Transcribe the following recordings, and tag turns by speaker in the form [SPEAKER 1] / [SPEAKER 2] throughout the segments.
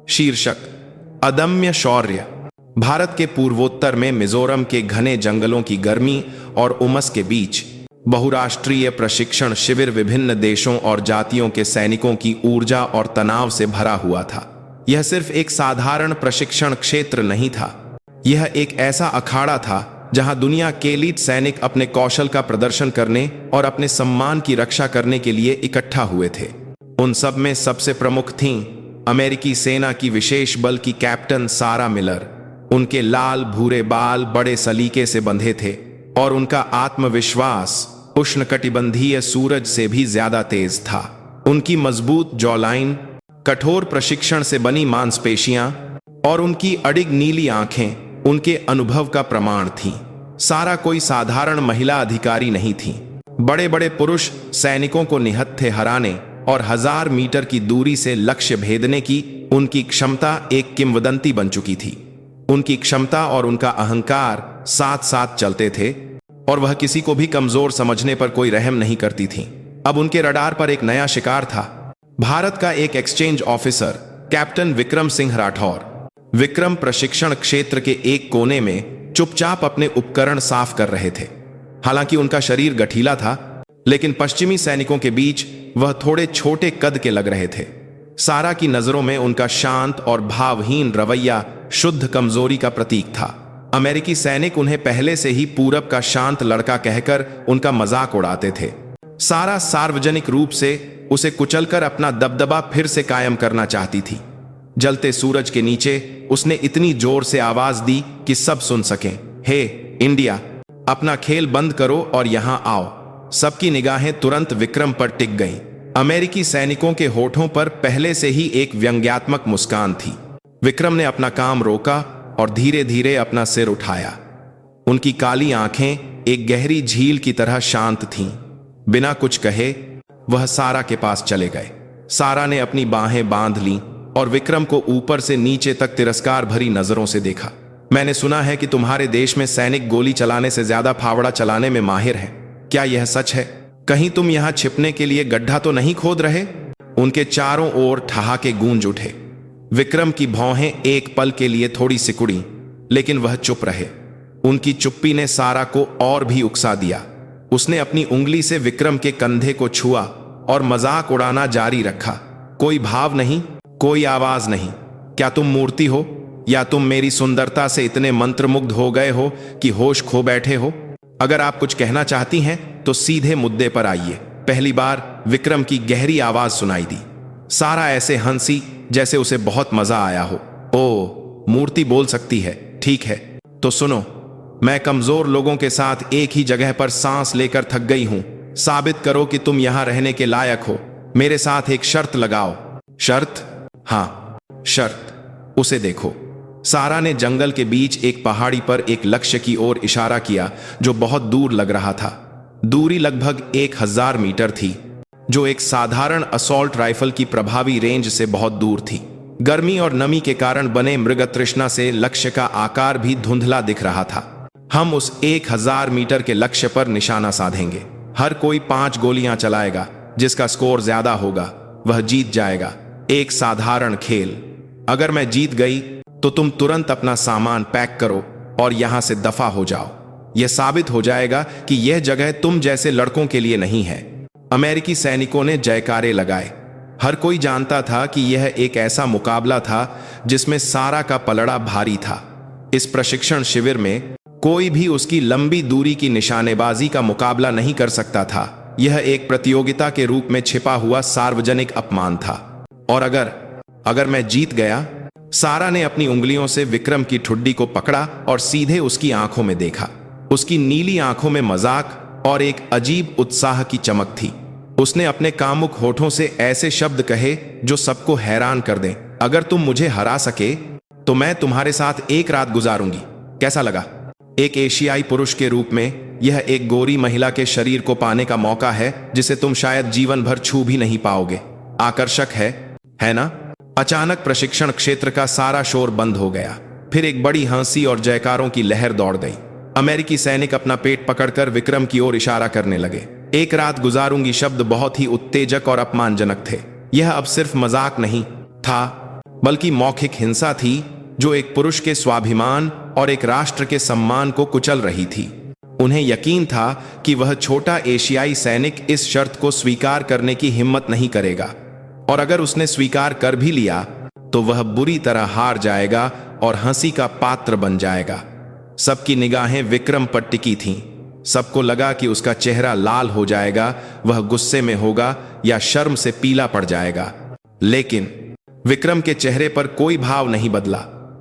[SPEAKER 1] शीर्षक: अदम्य शौर्य। भारत के पूर्वोत्तर में मिजोरम के घने जंगलों की गर्मी और उमस के बीच बहुराष्ट्रीय प्रशिक्षण शिविर विभिन्न देशों और जातियों के सैनिकों की ऊर्जा और तनाव से भरा हुआ था। यह सिर्फ एक साधारण प्रशिक्षण क्षेत्र नहीं था, यह एक ऐसा अखाड़ा था जहां दुनिया के एलीट सैनिक अपने कौशल का प्रदर्शन करने और अपने सम्मान की रक्षा करने के लिए इकट्ठा हुए थे। उन सब में सबसे प्रमुख थीं अमेरिकी सेना की विशेष बल की कैप्टन सारा मिलर। उनके लाल भूरे बाल बड़े सलीके से बंधे थे और उनका आत्मविश्वास उष्णकटिबंधीय सूरज से भी ज्यादा तेज था। उनकी मजबूत जॉलाइन, कठोर प्रशिक्षण से बनी मांसपेशियां और उनकी अडिग नीली आंखें उनके अनुभव का प्रमाण थीं। सारा कोई साधारण महिला अधिकारी नहीं थी। बड़े बड़े पुरुष सैनिकों को निहत्थे हराने और 1000 मीटर की दूरी से लक्ष्य भेदने की उनकी क्षमता एक किंवदंती बन चुकी थी। उनकी क्षमता और उनका अहंकार साथ साथ चलते थे और वह किसी को भी कमजोर समझने पर कोई रहम नहीं करती थी। अब उनके रडार पर एक नया शिकार था। भारत का एक exchange officer captain Vikram Singh Rathore. Vikram प्रशिक्षण क्षेत्र के एक कोने में चुपचाप अपने उपकरण साफ कर रहे थे। हालांकि उनका शरीर गठीला था, लेकिन पश्चिमी सैनिकों के बीच वह थोड़े छोटे कद के लग रहे थे। सारा की नजरों में उनका शांत और भावहीन रवैया शुद्ध कमजोरी का प्रतीक था। अमेरिकी सैनिक उन्हें पहले से ही पूरब का शांत लड़का कहकर उनका मजाक उड़ाते थे। सारा सार्वजनिक रूप से उसे कुचलकर अपना दबदबा फिर से कायम करना चाहती थी। जलते सूरज के नीचे उसने इतनी जोर से आवाज दी कि सब सुन सकें, हे इंडिया, अपना खेल बंद करो और यहां आओ। सबकी निगाहें तुरंत विक्रम पर टिक गईं। अमेरिकी सैनिकों के होठों पर पहले से ही एक व्यंग्यात्मक मुस्कान थी। विक्रम ने अपना काम रोका और धीरे धीरे अपना सिर उठाया। उनकी काली आंखें एक गहरी झील की तरह शांत थीं। बिना कुछ कहे वह सारा के पास चले गए। सारा ने अपनी बाहें बांध लीं और विक्रम को ऊपर से नीचे तक तिरस्कार भरी नजरों से देखा। मैंने सुना है कि तुम्हारे देश में सैनिक गोली चलाने से ज्यादा फावड़ा चलाने में माहिर हैं। क्या यह सच है? कहीं तुम यहां छिपने के लिए गड्ढा तो नहीं खोद रहे? उनके चारों ओर ठहाके गूंज उठे। विक्रम की भौहें एक पल के लिए थोड़ी सिकुड़ी, लेकिन वह चुप रहे। उनकी चुप्पी ने सारा को और भी उकसा दिया। उसने अपनी उंगली से विक्रम के कंधे को छुआ और मजाक उड़ाना जारी रखा। कोई भाव नहीं, कोई आवाज नहीं। क्या तुम मूर्ति हो या तुम मेरी सुंदरता से इतने मंत्रमुग्ध हो गए हो कि होश खो बैठे हो? अगर आप कुछ कहना चाहती हैं तो सीधे मुद्दे पर आइए। पहली बार विक्रम की गहरी आवाज सुनाई दी। सारा ऐसे हंसी जैसे उसे बहुत मजा आया हो। ओ, मूर्ति बोल सकती है, ठीक है तो सुनो। मैं कमजोर लोगों के साथ एक ही जगह पर सांस लेकर थक गई हूं। साबित करो कि तुम यहां रहने के लायक हो। मेरे साथ एक शर्त लगाओ। शर्त? हाँ, शर्त। उसे देखो। सारा ने जंगल के बीच एक पहाड़ी पर एक लक्ष्य की ओर इशारा किया जो बहुत दूर लग रहा था। दूरी लगभग 1000 मीटर थी, जो एक साधारण असॉल्ट राइफल की प्रभावी रेंज से बहुत दूर थी। गर्मी और नमी के कारण बने मृगतृष्णा से लक्ष्य का आकार भी धुंधला दिख रहा था। हम उस 1000 मीटर के लक्ष्य पर निशाना साधेंगे। हर कोई 5 गोलियां चलाएगा। जिसका स्कोर ज्यादा होगा वह जीत जाएगा। एक साधारण खेल। अगर मैं जीत गई तो तुम तुरंत अपना सामान पैक करो और यहां से दफा हो जाओ। यह साबित हो जाएगा कि यह जगह तुम जैसे लड़कों के लिए नहीं है। अमेरिकी सैनिकों ने जयकारे लगाए। हर कोई जानता था कि यह एक ऐसा मुकाबला था जिसमें सारा का पलड़ा भारी था। इस प्रशिक्षण शिविर में कोई भी उसकी लंबी दूरी की निशानेबाजी का मुकाबला नहीं कर सकता था। यह एक प्रतियोगिता के रूप में छिपा हुआ सार्वजनिक अपमान था। और अगर मैं जीत गया? सारा ने अपनी उंगलियों से विक्रम की ठुड्डी को पकड़ा और सीधे उसकी आंखों में देखा। उसकी नीली आंखों में मजाक और एक अजीब उत्साह की चमक थी। उसने अपने कामुक होठों से ऐसे शब्द कहे जो सबको हैरान कर दें। अगर तुम मुझे हरा सके तो मैं तुम्हारे साथ एक रात गुजारूंगी। कैसा लगा? एक एशियाई पुरुष के रूप में यह एक गोरी महिला के शरीर को पाने का मौका है जिसे तुम शायद जीवन भर छू भी नहीं पाओगे। आकर्षक है ना? अचानक प्रशिक्षण क्षेत्र का सारा शोर बंद हो गया। फिर एक बड़ी हंसी और जयकारों की लहर दौड़ गई। अमेरिकी सैनिक अपना पेट पकड़कर विक्रम की ओर इशारा करने लगे। एक रात गुजारूंगी शब्द बहुत ही उत्तेजक और अपमानजनक थे। यह अब सिर्फ मजाक नहीं था, बल्कि मौखिक हिंसा थी जो एक पुरुष के स्वाभिमान और एक राष्ट्र के सम्मान को कुचल रही थी। उन्हें यकीन था कि वह छोटा एशियाई सैनिक इस शर्त को स्वीकार करने की हिम्मत नहीं करेगा, और अगर उसने स्वीकार कर भी लिया तो वह बुरी तरह हार जाएगा और हंसी का पात्र बन जाएगा। सबकी निगाहें विक्रम पर टिकी थीं। सबको लगा कि उसका चेहरा लाल हो जाएगा, वह गुस्से में होगा या शर्म से पीला पड़ जाएगा। लेकिन विक्रम के चेहरे पर कोई भाव नहीं बदला।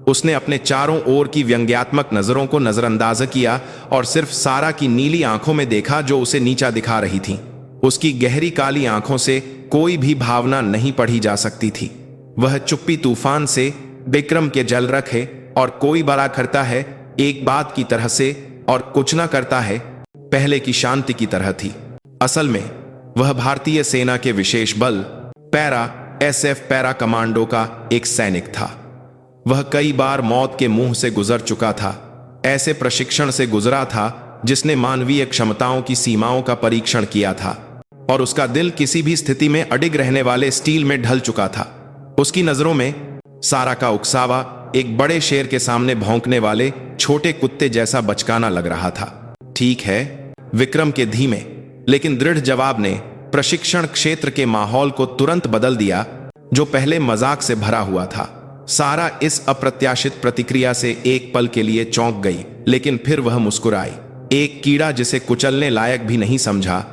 [SPEAKER 1] उसने अपने चारों ओर की व्यंग्यात्मक नजरों को नजरअंदाज किया और सिर्फ सारा की नीली आंखों में देखा जो उसे नीचा दिखा रही थी। उसकी गहरी काली आंखों से कोई भी भावना नहीं पढ़ी जा सकती थी। वह चुप्पी तूफान से विक्रम के जल रखे और कोई बड़ा करता है एक बात की तरह से और कुछ ना करता है पहले की शांति की तरह थी। असल में वह भारतीय सेना के विशेष बल पैरा SF पैरा कमांडो का एक सैनिक था। वह कई बार मौत के मुंह से गुजर चुका था, ऐसे प्रशिक्षण से गुजरा था जिसने मानवीय क्षमताओं की सीमाओं का परीक्षण किया था, और उसका दिल किसी भी स्थिति में अडिग रहने वाले स्टील में ढल चुका था। उसकी नजरों में सारा का उकसावा एक बड़े शेर के सामने भौंकने वाले छोटे कुत्ते जैसा बचकाना लग रहा था। ठीक है, विक्रम के धीमे लेकिन दृढ़ जवाब ने प्रशिक्षण क्षेत्र के माहौल को तुरंत बदल दिया, जो पहले मजाक से भरा हुआ था। सारा इस अप्रत्याशित प्रतिक्रिया से एक पल के लिए चौंक गई, लेकिन फिर वह मुस्कुराई। एक कीड़ा जिसे कुचलने लायक भी नहीं समझा,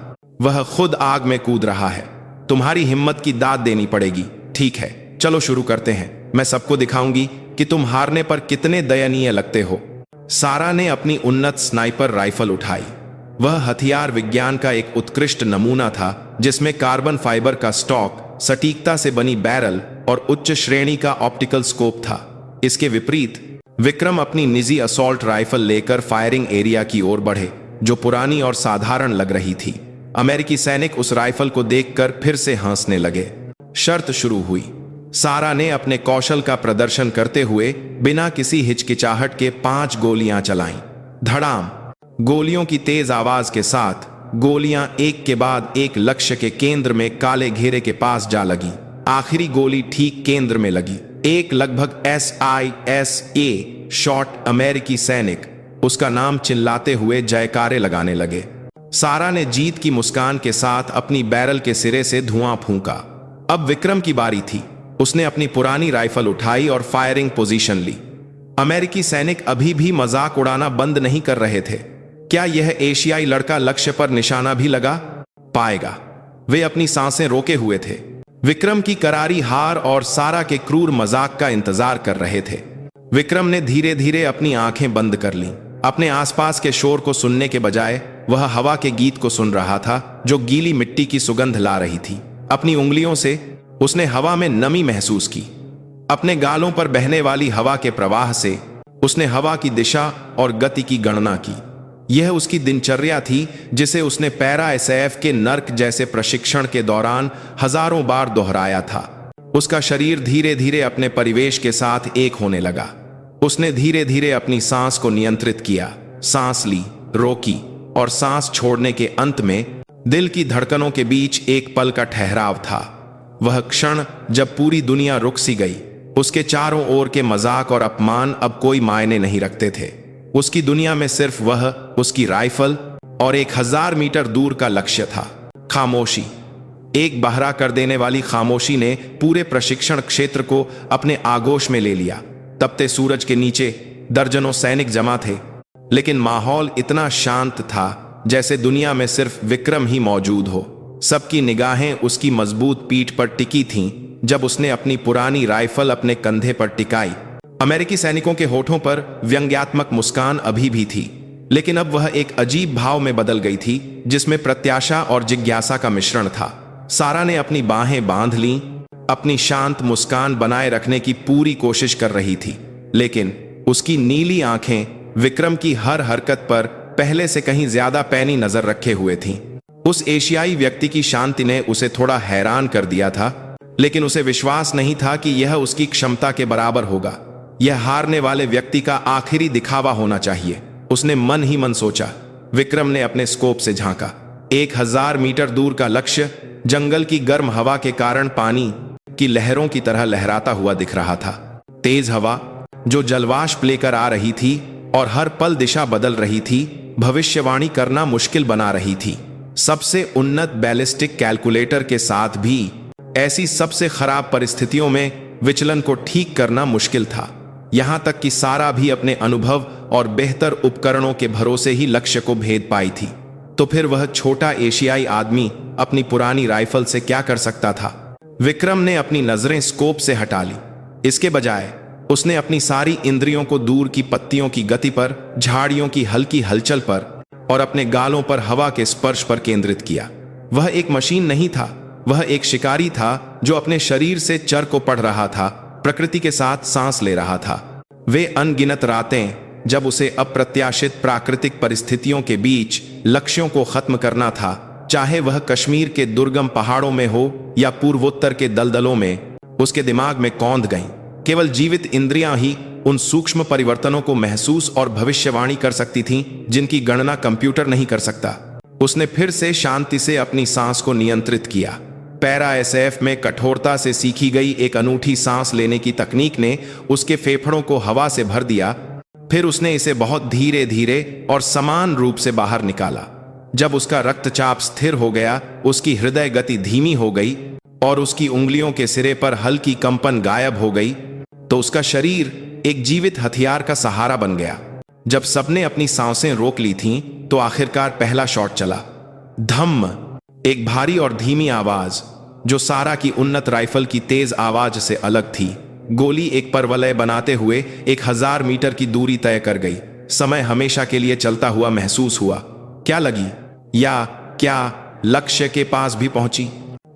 [SPEAKER 1] वह खुद आग में कूद रहा है। तुम्हारी हिम्मत की दाद देनी पड़ेगी। ठीक है, चलो शुरू करते हैं। मैं सबको दिखाऊंगी कि तुम हारने पर कितने दयनीय लगते हो। सारा ने अपनी उन्नत स्नाइपर राइफल उठाई। वह हथियार विज्ञान का एक उत्कृष्ट नमूना था, जिसमें कार्बन फाइबर का स्टॉक, सटीकता से बनी बैरल और उच्च श्रेणी का ऑप्टिकल स्कोप था। इसके विपरीत विक्रम अपनी निजी असॉल्ट राइफल लेकर फायरिंग एरिया की ओर बढ़े, जो पुरानी और साधारण लग रही थी। अमेरिकी सैनिक उस राइफल को देखकर फिर से हंसने लगे। शर्त शुरू हुई। सारा ने अपने कौशल का प्रदर्शन करते हुए बिना किसी हिचकिचाहट के 5 गोलियां चलाईं। धड़ाम। गोलियों की तेज आवाज के साथ गोलियां एक के बाद एक लक्ष्य के केंद्र में काले घेरे के पास जा लगी। आखिरी गोली ठीक केंद्र में लगी। एक लगभग SISA शॉट अमेरिकी सैनिक उसका नाम चिल्लाते हुए जयकारे लगाने लगे। सारा ने जीत की मुस्कान के साथ अपनी बैरल के सिरे से धुआं फूंका। अब विक्रम की बारी थी। उसने अपनी पुरानी राइफल उठाई और फायरिंग पोजीशन ली। अमेरिकी सैनिक अभी भी मजाक उड़ाना बंद नहीं कर रहे थे। क्या यह एशियाई लड़का लक्ष्य पर निशाना भी लगा पाएगा? वे अपनी सांसें रोके हुए थे। विक्रम की करारी हार और सारा के क्रूर मजाक का इंतजार कर रहे थे। विक्रम ने धीरे धीरे अपनी आंखें बंद कर लीं। अपने आसपास के शोर को सुनने के बजाय वह हवा के गीत को सुन रहा था, जो गीली मिट्टी की सुगंध ला रही थी। अपनी उंगलियों से उसने हवा में नमी महसूस की। अपने गालों पर बहने वाली हवा के प्रवाह से उसने हवा की दिशा और गति की गणना की। यह उसकी दिनचर्या थी, जिसे उसने पैरा SF के नर्क जैसे प्रशिक्षण के दौरान हजारों बार दोहराया था। उसका शरीर धीरे धीरे अपने परिवेश के साथ एक होने लगा। उसने धीरे धीरे अपनी सांस को नियंत्रित किया। सांस ली, रोकी और सांस छोड़ने के अंत में दिल की धड़कनों के बीच एक पल का ठहराव था। वह क्षण जब पूरी दुनिया रुक सी गई। उसके चारों ओर के मजाक और अपमान अब कोई मायने नहीं रखते थे। उसकी दुनिया में सिर्फ वह, उसकी राइफल और 1000 मीटर दूर का लक्ष्य था। खामोशी। एक बहरा कर देने वाली खामोशी ने पूरे प्रशिक्षण क्षेत्र को अपने आगोश में ले लिया। तपते सूरज के नीचे दर्जनों सैनिक जमा थे, लेकिन माहौल इतना शांत था जैसे दुनिया में सिर्फ विक्रम ही मौजूद हो। सबकी निगाहें उसकी मजबूत पीठ पर टिकी थीं जब उसने अपनी पुरानी राइफल अपने कंधे पर टिकाई। अमेरिकी सैनिकों के होठों पर व्यंग्यात्मक मुस्कान अभी भी थी, लेकिन अब वह एक अजीब भाव में बदल गई थी, जिसमें प्रत्याशा और जिज्ञासा का मिश्रण था। सारा ने अपनी बाहें बांध लीं, अपनी शांत मुस्कान बनाए रखने की पूरी कोशिश कर रही थी, लेकिन उसकी नीली आंखें विक्रम की हर हरकत पर पहले से कहीं ज्यादा पैनी नजर रखे हुए थीं। उस एशियाई व्यक्ति की शांति ने उसे थोड़ा हैरान कर दिया था, लेकिन उसे विश्वास नहीं था कि यह उसकी क्षमता के बराबर होगा। यह हारने वाले व्यक्ति का आखिरी दिखावा होना चाहिए, उसने मन ही मन सोचा। विक्रम ने अपने स्कोप से झांका। 1000 मीटर दूर का लक्ष्य जंगल की गर्म हवा के कारण पानी की लहरों की तरह लहराता हुआ दिख रहा था। तेज हवा जो जलवाष्प लेकर आ रही थी और हर पल दिशा बदल रही थी, भविष्यवाणी करना मुश्किल बना रही थी। सबसे उन्नत बैलिस्टिक कैलकुलेटर के साथ भी ऐसी सबसे खराब परिस्थितियों में विचलन को ठीक करना मुश्किल था। यहां तक कि सारा भी अपने अनुभव और बेहतर उपकरणों के भरोसे ही लक्ष्य को भेद पाई थी। तो फिर वह छोटा एशियाई आदमी अपनी पुरानी राइफल से क्या कर सकता था? विक्रम ने अपनी नजरें स्कोप से हटा ली। इसके बजाय उसने अपनी सारी इंद्रियों को दूर की पत्तियों की गति पर, झाड़ियों की हल्की हलचल पर और अपने गालों पर हवा के स्पर्श पर केंद्रित किया। वह एक मशीन नहीं था, वह एक शिकारी था जो अपने शरीर से चर को पढ़ रहा था, प्रकृति के साथ सांस ले रहा था। वे अनगिनत रातें जब उसे अप्रत्याशित प्राकृतिक परिस्थितियों के बीच लक्ष्यों को खत्म करना था, चाहे वह कश्मीर के दुर्गम पहाड़ों में हो या पूर्वोत्तर के दलदलों में, उसके दिमाग में कौंध गईं। केवल जीवित इंद्रियां ही उन सूक्ष्म परिवर्तनों को महसूस और भविष्यवाणी कर सकती थीं जिनकी गणना कंप्यूटर नहीं कर सकता। उसने फिर से शांति से अपनी सांस को नियंत्रित किया। पैरा एसएफ में कठोरता से सीखी गई एक अनूठी सांस लेने की तकनीक ने उसके फेफड़ों को हवा से भर दिया। फिर उसने इसे बहुत धीरे धीरे और समान रूप से बाहर निकाला। जब उसका रक्तचाप स्थिर हो गया, उसकी हृदय गति धीमी हो गई और उसकी उंगलियों के सिरे पर हल्की कंपन गायब हो गई, तो उसका शरीर एक जीवित हथियार का सहारा बन गया। जब सबने अपनी सांसें रोक ली थीं, तो आखिरकार पहला शॉट चला। धम्म, एक भारी और धीमी आवाज जो सारा की उन्नत राइफल की तेज आवाज से अलग थी। गोली एक परवलय बनाते हुए 1000 मीटर की दूरी तय कर गई। समय हमेशा के लिए चलता हुआ महसूस हुआ। क्या लगी, या क्या लक्ष्य के पास भी पहुंची?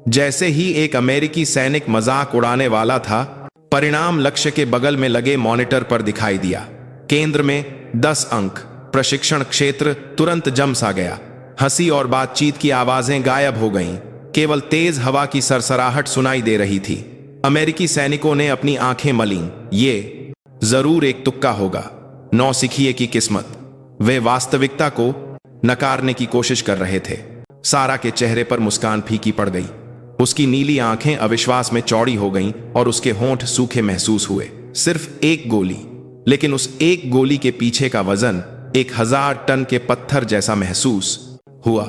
[SPEAKER 1] जैसे ही एक अमेरिकी सैनिक मजाक उड़ाने वाला था, परिणाम लक्ष्य के बगल में लगे मॉनिटर पर दिखाई दिया। केंद्र में 10 अंक, प्रशिक्षण क्षेत्र तुरंत जम सा गया। हंसी और बातचीत की आवाजें गायब हो गईं। केवल तेज हवा की सरसराहट सुनाई दे रही थी। अमेरिकी सैनिकों ने अपनी आंखें मलीं। ये जरूर एक तुक्का होगा, नौसिखिए की किस्मत। वे वास्तविकता को नकारने की कोशिश कर रहे थे। सारा के चेहरे पर मुस्कान फीकी पड़ गई। उसकी नीली आंखें अविश्वास में चौड़ी हो गईं और उसके होंठ सूखे महसूस हुए। सिर्फ एक गोली, लेकिन उस एक गोली के पीछे का वजन 1000 टन के पत्थर जैसा महसूस हुआ।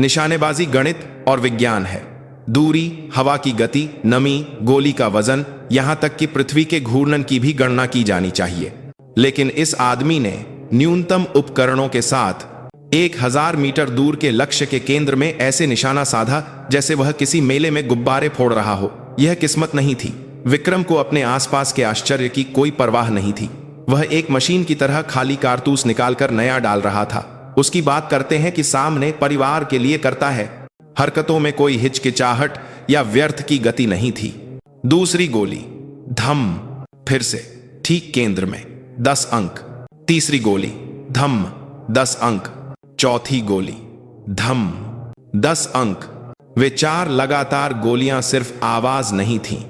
[SPEAKER 1] निशानेबाजी गणित और विज्ञान है। दूरी, हवा की गति, नमी, गोली का वजन, यहां तक कि पृथ्वी के घूर्णन की भी गणना की जानी चाहिए। लेकिन इस आदमी ने न्यूनतम उपकरणों के साथ 1000 मीटर दूर के लक्ष्य के केंद्र में ऐसे निशाना साधा जैसे वह किसी मेले में गुब्बारे फोड़ रहा हो। यह किस्मत नहीं थी। विक्रम को अपने आसपास के आश्चर्य की कोई परवाह नहीं थी। वह एक मशीन की तरह खाली कारतूस निकालकर नया डाल रहा था। उसकी बात करते हैं कि सामने परिवार के लिए करता है। हरकतों में कोई हिचकिचाहट या व्यर्थ की गति नहीं थी। दूसरी गोली, धम, फिर से ठीक केंद्र में, 10 अंक। तीसरी गोली, धम, 10 अंक। चौथी गोली, धम, 10 अंक। वे 4 लगातार गोलियां सिर्फ आवाज नहीं थीं,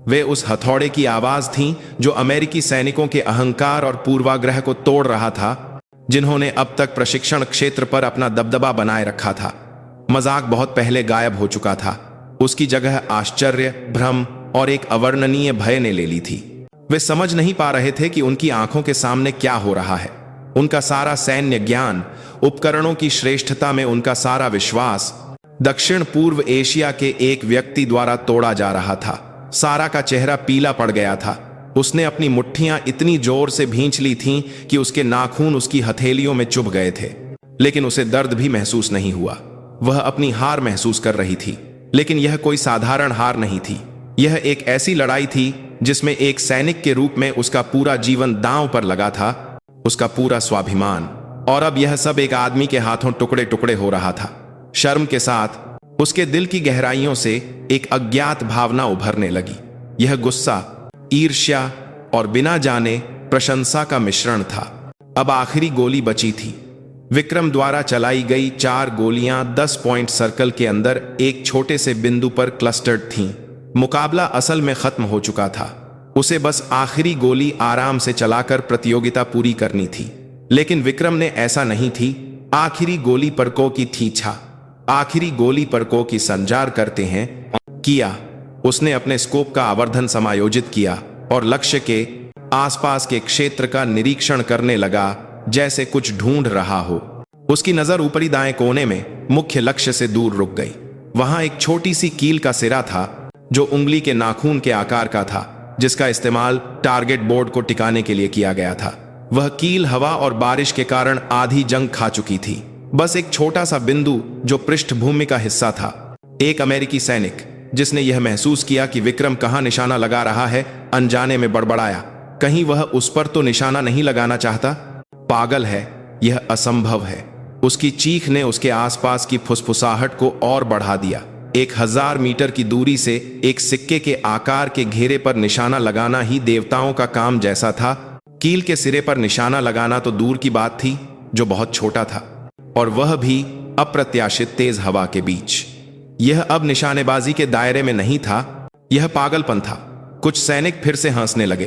[SPEAKER 1] वे उस हथौड़े की आवाज थीं जो अमेरिकी सैनिकों के अहंकार और पूर्वाग्रह को तोड़ रहा था, जिन्होंने अब तक प्रशिक्षण क्षेत्र पर अपना दबदबा बनाए रखा था। मजाक बहुत पहले गायब हो चुका था। उसकी जगह आश्चर्य, भ्रम और एक अवर्णनीय भय ने ले ली थी। वे समझ नहीं पा रहे थे कि उनकी आंखों के सामने क्या हो रहा है। उनका सारा सैन्य ज्ञान, उपकरणों की श्रेष्ठता में उनका सारा विश्वास दक्षिण पूर्व एशिया के एक व्यक्ति द्वारा तोड़ा जा रहा था। सारा का चेहरा पीला पड़ गया था। उसने अपनी मुट्ठियां इतनी जोर से भींच ली थीं कि उसके नाखून उसकी हथेलियों में चुभ गए थे, लेकिन उसे दर्द भी महसूस नहीं हुआ। वह अपनी हार महसूस कर रही थी, लेकिन यह कोई साधारण हार नहीं थी। यह एक ऐसी लड़ाई थी जिसमें एक सैनिक के रूप में उसका पूरा जीवन दांव पर लगा था, उसका पूरा स्वाभिमान। और अब यह सब एक आदमी के हाथों टुकड़े टुकड़े हो रहा था। शर्म के साथ उसके दिल की गहराइयों से एक अज्ञात भावना उभरने लगी। यह गुस्सा, ईर्ष्या और बिना जाने प्रशंसा का मिश्रण था। अब आखिरी गोली बची थी। विक्रम द्वारा चलाई गई 4 गोलियां 10 पॉइंट सर्कल के अंदर एक छोटे से बिंदु पर क्लस्टर्ड थीं। मुकाबला असल में खत्म हो चुका था। उसे बस आखिरी गोली आराम से चलाकर प्रतियोगिता पूरी करनी थी। लेकिन विक्रम ने ऐसा नहीं थी। आखिरी गोली पर को की थी छा। आखिरी गोली पर को की संचार करते हैं किया। उसने अपने स्कोप का आवर्धन समायोजित किया और लक्ष्य के आसपास के क्षेत्र का निरीक्षण करने लगा, जैसे कुछ ढूंढ रहा हो। उसकी नजर ऊपरी दाएं कोने में मुख्य लक्ष्य से दूर रुक गई। वहां एक छोटी सी कील का सिरा था जो उंगली के नाखून के आकार का था, जिसका इस्तेमाल टारगेट बोर्ड को टिकाने के लिए किया गया था। वह कील हवा और बारिश के कारण आधी जंग खा चुकी थी। बस एक छोटा सा बिंदु जो पृष्ठभूमि का हिस्सा था। एक अमेरिकी सैनिक जिसने यह महसूस किया कि विक्रम कहां निशाना लगा रहा है, अनजाने में बड़बड़ाया, कहीं वह उस पर तो निशाना नहीं लगाना चाहता? पागल है, यह असंभव है। उसकी चीख ने उसके आसपास की फुसफुसाहट को और बढ़ा दिया। 1000 मीटर की दूरी से एक सिक्के के आकार के घेरे पर निशाना लगाना ही देवताओं का काम जैसा था। कील के सिरे पर निशाना लगाना तो दूर की बात थी, जो बहुत छोटा था, और वह भी अप्रत्याशित तेज हवा के बीच। यह अब निशानेबाजी के दायरे में नहीं था, यह पागलपन था। कुछ सैनिक फिर से हंसने लगे।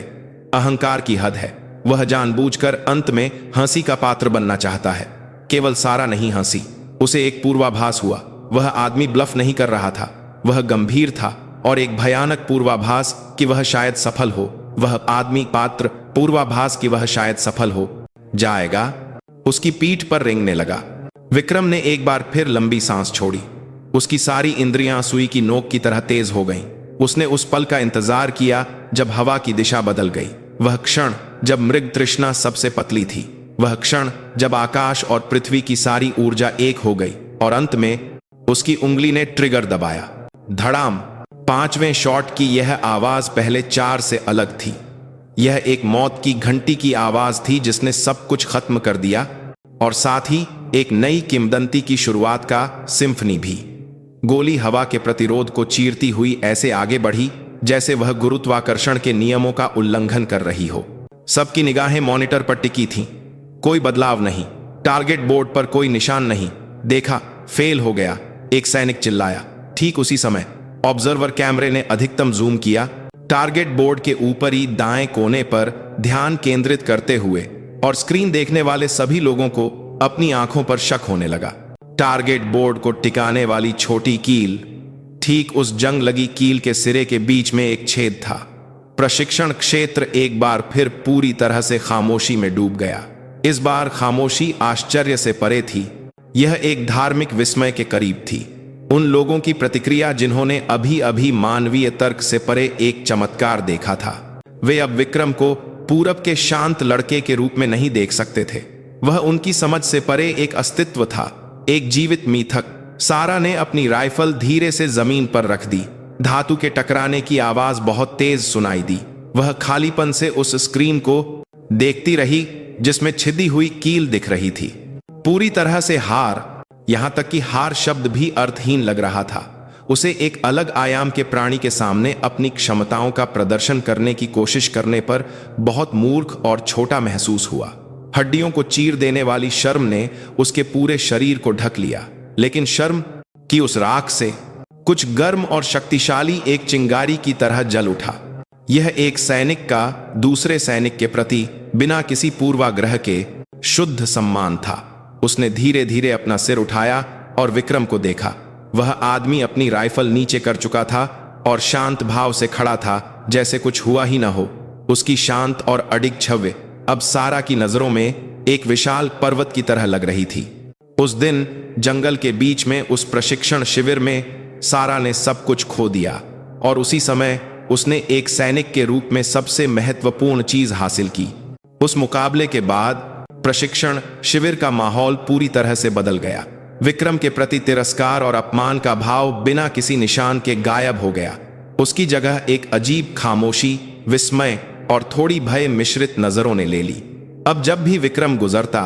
[SPEAKER 1] अहंकार की हद है, वह जानबूझकर अंत में हंसी का पात्र बनना चाहता है। केवल सारा नहीं हंसी, उसे एक पूर्वाभास हुआ। वह आदमी ब्लफ नहीं कर रहा था, वह गंभीर था, और एक भयानक पूर्वाभास कि वह शायद सफल हो। वह आदमी पात्र पूर्वाभास कि वह शायद सफल हो जाएगा उसकी पीठ पर रेंगने लगा। विक्रम ने एक बार फिर लंबी सांस छोड़ी। उसकी सारी इंद्रियां सुई की नोक की तरह तेज हो गईं। उसने उस पल का इंतजार किया जब हवा की दिशा बदल गई। वह क्षण जब मृग तृष्णा सबसे पतली थी। वह क्षण जब आकाश और पृथ्वी की सारी ऊर्जा एक हो गई, और अंत में उसकी उंगली ने ट्रिगर दबाया। धड़ाम। 5वें शॉट की यह आवाज पहले 4 से अलग थी। यह एक मौत की घंटी की आवाज थी जिसने सब कुछ खत्म कर दिया, और साथ ही एक नई किंवदंती की शुरुआत का सिम्फनी भी। गोली हवा के प्रतिरोध को चीरती हुई ऐसे आगे बढ़ी जैसे वह गुरुत्वाकर्षण के नियमों का उल्लंघन कर रही हो। सबकी निगाहें मॉनिटर पर टिकी थीं। कोई बदलाव नहीं, टारगेट बोर्ड पर कोई निशान नहीं। देखा, फेल हो गया, एक सैनिक चिल्लाया। ठीक उसी समय ऑब्जर्वर कैमरे ने अधिकतम जूम किया, टारगेट बोर्ड के ऊपरी दाएं कोने पर ध्यान केंद्रित करते हुए, और स्क्रीन देखने वाले सभी लोगों को अपनी आंखों पर शक होने लगा। टारगेट बोर्ड को टिकाने वाली छोटी कील, ठीक उस जंग लगी कील के सिरे के बीच में एक छेद था। प्रशिक्षण क्षेत्र एक बार फिर पूरी तरह से खामोशी में डूब गया। इस बार खामोशी आश्चर्य से परे थी, यह एक धार्मिक विस्मय के करीब थी। उन लोगों की प्रतिक्रिया जिन्होंने अभी अभी मानवीय तर्क से परे एक चमत्कार देखा था। वे अब विक्रम को पूरब के शांत लड़के के रूप में नहीं देख सकते थे। वह उनकी समझ से परे एक अस्तित्व था, एक जीवित मिथक। सारा ने अपनी राइफल धीरे से जमीन पर रख दी। धातु के टकराने की आवाज बहुत तेज सुनाई दी। वह खालीपन से उस स्क्रीन को देखती रही जिसमें छिदी हुई कील दिख रही थी। पूरी तरह से हार, यहां तक कि हार शब्द भी अर्थहीन लग रहा था। उसे एक अलग आयाम के प्राणी के सामने अपनी क्षमताओं का प्रदर्शन करने की कोशिश करने पर बहुत मूर्ख और छोटा महसूस हुआ। हड्डियों को चीर देने वाली शर्म ने उसके पूरे शरीर को ढक लिया, लेकिन शर्म की उस राख से कुछ गर्म और शक्तिशाली एक चिंगारी की तरह जल उठा। यह एक सैनिक का दूसरे सैनिक के प्रति बिना किसी पूर्वाग्रह के शुद्ध सम्मान था। उसने धीरे धीरे अपना सिर उठाया और विक्रम को देखा। वह आदमी अपनी राइफल नीचे कर चुका था और शांत भाव से खड़ा था, जैसे कुछ हुआ ही न हो। उसकी शांत और अडिग छवि अब सारा की नजरों में एक विशाल पर्वत की तरह लग रही थी। उस दिन जंगल के बीच में उस प्रशिक्षण शिविर में सारा ने सब कुछ खो दिया, और उसी समय उसने एक सैनिक के रूप में सबसे महत्वपूर्ण चीज हासिल की। उस मुकाबले के बाद प्रशिक्षण शिविर का माहौल पूरी तरह से बदल गया। विक्रम के प्रति तिरस्कार और अपमान का भाव बिना किसी निशान के गायब हो गया। उसकी जगह एक अजीब खामोशी, विस्मय और थोड़ी भय मिश्रित नजरों ने ले ली। अब जब भी विक्रम गुजरता,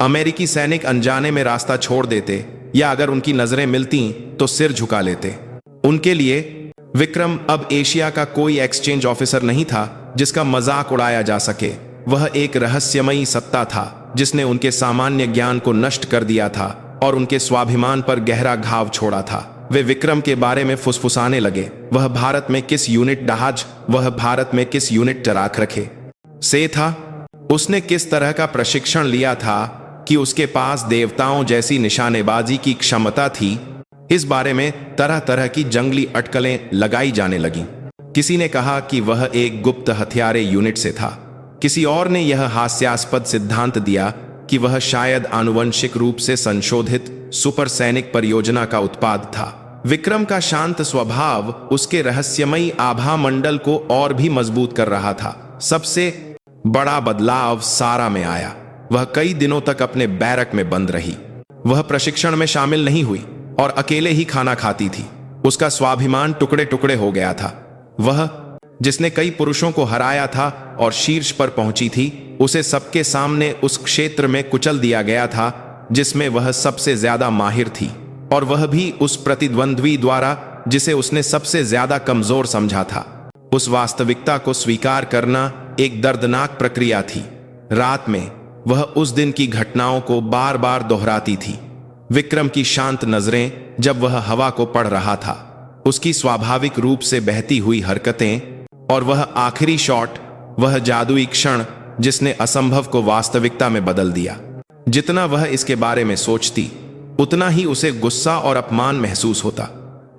[SPEAKER 1] अमेरिकी सैनिक अनजाने में रास्ता छोड़ देते, या अगर उनकी नजरें मिलती तो सिर झुका लेते। उनके लिए विक्रम अब एशिया का कोई एक्सचेंज ऑफिसर नहीं था जिसका मजाक उड़ाया जा सके। वह एक रहस्यमयी सत्ता था जिसने उनके सामान्य ज्ञान को नष्ट कर दिया था और उनके स्वाभिमान पर गहरा घाव छोड़ा था। वे विक्रम के बारे में फुसफुसाने लगे। वह भारत में किस यूनिट जहाज, वह भारत में किस यूनिट चराख रखे से था। उसने किस तरह का प्रशिक्षण लिया था कि उसके पास देवताओं जैसी निशानेबाजी की क्षमता थी। इस बारे में तरह तरह की जंगली अटकलें लगाई जाने लगीं। किसी ने कहा कि वह एक गुप्त हथियारे यूनिट से था। किसी और ने यह हास्यास्पद सिद्धांत दिया कि वह शायद आनुवंशिक रूप से संशोधित सुपर सैनिक परियोजना का उत्पाद था। विक्रम का शांत स्वभाव उसके रहस्यमयी आभा मंडल को और भी मजबूत कर रहा था। सबसे बड़ा बदलाव सारा में आया। वह कई दिनों तक अपने बैरक में बंद रही। वह प्रशिक्षण में शामिल नहीं हुई और अकेले ही खाना खाती थी। उसका स्वाभिमान टुकड़े टुकड़े हो गया था। वह जिसने कई पुरुषों को हराया था और शीर्ष पर पहुंची थी, उसे सबके सामने उस क्षेत्र में कुचल दिया गया था जिसमें वह सबसे ज्यादा माहिर थी, और वह भी उस प्रतिद्वंद्वी द्वारा जिसे उसने सबसे ज्यादा कमजोर समझा था। उस वास्तविकता को स्वीकार करना एक दर्दनाक प्रक्रिया थी। रात में वह उस दिन की घटनाओं को बार बार दोहराती थी। विक्रम की शांत नजरें जब वह हवा को पढ़ रहा था, उसकी स्वाभाविक रूप से बहती हुई हरकतें, और वह आखिरी शॉट, वह जादुई क्षण जिसने असंभव को वास्तविकता में बदल दिया। जितना वह इसके बारे में सोचती, उतना ही उसे गुस्सा और अपमान महसूस होता।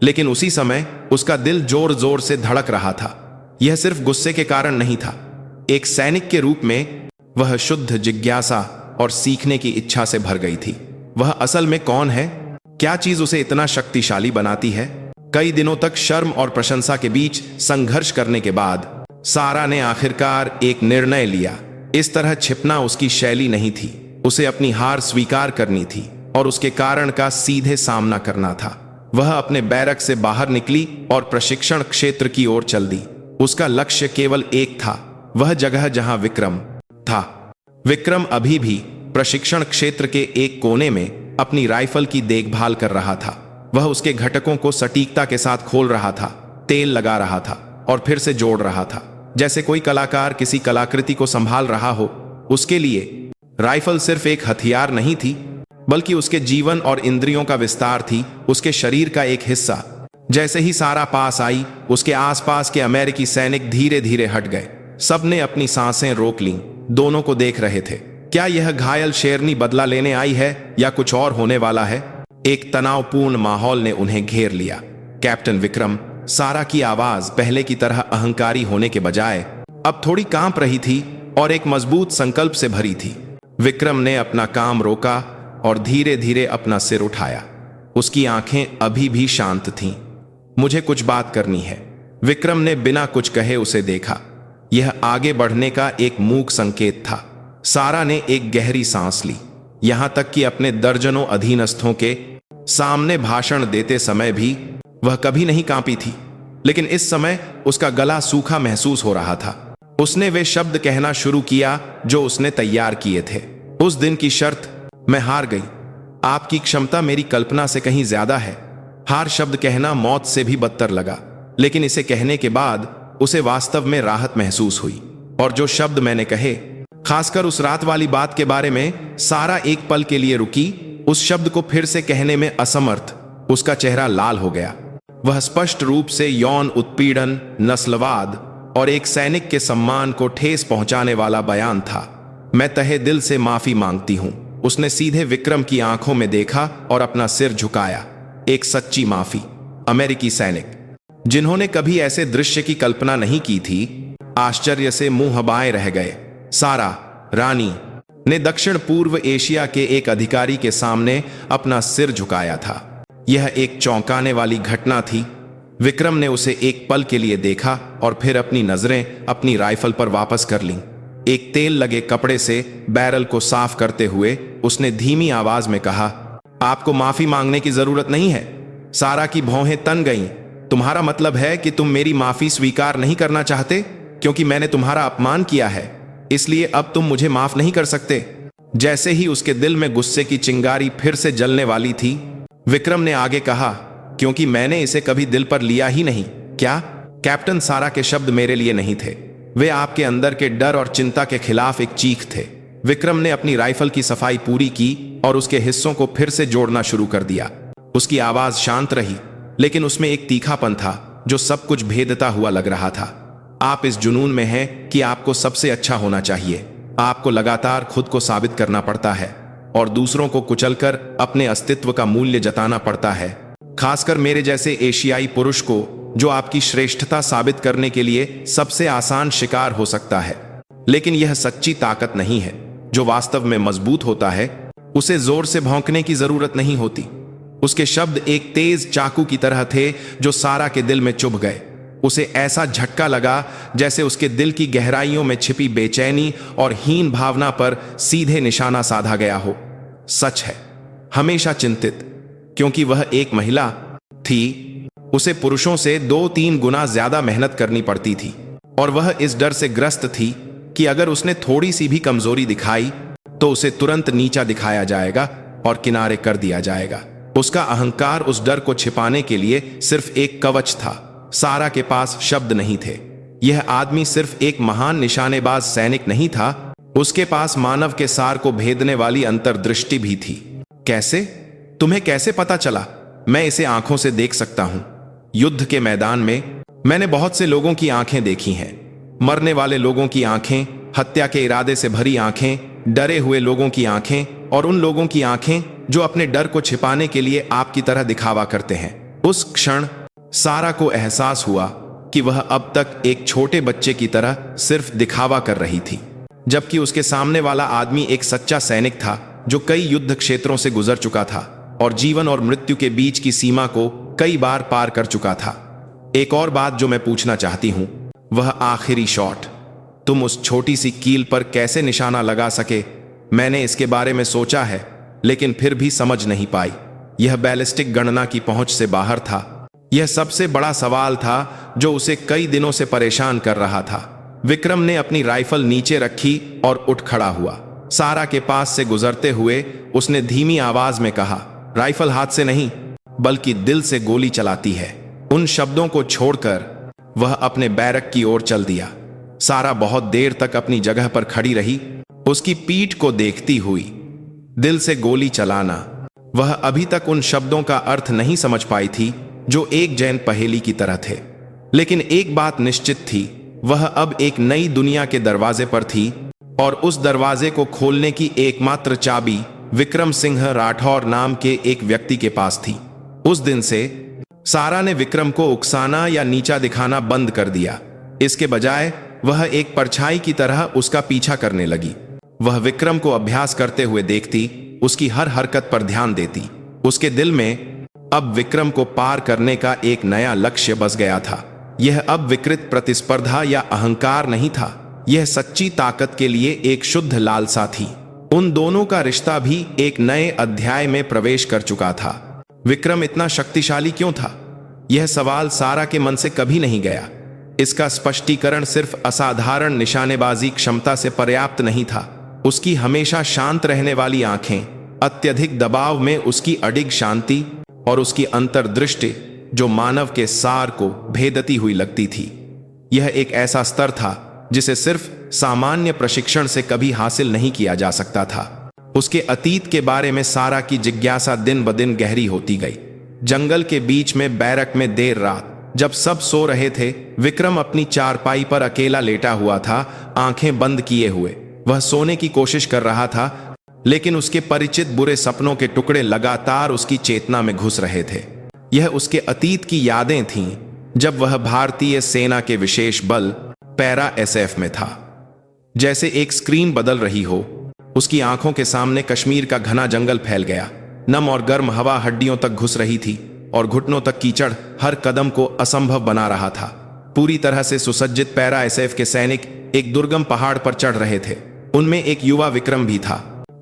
[SPEAKER 1] लेकिन उसी समय उसका दिल जोर जोर से धड़क रहा था। यह सिर्फ गुस्से के कारण नहीं था। एक सैनिक के रूप में वह शुद्ध जिज्ञासा और सीखने की इच्छा से भर गई थी। वह असल में कौन है? क्या चीज उसे इतना शक्तिशाली बनाती है? कई दिनों तक शर्म और प्रशंसा के बीच संघर्ष करने के बाद सारा ने आखिरकार एक निर्णय लिया। इस तरह छिपना उसकी शैली नहीं थी। उसे अपनी हार स्वीकार करनी थी और उसके कारण का सीधे सामना करना था। वह अपने बैरक से बाहर निकली और प्रशिक्षण क्षेत्र की ओर चल दी। उसका लक्ष्य केवल एक था, वह जगह जहां विक्रम था। विक्रम अभी भी प्रशिक्षण क्षेत्र के एक कोने में अपनी राइफल की देखभाल कर रहा था। वह उसके घटकों को सटीकता के साथ खोल रहा था, तेल लगा रहा था और फिर से जोड़ रहा था, जैसे कोई कलाकार किसी कलाकृति को संभाल रहा हो। उसके लिए राइफल सिर्फ एक हथियार नहीं थी, बल्कि उसके जीवन और इंद्रियों का विस्तार थी, उसके शरीर का एक हिस्सा। जैसे ही सारा पास आई, उसके आसपास के अमेरिकी सैनिक धीरे धीरे हट गए। सबने अपनी सांसें रोक लीं, दोनों को देख रहे थे। क्या यह घायल शेरनी बदला लेने आई है या कुछ और होने वाला है? एक तनावपूर्ण माहौल ने उन्हें घेर लिया। कैप्टन विक्रम, सारा की आवाज पहले की तरह अहंकारी होने के बजाय अब थोड़ी कांप रही थी और एक मजबूत संकल्प से भरी थी। विक्रम ने अपना काम रोका और धीरे धीरे अपना सिर उठाया। उसकी आंखें अभी भी शांत थीं। मुझे कुछ बात करनी है। विक्रम ने बिना कुछ कहे उसे देखा। यह आगे बढ़ने का एक मूक संकेत था। सारा ने एक गहरी सांस ली। यहां तक कि अपने दर्जनों अधीनस्थों के सामने भाषण देते समय भी वह कभी नहीं कांपी थी। लेकिन इस समय उसका गला सूखा महसूस हो रहा था। उसने वे शब्द कहना शुरू किया जो उसने तैयार किए थे। उस दिन की शर्त, मैं हार गई। आपकी क्षमता मेरी कल्पना से कहीं ज्यादा है। हार शब्द कहना मौत से भी बदतर लगा, लेकिन इसे कहने के बाद उसे वास्तव में राहत महसूस हुई। और जो शब्द मैंने कहे, खासकर उस रात वाली बात के बारे में, सारा एक पल के लिए रुकी। उस शब्द को फिर से कहने में असमर्थ, उसका चेहरा लाल हो गया। वह स्पष्ट रूप से यौन उत्पीड़न, नस्लवाद और एक सैनिक के सम्मान को ठेस पहुंचाने वाला बयान था। मैं तहे दिल से माफी मांगती हूं। उसने सीधे विक्रम की आंखों में देखा और अपना सिर झुकाया। एक सच्ची माफी। अमेरिकी सैनिक, जिन्होंने कभी ऐसे दृश्य की कल्पना नहीं की थी, आश्चर्य से मुंह हबाए रह गए। सारा, रानी ने दक्षिण पूर्व एशिया के एक अधिकारी के सामने अपना सिर झुकाया था। यह एक चौंकाने वाली घटना थी। विक्रम ने उसे एक पल के लिए देखा और फिर अपनी नजरें अपनी राइफल पर वापस कर लीं। एक तेल लगे कपड़े से बैरल को साफ करते हुए उसने धीमी आवाज में कहा, आपको माफी मांगने की जरूरत नहीं है। सारा की भौहें तन गईं। तुम्हारा मतलब है कि तुम मेरी माफी स्वीकार नहीं करना चाहते क्योंकि मैंने तुम्हारा अपमान किया है, इसलिए अब तुम मुझे माफ नहीं कर सकते। जैसे ही उसके दिल में गुस्से की चिंगारी फिर से जलने वाली थी, विक्रम ने आगे कहा, क्योंकि मैंने इसे कभी दिल पर लिया ही नहीं। क्या? कैप्टन, सारा के शब्द मेरे लिए नहीं थे। वे आपके अंदर के डर और चिंता के खिलाफ एक चीख थे। विक्रम ने अपनी राइफल की सफाई पूरी की और उसके हिस्सों को फिर से जोड़ना शुरू कर दिया। उसकी आवाज शांत रही, लेकिन उसमें एक तीखापन था जो सब कुछ भेदता हुआ लग रहा था। आप इस जुनून में हैं कि आपको सबसे अच्छा होना चाहिए। आपको लगातार खुद को साबित करना पड़ता है और दूसरों को कुचलकर अपने अस्तित्व का मूल्य जताना पड़ता है, खासकर मेरे जैसे एशियाई पुरुष को, जो आपकी श्रेष्ठता साबित करने के लिए सबसे आसान शिकार हो सकता है। लेकिन यह सच्ची ताकत नहीं है। जो वास्तव में मजबूत होता है, उसे जोर से भौंकने की जरूरत नहीं होती। उसके शब्द एक तेज चाकू की तरह थे जो सारा के दिल में चुभ गए। उसे ऐसा झटका लगा जैसे उसके दिल की गहराइयों में छिपी बेचैनी और हीन भावना पर सीधे निशाना साधा गया हो। सच है, हमेशा चिंतित, क्योंकि वह एक महिला थी। उसे पुरुषों से 2-3 गुना ज्यादा मेहनत करनी पड़ती थी, और वह इस डर से ग्रस्त थी कि अगर उसने थोड़ी सी भी कमजोरी दिखाई तो उसे तुरंत नीचा दिखाया जाएगा और किनारे कर दिया जाएगा। उसका अहंकार उस डर को छिपाने के लिए सिर्फ एक कवच था। सारा के पास शब्द नहीं थे। यह आदमी सिर्फ एक महान निशानेबाज सैनिक नहीं था, उसके पास मानव के सार को भेदने वाली अंतर्दृष्टि भी थी। कैसे? तुम्हें कैसे पता चला? मैं इसे आंखों से देख सकता हूं। युद्ध के मैदान में मैंने बहुत से लोगों की आंखें देखी हैं। मरने वाले लोगों की आंखें, हत्या के इरादे से भरी आंखें, डरे हुए लोगों की आंखें, और उन लोगों की आंखें जो अपने डर को छिपाने के लिए आपकी तरह दिखावा करते हैं। उस क्षण सारा को एहसास हुआ कि वह अब तक एक छोटे बच्चे की तरह सिर्फ दिखावा कर रही थी, जबकि उसके सामने वाला आदमी एक सच्चा सैनिक था जो कई युद्ध क्षेत्रों से गुजर चुका था और जीवन और मृत्यु के बीच की सीमा को कई बार पार कर चुका था। एक और बात जो मैं पूछना चाहती हूं, वह आखिरी शॉट। तुम उस छोटी सी कील पर कैसे निशाना लगा सके? मैंने इसके बारे में सोचा है, लेकिन फिर भी समझ नहीं पाई। यह बैलिस्टिक गणना की पहुंच से बाहर था। यह सबसे बड़ा सवाल था जो उसे कई दिनों से परेशान कर रहा था। विक्रम ने अपनी राइफल नीचे रखी और उठ खड़ा हुआ। सारा के पास से गुजरते हुए उसने धीमी आवाज में कहा, राइफल हाथ से नहीं बल्कि दिल से गोली चलाती है। उन शब्दों को छोड़कर वह अपने बैरक की ओर चल दिया। सारा बहुत देर तक अपनी जगह पर खड़ी रही, उसकी पीठ को देखती हुई। दिल से गोली चलाना, वह अभी तक उन शब्दों का अर्थ नहीं समझ पाई थी जो एक जैन पहेली की तरह थे। लेकिन एक बात निश्चित थी, वह अब एक नई दुनिया के दरवाजे पर थी, और उस दरवाजे को खोलने की एकमात्र चाबी विक्रम सिंह राठौर नाम के एक व्यक्ति के पास थी। उस दिन से सारा ने विक्रम को उकसाना या नीचा दिखाना बंद कर दिया। इसके बजाय वह एक परछाई की तरह उसका पीछा करने लगी। वह विक्रम को अभ्यास करते हुए देखती, उसकी हर हरकत पर ध्यान देती। उसके दिल में अब विक्रम को पार करने का एक नया लक्ष्य बस गया था। यह अब विकृत प्रतिस्पर्धा या अहंकार नहीं था, यह सच्ची ताकत के लिए एक शुद्ध लालसा थी। उन दोनों का रिश्ता भी एक नए अध्याय में प्रवेश कर चुका था। विक्रम इतना शक्तिशाली क्यों था? यह सवाल सारा के मन से कभी नहीं गया। इसका स्पष्टीकरण सिर्फ असाधारण निशानेबाजी क्षमता से पर्याप्त नहीं था। उसकी हमेशा शांत रहने वाली आंखें, अत्यधिक दबाव में उसकी अडिग शांति, और उसकी अंतर्दृष्टि जो मानव के सार को भेदती हुई लगती थी। यह एक ऐसा स्तर था जिसे सिर्फ सामान्य प्रशिक्षण से कभी हासिल नहीं किया जा सकता था। उसके अतीत के बारे में सारा की जिज्ञासा दिन ब दिन गहरी होती गई। जंगल के बीच में बैरक में देर रात जब सब सो रहे थे, विक्रम अपनी चारपाई पर अकेला लेटा हुआ था, आंखें बंद किए हुए। वह सोने की कोशिश कर रहा था, लेकिन उसके परिचित बुरे सपनों के टुकड़े लगातार उसकी चेतना में घुस रहे थे। यह उसके अतीत की यादें थीं, जब वह भारतीय सेना के विशेष बल पैरा एसएफ में था। जैसे एक स्क्रीन बदल रही हो, उसकी आंखों के सामने कश्मीर का घना जंगल फैल गया। नम और गर्म हवा हड्डियों तक घुस रही थी, और घुटनों तक कीचड़ हर कदम को असंभव बना रहा था। पूरी तरह से सुसज्जित पैरा एसएफ के सैनिक एक दुर्गम पहाड़ पर चढ़ रहे थे। उनमें एक युवा विक्रम भी था।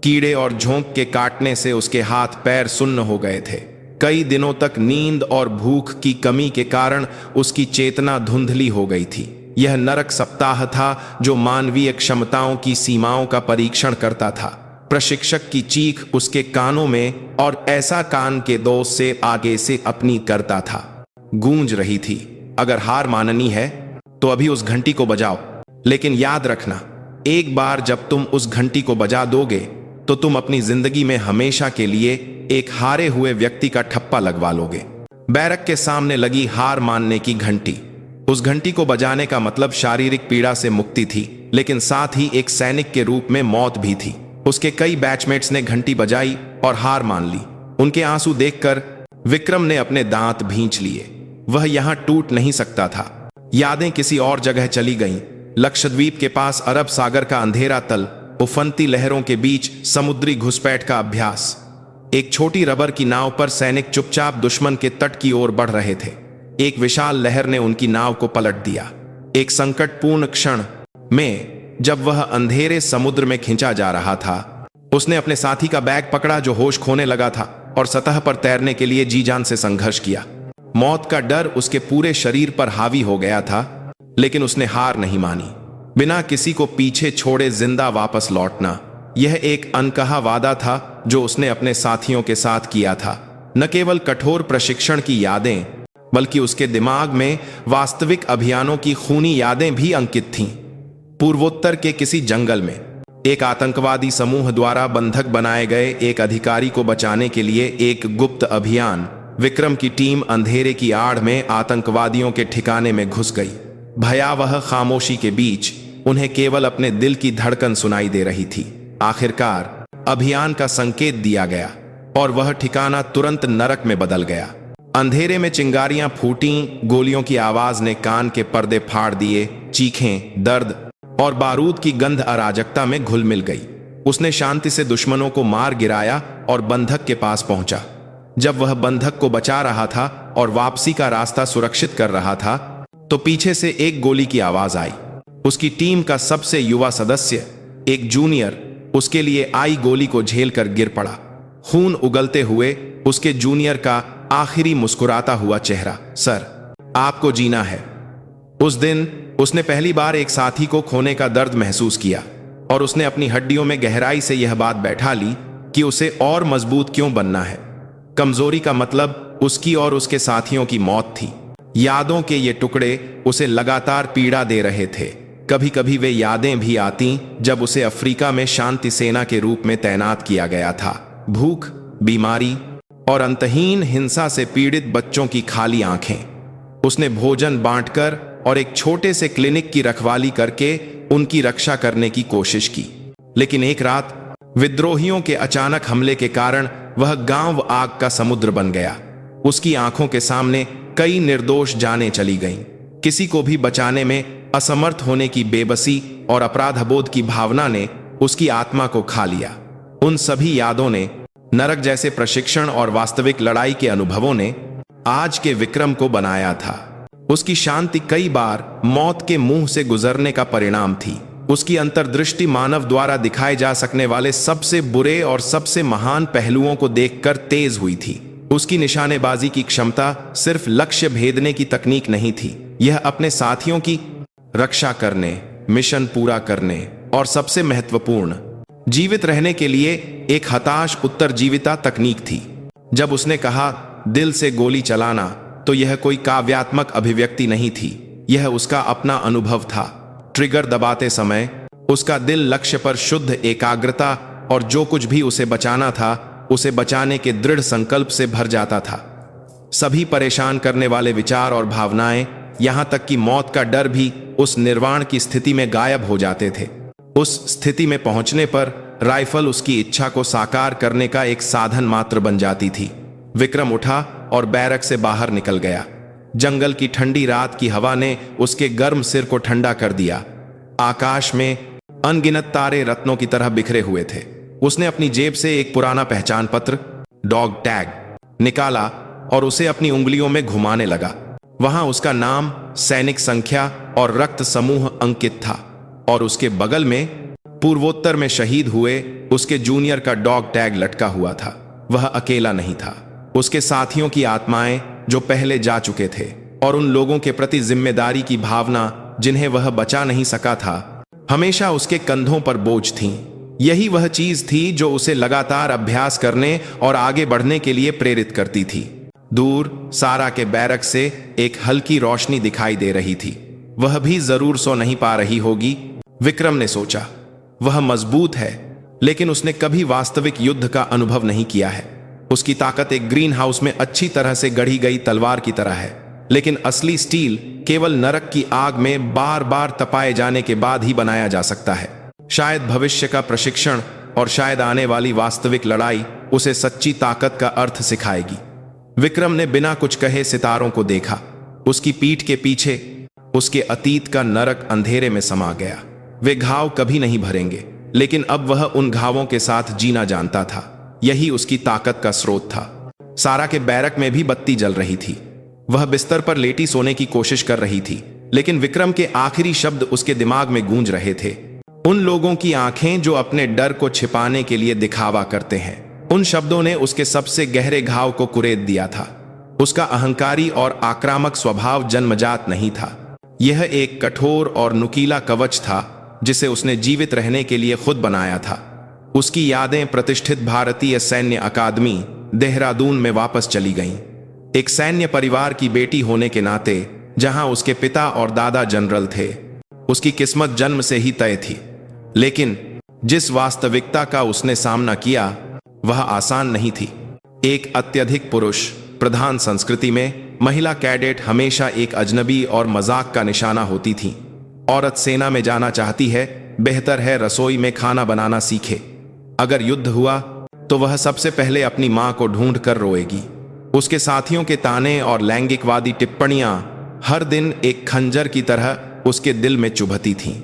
[SPEAKER 1] कीड़े और झोंक के काटने से उसके हाथ पैर सुन्न हो गए थे। कई दिनों तक नींद और भूख की कमी के कारण उसकी चेतना धुंधली हो गई थी। यह नरक सप्ताह था जो मानवीय क्षमताओं की सीमाओं का परीक्षण करता था। प्रशिक्षक की चीख उसके कानों में, और ऐसा कान के दोष से आगे से अपनी करता था, गूंज रही थी। अगर हार माननी है तो अभी उस घंटी को बजाओ, लेकिन याद रखना, एक बार जब तुम उस घंटी को बजा दोगे तो तुम अपनी जिंदगी में हमेशा के लिए एक हारे हुए व्यक्ति का ठप्पा लगवा लोगे। बैरक के सामने लगी हार मानने की घंटी। उस घंटी को बजाने का मतलब शारीरिक पीड़ा से मुक्ति थी, लेकिन साथ ही एक सैनिक के रूप में मौत भी थी। उसके कई बैचमेट्स ने घंटी बजाई और हार मान ली। उनके आंसू देखकर विक्रम ने अपने दांत भींच लिए। वह यहां टूट नहीं सकता था। यादें किसी और जगह चली गईं। लक्षद्वीप के पास अरब सागर का अंधेरा तल, उफनती लहरों के बीच समुद्री घुसपैठ का अभ्यास। एक छोटी रबर की नाव पर सैनिक चुपचाप दुश्मन के तट की ओर बढ़ रहे थे। एक विशाल लहर ने उनकी नाव को पलट दिया। एक संकटपूर्ण क्षण में जब वह अंधेरे समुद्र में खिंचा जा रहा था, उसने अपने साथी का बैग पकड़ा जो होश खोने लगा था और सतह पर तैरने के लिए जी जान से संघर्ष किया। मौत का डर उसके पूरे शरीर पर हावी हो गया था, लेकिन उसने हार नहीं मानी। बिना किसी को पीछे छोड़े जिंदा वापस लौटना, यह एक अनकहा वादा था जो उसने अपने साथियों के साथ किया था। न केवल कठोर प्रशिक्षण की यादें, बल्कि उसके दिमाग में वास्तविक अभियानों की खूनी यादें भी अंकित थीं। पूर्वोत्तर के किसी जंगल में एक आतंकवादी समूह द्वारा बंधक बनाए गए एक अधिकारी को बचाने के लिए एक गुप्त अभियान। विक्रम की टीम अंधेरे की आड़ में आतंकवादियों के ठिकाने में घुस गई। भयावह खामोशी के बीच उन्हें केवल अपने दिल की धड़कन सुनाई दे रही थी। आखिरकार अभियान का संकेत दिया गया और वह ठिकाना तुरंत नरक में बदल गया। अंधेरे में चिंगारियां फूटीं, गोलियों की आवाज ने कान के पर्दे फाड़ दिए। चीखें, दर्द और बारूद की गंध अराजकता में घुल मिल गई। उसने शांति से दुश्मनों को मार गिराया और बंधक के पास पहुंचा। जब वह बंधक को बचा रहा था और वापसी का रास्ता सुरक्षित कर रहा था, तो पीछे से एक गोली की आवाज आई। उसकी टीम का सबसे युवा सदस्य, एक जूनियर, उसके लिए आई गोली को झेलकर गिर पड़ा। खून उगलते हुए उसके जूनियर का आखिरी मुस्कुराता हुआ चेहरा। सर, आपको जीना है। उस दिन उसने पहली बार एक साथी को खोने का दर्द महसूस किया और उसने अपनी हड्डियों में गहराई से यह बात बैठा ली कि उसे और मजबूत क्यों बनना है। कमजोरी का मतलब उसकी और उसके साथियों की मौत थी। यादों के ये टुकड़े उसे लगातार पीड़ा दे रहे थे। कभी कभी वे यादें भी आती जब उसे अफ्रीका में शांति सेना के रूप में तैनात किया गया था। भूख, बीमारी और अंतहीन हिंसा से पीड़ित बच्चों की खाली आंखें। उसने भोजन बांटकर और एक छोटे से क्लिनिक की रखवाली करके उनकी रक्षा करने की कोशिश की। लेकिन एक रात विद्रोहियों के अचानक हमले के कारण वह गांव आग का समुद्र बन गया। उसकी आंखों के सामने कई निर्दोष जानें चली गईं। किसी को भी बचाने में असमर्थ होने की बेबसी और अपराधबोध की भावना ने उसकी आत्मा को खा लिया। उन सभी यादों ने, नरक जैसे प्रशिक्षण और वास्तविक लड़ाई के अनुभवों ने आज के विक्रम को बनाया था। उसकी शांति कई बार मौत के मुंह से गुजरने का परिणाम थी। उसकी अंतर्दृष्टि मानव द्वारा दिखाए जा सकने वाले सबसे बुरे और सबसे महान पहलुओं को देखकर तेज हुई थी। उसकी निशानेबाजी की क्षमता सिर्फ लक्ष्य भेदने की तकनीक नहीं थी, यह अपने साथियों की रक्षा करने, मिशन पूरा करने और सबसे महत्वपूर्ण, जीवित रहने के लिए एक हताश उत्तरजीविता तकनीक थी। जब उसने कहा दिल से गोली चलाना, तो यह कोई काव्यात्मक अभिव्यक्ति नहीं थी, यह उसका अपना अनुभव था। ट्रिगर दबाते समय उसका दिल लक्ष्य पर शुद्ध एकाग्रता और जो कुछ भी उसे बचाना था उसे बचाने के दृढ़ संकल्प से भर जाता था। सभी परेशान करने वाले विचार और भावनाएं, यहां तक कि मौत का डर भी उस निर्वाण की स्थिति में गायब हो जाते थे। उस स्थिति में पहुंचने पर राइफल उसकी इच्छा को साकार करने का एक साधन मात्र बन जाती थी। विक्रम उठा और बैरक से बाहर निकल गया। जंगल की ठंडी रात की हवा ने उसके गर्म सिर को ठंडा कर दिया। आकाश में अनगिनत तारे रत्नों की तरह बिखरे हुए थे। उसने अपनी जेब से एक पुराना पहचान पत्र, डॉग टैग, निकाला और उसे अपनी उंगलियों में घुमाने लगा। वहां उसका नाम, सैनिक संख्या और रक्त समूह अंकित था और उसके बगल में पूर्वोत्तर में शहीद हुए उसके जूनियर का डॉग टैग लटका हुआ था। वह अकेला नहीं था। उसके साथियों की आत्माएं जो पहले जा चुके थे और उन लोगों के प्रति जिम्मेदारी की भावना जिन्हें वह बचा नहीं सका था, हमेशा उसके कंधों पर बोझ थीं। यही वह चीज थी जो उसे लगातार अभ्यास करने और आगे बढ़ने के लिए प्रेरित करती थी। दूर सारा के बैरक से एक हल्की रोशनी दिखाई दे रही थी। वह भी जरूर सो नहीं पा रही होगी, विक्रम ने सोचा। वह मजबूत है, लेकिन उसने कभी वास्तविक युद्ध का अनुभव नहीं किया है। उसकी ताकत एक ग्रीन हाउस में अच्छी तरह से गढ़ी गई तलवार की तरह है, लेकिन असली स्टील केवल नरक की आग में बार बार तपाए जाने के बाद ही बनाया जा सकता है। शायद भविष्य का प्रशिक्षण और शायद आने वाली वास्तविक लड़ाई उसे सच्ची ताकत का अर्थ सिखाएगी। विक्रम ने बिना कुछ कहे सितारों को देखा। उसकी पीठ के पीछे उसके अतीत का नरक अंधेरे में समा गया। वे घाव कभी नहीं भरेंगे, लेकिन अब वह उन घावों के साथ जीना जानता था। यही उसकी ताकत का स्रोत था। सारा के बैरक में भी बत्ती जल रही थी। वह बिस्तर पर लेटी सोने की कोशिश कर रही थी, लेकिन विक्रम के आखिरी शब्द उसके दिमाग में गूंज रहे थे। उन लोगों की आंखें जो अपने डर को छिपाने के लिए दिखावा करते हैं। उन शब्दों ने उसके सबसे गहरे घाव को कुरेद दिया था। उसका अहंकारी और आक्रामक स्वभाव जन्मजात नहीं था। यह एक कठोर और नुकीला कवच था जिसे उसने जीवित रहने के लिए खुद बनाया था। उसकी यादें प्रतिष्ठित भारतीय सैन्य अकादमी देहरादून में वापस चली गईं। एक सैन्य परिवार की बेटी होने के नाते, जहां उसके पिता और दादा जनरल थे, उसकी किस्मत जन्म से ही तय थी। लेकिन जिस वास्तविकता का उसने सामना किया वह आसान नहीं थी। एक अत्यधिक पुरुष प्रधान संस्कृति में महिला कैडेट हमेशा एक अजनबी और मजाक का निशाना होती थी। औरत सेना में जाना चाहती है, बेहतर है रसोई में खाना बनाना सीखे। अगर युद्ध हुआ तो वह सबसे पहले अपनी मां को ढूंढ कर रोएगी। उसके साथियों के ताने और लैंगिकवादी टिप्पणियां हर दिन एक खंजर की तरह उसके दिल में चुभती थीं।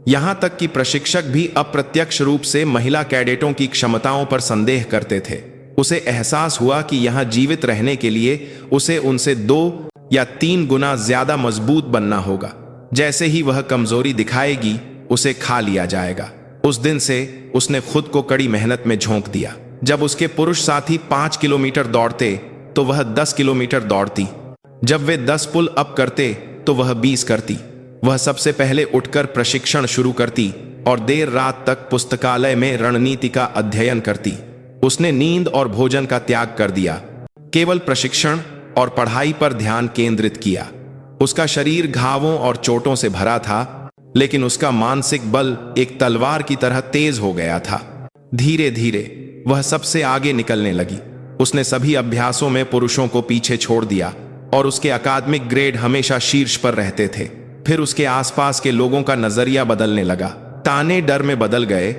[SPEAKER 1] यहां तक कि प्रशिक्षक भी अप्रत्यक्ष रूप से महिला कैडेटों की क्षमताओं पर संदेह करते थे। उसे एहसास हुआ कि यहां जीवित रहने के लिए उसे उनसे 2 या 3 गुना ज्यादा मजबूत बनना होगा। जैसे ही वह कमजोरी दिखाएगी, उसे खा लिया जाएगा। उस दिन से उसने खुद को कड़ी मेहनत में झोंक दिया। जब उसके पुरुष साथी 5 किलोमीटर दौड़ते तो वह 10 किलोमीटर दौड़ती। जब वे 10 पुल अप करते तो वह 20 करती। वह सबसे पहले उठकर प्रशिक्षण शुरू करती और देर रात तक पुस्तकालय में रणनीति का अध्ययन करती। उसने नींद और भोजन का त्याग कर दिया, केवल प्रशिक्षण और पढ़ाई पर ध्यान केंद्रित किया। उसका शरीर घावों और चोटों से भरा था, लेकिन उसका मानसिक बल एक तलवार की तरह तेज हो गया था। धीरे धीरे वह सबसे आगे निकलने लगी। उसने सभी अभ्यासों में पुरुषों को पीछे छोड़ दिया और उसके अकादमिक ग्रेड हमेशा शीर्ष पर रहते थे। फिर उसके आसपास के लोगों का नजरिया बदलने लगा। ताने डर में बदल गए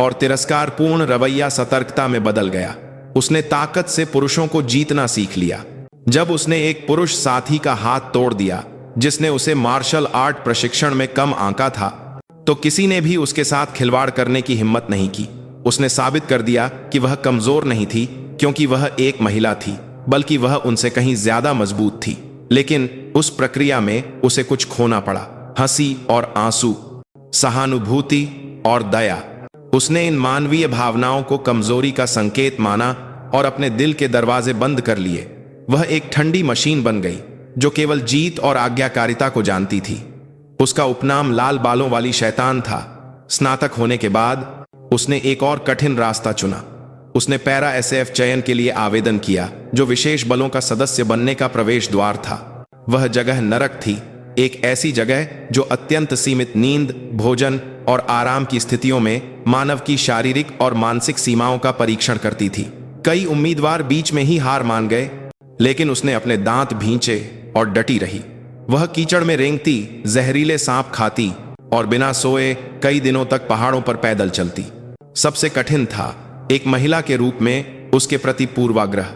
[SPEAKER 1] और तिरस्कारपूर्ण रवैया सतर्कता में बदल गया। उसने ताकत से पुरुषों को जीतना सीख लिया। जब उसने एक पुरुष साथी का हाथ तोड़ दिया जिसने उसे मार्शल आर्ट प्रशिक्षण में कम आंका था, तो किसी ने भी उसके साथ खिलवाड़ करने की हिम्मत नहीं की। उसने साबित कर दिया कि वह कमजोर नहीं थी क्योंकि वह एक महिला थी, बल्कि वह उनसे कहीं ज्यादा मजबूत थी। लेकिन उस प्रक्रिया में उसे कुछ खोना पड़ा। हंसी और आंसू, सहानुभूति और दया। उसने इन मानवीय भावनाओं को कमजोरी का संकेत माना और अपने दिल के दरवाजे बंद कर लिए। वह एक ठंडी मशीन बन गई जो केवल जीत और आज्ञाकारिता को जानती थी। उसका उपनाम लाल बालों वाली शैतान था। स्नातक होने के बाद उसने एक और कठिन रास्ता चुना। उसने पैरा एसएफ चयन के लिए आवेदन किया, जो विशेष बलों का सदस्य बनने का प्रवेश द्वार था। वह जगह नरक थी, एक ऐसी जगह जो अत्यंत सीमित नींद, भोजन और आराम की स्थितियों में मानव की शारीरिक और मानसिक सीमाओं का परीक्षण करती थी। कई उम्मीदवार बीच में ही हार मान गए, लेकिन उसने अपने दांत भींचे और डटी रही। वह कीचड़ में रेंगती, जहरीले सांप खाती और बिना सोए कई दिनों तक पहाड़ों पर पैदल चलती। सबसे कठिन था, एक महिला के रूप में उसके प्रति पूर्वाग्रह।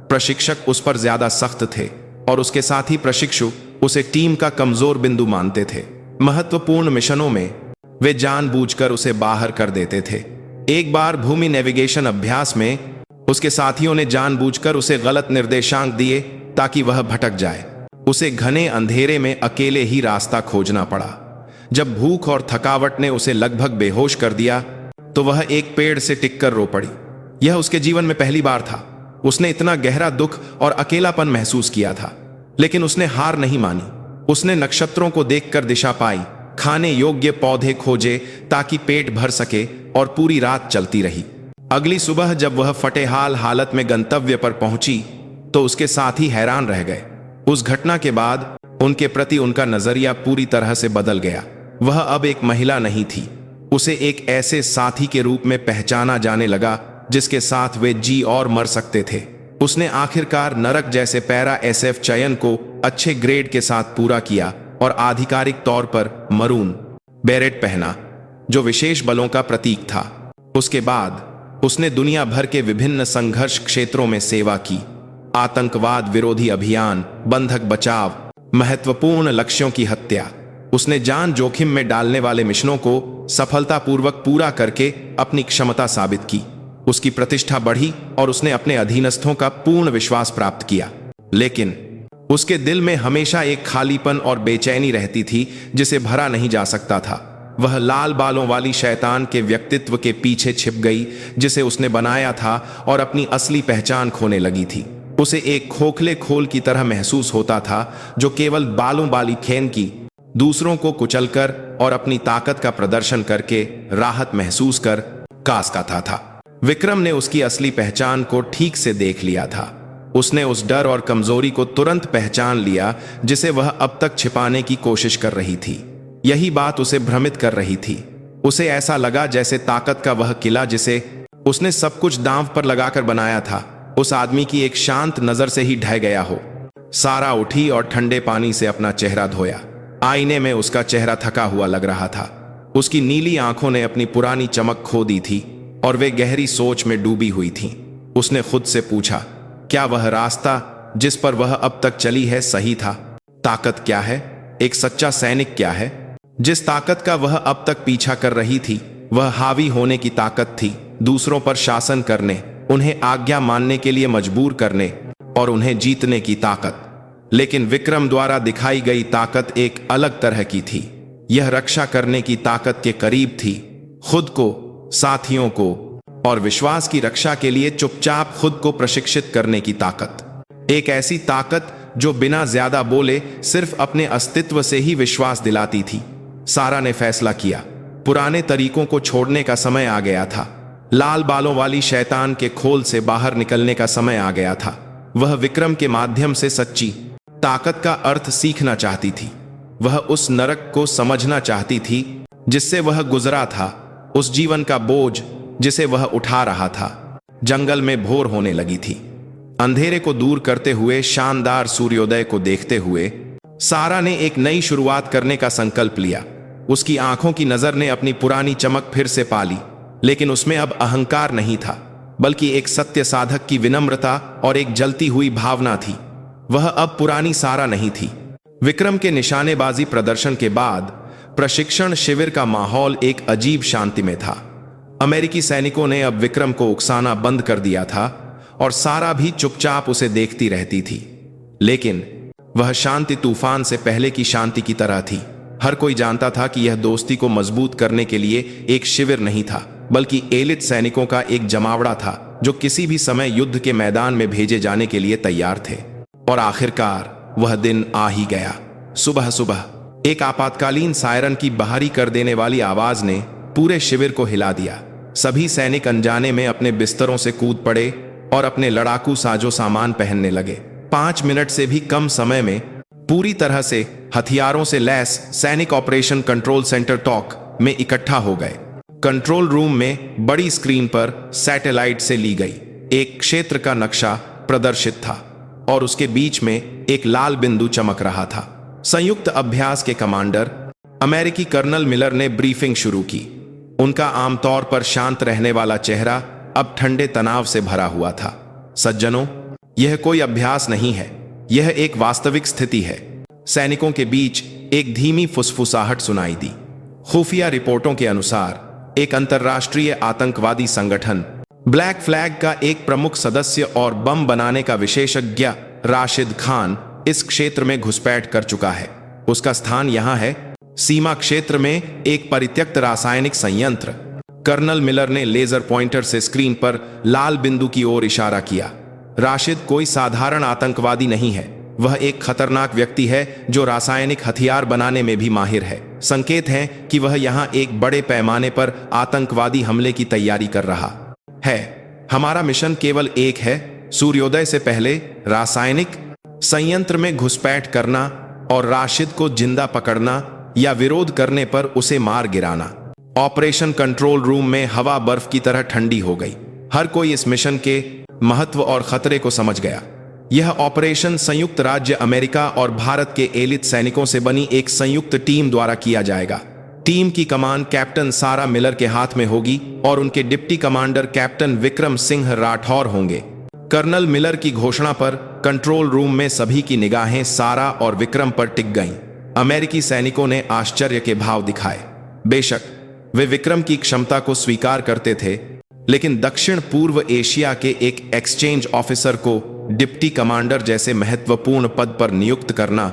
[SPEAKER 1] प्रशिक्षक उस पर ज्यादा सख्त थे और उसके साथी प्रशिक्षु उसे टीम का कमजोर बिंदु मानते थे। महत्वपूर्ण मिशनों में वे जानबूझकर उसे बाहर कर देते थे। एक बार भूमि नेविगेशन अभ्यास में उसके साथियों ने जानबूझकर उसे गलत निर्देशांक दिए ताकि वह भटक जाए। उसे घने अंधेरे में अकेले ही रास्ता खोजना पड़ा। जब भूख और थकावट ने उसे लगभग बेहोश कर दिया तो वह एक पेड़ से टिककर रो पड़ी। यह उसके जीवन में पहली बार था। उसने इतना गहरा दुख और अकेलापन महसूस किया था, लेकिन उसने हार नहीं मानी। उसने नक्षत्रों को देखकर दिशा पाई, खाने योग्य पौधे खोजे ताकि पेट भर सके और पूरी रात चलती रही। अगली सुबह जब वह फटेहाल हालत में गंतव्य पर पहुंची तो उसके साथी हैरान रह गए। उस घटना के बाद उनके प्रति उनका नजरिया पूरी तरह से बदल गया। वह अब एक महिला नहीं थी, उसे एक ऐसे साथी के रूप में पहचाना जाने लगा जिसके साथ वे जी और मर सकते थे। उसने आखिरकार नरक जैसे पैरा एसएफ चयन को अच्छे ग्रेड के साथ पूरा किया और आधिकारिक तौर पर मरून बेरेट पहना, जो विशेष बलों का प्रतीक था। उसके बाद उसने दुनिया भर के विभिन्न संघर्ष क्षेत्रों में सेवा की। आतंकवाद विरोधी अभियान, बंधक बचाव, महत्वपूर्ण लक्ष्यों की हत्या। उसने जान जोखिम में डालने वाले मिशनों को सफलतापूर्वक पूरा करके अपनी क्षमता साबित की। उसकी प्रतिष्ठा बढ़ी और उसने अपने अधीनस्थों का पूर्ण विश्वास प्राप्त किया। लेकिन उसके दिल में हमेशा एक खालीपन और बेचैनी रहती थी जिसे भरा नहीं जा सकता था। वह लाल बालों वाली शैतान के व्यक्तित्व के पीछे छिप गई जिसे उसने बनाया था और अपनी असली पहचान खोने लगी थी। उसे एक खोखले खोल की तरह महसूस होता था जो केवल बालों वाली खेन की, दूसरों को कुचलकर और अपनी ताकत का प्रदर्शन करके राहत महसूस कर कास खाता था। विक्रम ने उसकी असली पहचान को ठीक से देख लिया था। उसने उस डर और कमजोरी को तुरंत पहचान लिया जिसे वह अब तक छिपाने की कोशिश कर रही थी। यही बात उसे भ्रमित कर रही थी। उसे ऐसा लगा जैसे ताकत का वह किला जिसे उसने सब कुछ दांव पर लगाकर बनाया था, उस आदमी की एक शांत नजर से ही ढह गया हो। सारा उठी और ठंडे पानी से अपना चेहरा धोया। आईने में उसका चेहरा थका हुआ लग रहा था। उसकी नीली आंखों ने अपनी पुरानी चमक खो दी थी और वे गहरी सोच में डूबी हुई थीं। उसने खुद से पूछा, क्या वह रास्ता जिस पर वह अब तक चली है सही था? ताकत क्या है? एक सच्चा सैनिक क्या है? जिस ताकत का वह अब तक पीछा कर रही थी वह हावी होने की ताकत थी, दूसरों पर शासन करने, उन्हें आज्ञा मानने के लिए मजबूर करने और उन्हें जीतने की ताकत। लेकिन विक्रम द्वारा दिखाई गई ताकत एक अलग तरह की थी। यह रक्षा करने की ताकत के करीब थी, खुद को, साथियों को और विश्वास की रक्षा के लिए चुपचाप खुद को प्रशिक्षित करने की ताकत। एक ऐसी ताकत जो बिना ज्यादा बोले सिर्फ अपने अस्तित्व से ही विश्वास दिलाती थी। सारा ने फैसला किया, पुराने तरीकों को छोड़ने का समय आ गया था। लाल बालों वाली शैतान के खोल से बाहर निकलने का समय आ गया था। वह विक्रम के माध्यम से सच्ची ताकत का अर्थ सीखना चाहती थी। वह उस नरक को समझना चाहती थी जिससे वह गुजरा था, उस जीवन का बोझ जिसे वह उठा रहा था। जंगल में भोर होने लगी थी। अंधेरे को दूर करते हुए शानदार सूर्योदय को देखते हुए सारा ने एक नई शुरुआत करने का संकल्प लिया। उसकी आंखों की नजर ने अपनी पुरानी चमक फिर से पा ली, लेकिन उसमें अब अहंकार नहीं था, बल्कि एक सत्य साधक की विनम्रता और एक जलती हुई भावना थी। वह अब पुरानी सारा नहीं थी। विक्रम के निशानेबाजी प्रदर्शन के बाद प्रशिक्षण शिविर का माहौल एक अजीब शांति में था। अमेरिकी सैनिकों ने अब विक्रम को उकसाना बंद कर दिया था और सारा भी चुपचाप उसे देखती रहती थी। लेकिन वह शांति तूफान से पहले की शांति की तरह थी। हर कोई जानता था कि यह दोस्ती को मजबूत करने के लिए एक शिविर नहीं था, बल्कि एलिट सैनिकों का एक जमावड़ा था जो किसी भी समय युद्ध के मैदान में भेजे जाने के लिए तैयार थे। और आखिरकार वह दिन आ ही गया। सुबह सुबह एक आपातकालीन सायरन की बाहरी कर देने वाली आवाज ने पूरे शिविर को हिला दिया। सभी सैनिक अनजाने में अपने बिस्तरों से कूद पड़े और अपने लड़ाकू साजो सामान पहनने लगे। 5 मिनट से भी कम समय में पूरी तरह से हथियारों से लैस सैनिक ऑपरेशन कंट्रोल सेंटर टॉक में इकट्ठा हो गए। कंट्रोल रूम में बड़ी स्क्रीन पर सैटेलाइट से ली गई एक क्षेत्र का नक्शा प्रदर्शित था और उसके बीच में एक लाल बिंदु चमक रहा था। संयुक्त अभ्यास के कमांडर अमेरिकी कर्नल मिलर ने ब्रीफिंग शुरू की। उनका आमतौर पर शांत रहने वाला चेहरा अब ठंडे तनाव से भरा हुआ था। सज्जनों, यह कोई अभ्यास नहीं है, यह एक वास्तविक स्थिति है। सैनिकों के बीच एक धीमी फुसफुसाहट सुनाई दी। खुफिया रिपोर्टों के अनुसार एक अंतर्राष्ट्रीय आतंकवादी संगठन ब्लैक फ्लैग का एक प्रमुख सदस्य और बम बनाने का विशेषज्ञ राशिद खान इस क्षेत्र में घुसपैठ कर चुका है। उसका स्थान यहां है, सीमा क्षेत्र में एक परित्यक्त रासायनिक संयंत्र। कर्नल मिलर ने लेजर पॉइंटर से स्क्रीन पर लाल बिंदु की ओर इशारा किया। राशिद कोई साधारण आतंकवादी नहीं है, वह एक खतरनाक व्यक्ति है जो रासायनिक हथियार बनाने में भी माहिर है। संकेत हैं कि वह यहां एक बड़े पैमाने पर आतंकवादी हमले की तैयारी कर रहा है। हमारा मिशन केवल एक है, सूर्योदय से पहले रासायनिक संयंत्र में घुसपैठ करना और राशिद को जिंदा पकड़ना या विरोध करने पर उसे मार गिराना। ऑपरेशन कंट्रोल रूम में हवा बर्फ की तरह ठंडी हो गई। हर कोई इस मिशन के महत्व और खतरे को समझ गया। यह ऑपरेशन संयुक्त राज्य अमेरिका और भारत के एलिट सैनिकों से बनी एक संयुक्त टीम द्वारा किया जाएगा। टीम की कमान कैप्टन सारा मिलर के हाथ में होगी और उनके deputy commander captain Vikram Singh Rathore होंगे। कर्नल मिलर की घोषणा पर कंट्रोल रूम में सभी की निगाहें सारा और विक्रम पर टिक गईं। अमेरिकी सैनिकों ने आश्चर्य के भाव दिखाए। बेशक वे विक्रम की क्षमता को स्वीकार करते थे, लेकिन दक्षिण पूर्व एशिया के एक एक्सचेंज ऑफिसर को डिप्टी कमांडर जैसे महत्वपूर्ण पद पर नियुक्त करना,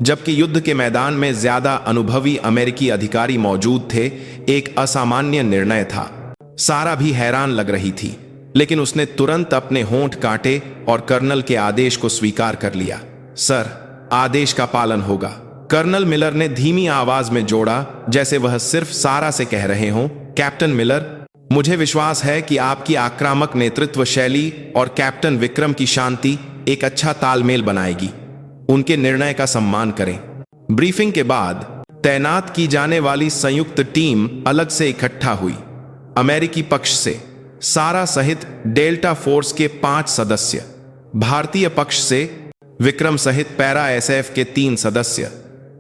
[SPEAKER 1] जबकि युद्ध के मैदान में ज्यादा अनुभवी अमेरिकी अधिकारी मौजूद थे, एक असामान्य निर्णय था। सारा भी हैरान लग रही थी, लेकिन उसने तुरंत अपने होंठ काटे और कर्नल के आदेश को स्वीकार कर लिया। सर, आदेश का पालन होगा, कर्नल मिलर ने धीमी आवाज में जोड़ा, जैसे वह सिर्फ सारा से कह रहे हों। कैप्टन मिलर, मुझे विश्वास है कि आपकी आक्रामक नेतृत्व शैली और कैप्टन विक्रम की शांति एक अच्छा तालमेल बनाएगी। उनके निर्णय का सम्मान करें। ब्रीफिंग के बाद तैनात की जाने वाली संयुक्त टीम अलग से इकट्ठा हुई। अमेरिकी पक्ष से सारा सहित डेल्टा फोर्स के 5 सदस्य, भारतीय पक्ष से विक्रम सहित पैरा एसएफ के 3 सदस्य,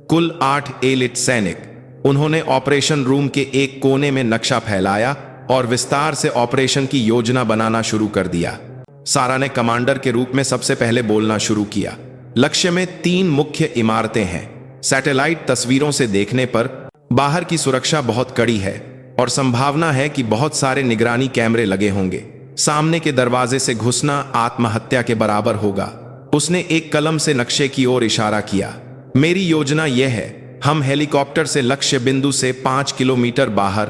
[SPEAKER 1] कुल 8 एलिट सैनिक। उन्होंने ऑपरेशन रूम के एक कोने में नक्शा फैलाया और विस्तार से ऑपरेशन की योजना बनाना शुरू कर दिया। सारा ने कमांडर के रूप में सबसे पहले बोलना शुरू किया। लक्ष्य में 3 मुख्य इमारतें हैं। सैटेलाइट तस्वीरों से देखने पर बाहर की सुरक्षा बहुत कड़ी है और संभावना है कि बहुत सारे निगरानी कैमरे लगे होंगे। सामने के दरवाजे से घुसना आत्महत्या के बराबर होगा। उसने एक कलम से नक्शे की ओर इशारा किया। मेरी योजना यह है, हम हेलीकॉप्टर से लक्ष्य बिंदु से 5 किलोमीटर बाहर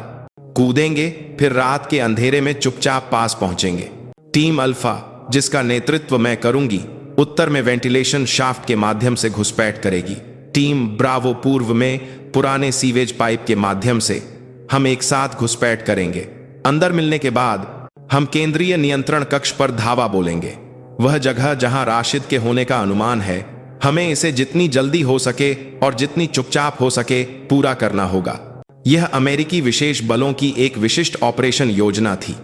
[SPEAKER 1] कूदेंगे, फिर रात के अंधेरे में चुपचाप पास पहुंचेंगे। टीम अल्फा, जिसका नेतृत्व मैं करूंगी, उत्तर में वेंटिलेशन शाफ्ट के माध्यम से घुसपैठ करेगी। टीम ब्रावो पूर्व में पुराने सीवेज पाइप के माध्यम से हम एक साथ घुसपैठ करेंगे। अंदर मिलने के बाद हम केंद्रीय नियंत्रण कक्ष पर धावा बोलेंगे, वह जगह जहां राशिद के होने का अनुमान है। हमें इसे जितनी जल्दी हो सके और जितनी चुपचाप हो सके पूरा करना होगा। यह अमेरिकी विशेष बलों की एक विशिष्ट ऑपरेशन योजना थी।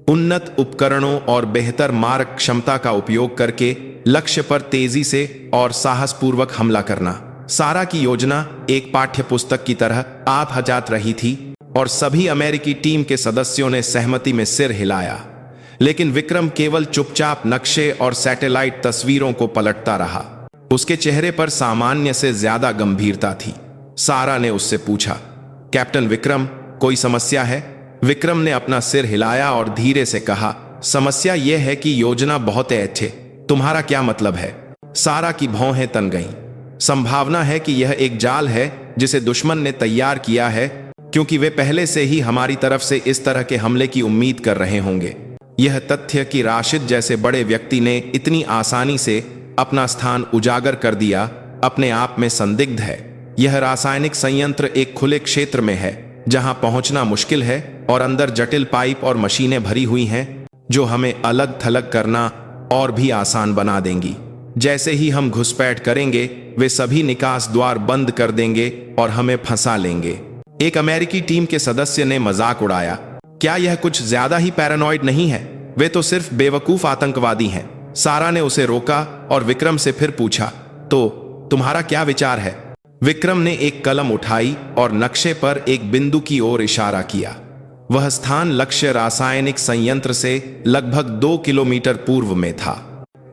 [SPEAKER 1] उन्नत उपकरणों और बेहतर मारक क्षमता का उपयोग करके लक्ष्य पर तेजी से और साहसपूर्वक हमला करना। सारा की योजना एक पाठ्य पुस्तक की तरह आत्मजात रही थी और सभी अमेरिकी टीम के सदस्यों ने सहमति में सिर हिलाया। लेकिन विक्रम केवल चुपचाप नक्शे और सैटेलाइट तस्वीरों को पलटता रहा। उसके चेहरे पर सामान्य से ज्यादा गंभीरता थी। सारा ने उससे पूछा, कैप्टन विक्रम, कोई समस्या है? विक्रम ने अपना सिर हिलाया और धीरे से कहा, समस्या यह है कि योजना बहुत अच्छे। तुम्हारा क्या मतलब है? सारा की भौहें तन गईं। संभावना है कि यह एक जाल है जिसे दुश्मन ने तैयार किया है, क्योंकि वे पहले से ही हमारी तरफ से इस तरह के हमले की उम्मीद कर रहे होंगे। यह तथ्य कि राशिद जैसे बड़े व्यक्ति ने इतनी आसानी से अपना स्थान उजागर कर दिया, अपने आप में संदिग्ध है। यह रासायनिक संयंत्र एक खुले क्षेत्र में है जहां पहुंचना मुश्किल है और अंदर जटिल पाइप और मशीनें भरी हुई हैं जो हमें अलग थलग करना और भी आसान बना देंगी। जैसे ही हम घुसपैठ करेंगे, वे सभी निकास द्वार बंद कर देंगे और हमें फंसा लेंगे। एक अमेरिकी टीम के सदस्य ने मजाक उड़ाया, क्या यह कुछ ज्यादा ही पैरानॉइड नहीं है? वे तो सिर्फ बेवकूफ आतंकवादी हैं। सारा ने उसे रोका और विक्रम से फिर पूछा, तो तुम्हारा क्या विचार है? विक्रम ने एक कलम उठाई और नक्शे पर एक बिंदु की ओर इशारा किया। वह स्थान लक्ष्य रासायनिक संयंत्र से लगभग 2 किलोमीटर पूर्व में था।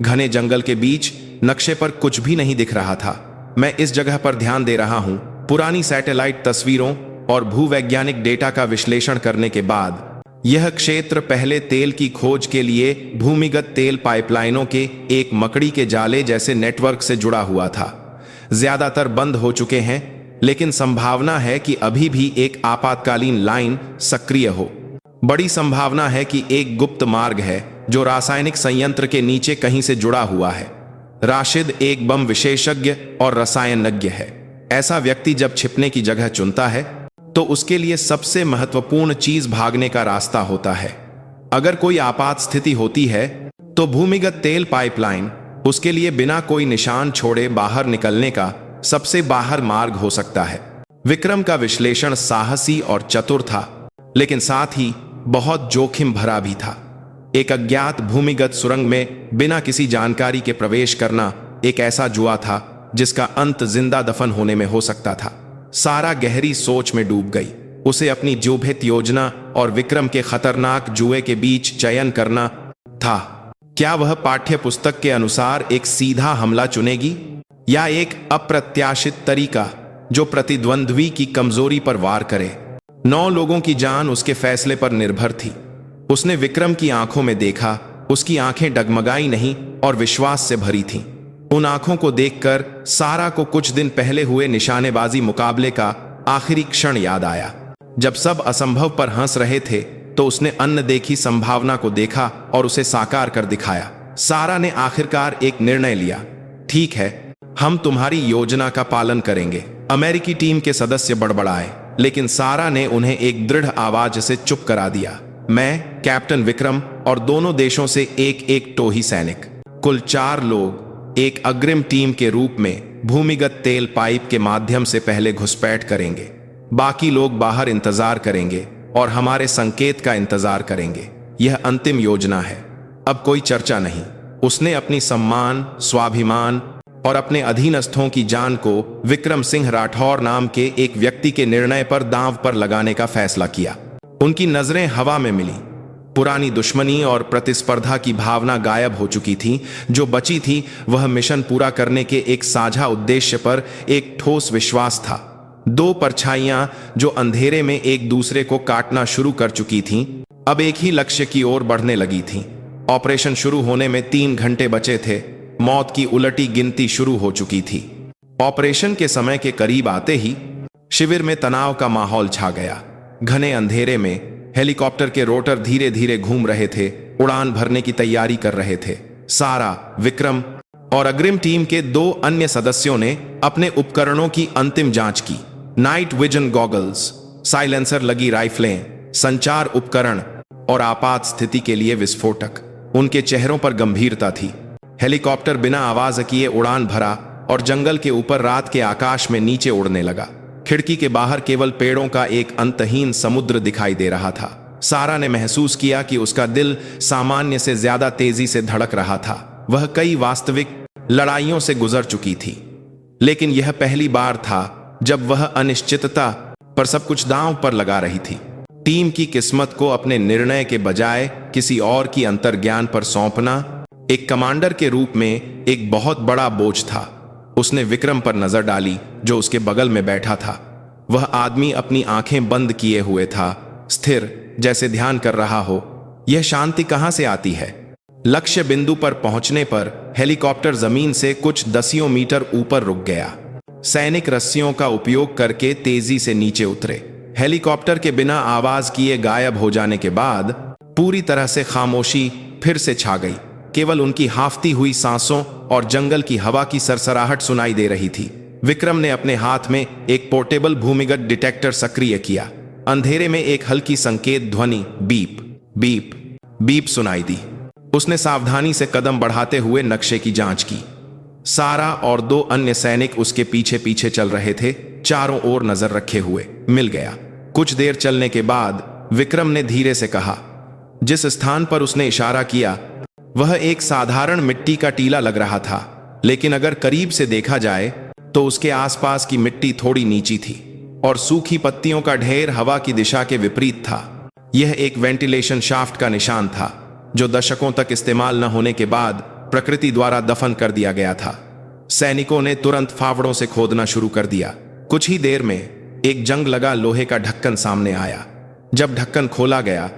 [SPEAKER 1] घने जंगल के बीच नक्शे पर कुछ भी नहीं दिख रहा था। मैं इस जगह पर ध्यान दे रहा हूं। पुरानी सैटेलाइट तस्वीरों और भूवैज्ञानिक डेटा का विश्लेषण करने के बाद यह क्षेत्र पहले तेल की खोज के लिए भूमिगत तेल पाइपलाइनों के एक मकड़ी के जाले जैसे नेटवर्क से जुड़ा हुआ था। ज्यादातर बंद हो चुके हैं, लेकिन संभावना है कि अभी भी एक आपातकालीन लाइन सक्रिय हो। बड़ी संभावना है कि एक गुप्त मार्ग है जो रासायनिक संयंत्र के नीचे कहीं से जुड़ा हुआ है। राशिद एक बम विशेषज्ञ और रसायनज्ञ है। ऐसा व्यक्ति जब छिपने की जगह चुनता है तो उसके लिए सबसे महत्वपूर्ण चीज भागने का रास्ता होता है। अगर कोई आपात स्थिति होती है तो भूमिगत तेल पाइपलाइन उसके लिए बिना कोई निशान छोड़े बाहर निकलने का सबसे बाहर मार्ग हो सकता है। विक्रम का विश्लेषण साहसी और चतुर था, लेकिन साथ ही बहुत जोखिम भरा भी था। एक अज्ञात भूमिगत सुरंग में बिना किसी जानकारी के प्रवेश करना एक ऐसा जुआ था जिसका अंत जिंदा दफन होने में हो सकता था। सारा गहरी सोच में डूब गई। उसे अपनी जुभेत योजना और विक्रम के खतरनाक जुए के बीच चयन करना था। क्या वह पाठ्य पुस्तक के अनुसार एक सीधा हमला चुनेगी या एक अप्रत्याशित तरीका जो प्रतिद्वंद्वी की कमजोरी पर वार करे? 9 लोगों की जान उसके फैसले पर निर्भर थी। उसने विक्रम की आंखों में देखा। उसकी आंखें डगमगाई नहीं और विश्वास से भरी थीं। उन आंखों को देखकर सारा को कुछ दिन पहले हुए निशानेबाजी मुकाबले का आखिरी क्षण याद आया। जब सब असंभव पर हंस रहे थे तो उसने अनदेखी संभावना को देखा और उसे साकार कर दिखाया। सारा ने आखिरकार एक निर्णय लिया। ठीक है, हम तुम्हारी योजना का पालन करेंगे। अमेरिकी टीम के सदस्य बड़बड़ाए, लेकिन सारा ने उन्हें एक दृढ़ आवाज से चुप करा दिया। मैं, कैप्टन विक्रम और दोनों देशों से एक टोही सैनिक, कुल 4 लोग एक अग्रिम टीम के रूप में भूमिगत तेल पाइप के माध्यम से पहले घुसपैठ करेंगे। बाकी लोग बाहर इंतजार करेंगे और हमारे संकेत का इंतजार करेंगे। यह अंतिम योजना है, अब कोई चर्चा नहीं। उसने अपनी सम्मान, स्वाभिमान और अपने अधीनस्थों की जान को विक्रम सिंह राठौर नाम के एक व्यक्ति के निर्णय पर दांव पर लगाने का फैसला किया। उनकी नजरें हवा में मिली। पुरानी दुश्मनी और प्रतिस्पर्धा की भावना गायब हो चुकी थी। जो बची थी वह मिशन पूरा करने के एक साझा उद्देश्य पर एक ठोस विश्वास था। 2 परछाइयां जो अंधेरे में एक दूसरे को काटना शुरू कर चुकी थीं, अब एक ही लक्ष्य की ओर बढ़ने लगी थीं। ऑपरेशन शुरू होने में 3 घंटे बचे थे। मौत की उलटी गिनती शुरू हो चुकी थी। ऑपरेशन के समय के करीब आते ही शिविर में तनाव का माहौल छा गया। घने अंधेरे में हेलीकॉप्टर के रोटर धीरे धीरे घूम रहे थे, उड़ान भरने की तैयारी कर रहे थे। सारा, विक्रम और अग्रिम टीम के 2 अन्य सदस्यों ने अपने उपकरणों की अंतिम जांच की। नाइट विजन गॉगल्स, साइलेंसर लगी राइफलें, संचार उपकरण और आपात स्थिति के लिए विस्फोटक। उनके चेहरों पर गंभीरता थी। हेलीकॉप्टर बिना आवाज किए उड़ान भरा और जंगल के ऊपर रात के आकाश में नीचे उड़ने लगा। खिड़की के बाहर केवल पेड़ों का एक अंतहीन समुद्र दिखाई दे रहा था। सारा ने महसूस किया कि उसका दिल सामान्य से ज्यादा तेजी से धड़क रहा था। वह कई वास्तविक लड़ाइयों से गुजर चुकी थी, लेकिन यह पहली बार था जब वह अनिश्चितता पर सब कुछ दांव पर लगा रही थी। टीम की किस्मत को अपने निर्णय के बजाय किसी और की अंतर्ज्ञान पर सौंपना एक कमांडर के रूप में एक बहुत बड़ा बोझ था। उसने विक्रम पर नजर डाली जो उसके बगल में बैठा था। वह आदमी अपनी आंखें बंद किए हुए था, स्थिर, जैसे ध्यान कर रहा हो। यह शांति कहां से आती है? लक्ष्य बिंदु पर पहुंचने पर हेलीकॉप्टर जमीन से कुछ दसियों मीटर ऊपर रुक गया। सैनिक रस्सियों का उपयोग करके तेजी से नीचे उतरे। हेलीकॉप्टर के बिना आवाज किए गायब हो जाने के बाद पूरी तरह से खामोशी फिर से छा गई। केवल उनकी हाफती हुई सांसों और जंगल की हवा की सरसराहट सुनाई दे रही थी। विक्रम ने अपने हाथ में एक पोर्टेबल भूमिगत डिटेक्टर सक्रिय किया। अंधेरे में एक हल्की संकेत ध्वनि बीप बीप बीप सुनाई दी। उसने सावधानी से कदम बढ़ाते हुए नक्शे की जांच की। सारा और 2 अन्य सैनिक उसके पीछे पीछे चल रहे थे, चारों ओर नजर रखे हुए। मिल गया। कुछ देर चलने के बाद विक्रम ने धीरे से कहा। जिस स्थान पर उसने इशारा किया वह एक साधारण मिट्टी का टीला लग रहा था, लेकिन अगर करीब से देखा जाए तो उसके आसपास की मिट्टी थोड़ी नीची थी और सूखी पत्तियों का ढेर हवा की दिशा के विपरीत था। यह एक वेंटिलेशन शाफ्ट का निशान था जो दशकों तक इस्तेमाल न होने के बाद प्रकृति द्वारा दफन कर दिया गया था। सैनिकों ने तुरंत फावड़ों से खोदना शुरू कर दिया। कुछ ही देर में एक जंग लगा लोहे का ढक्कन सामने आया। जब ढक्कन खोला गया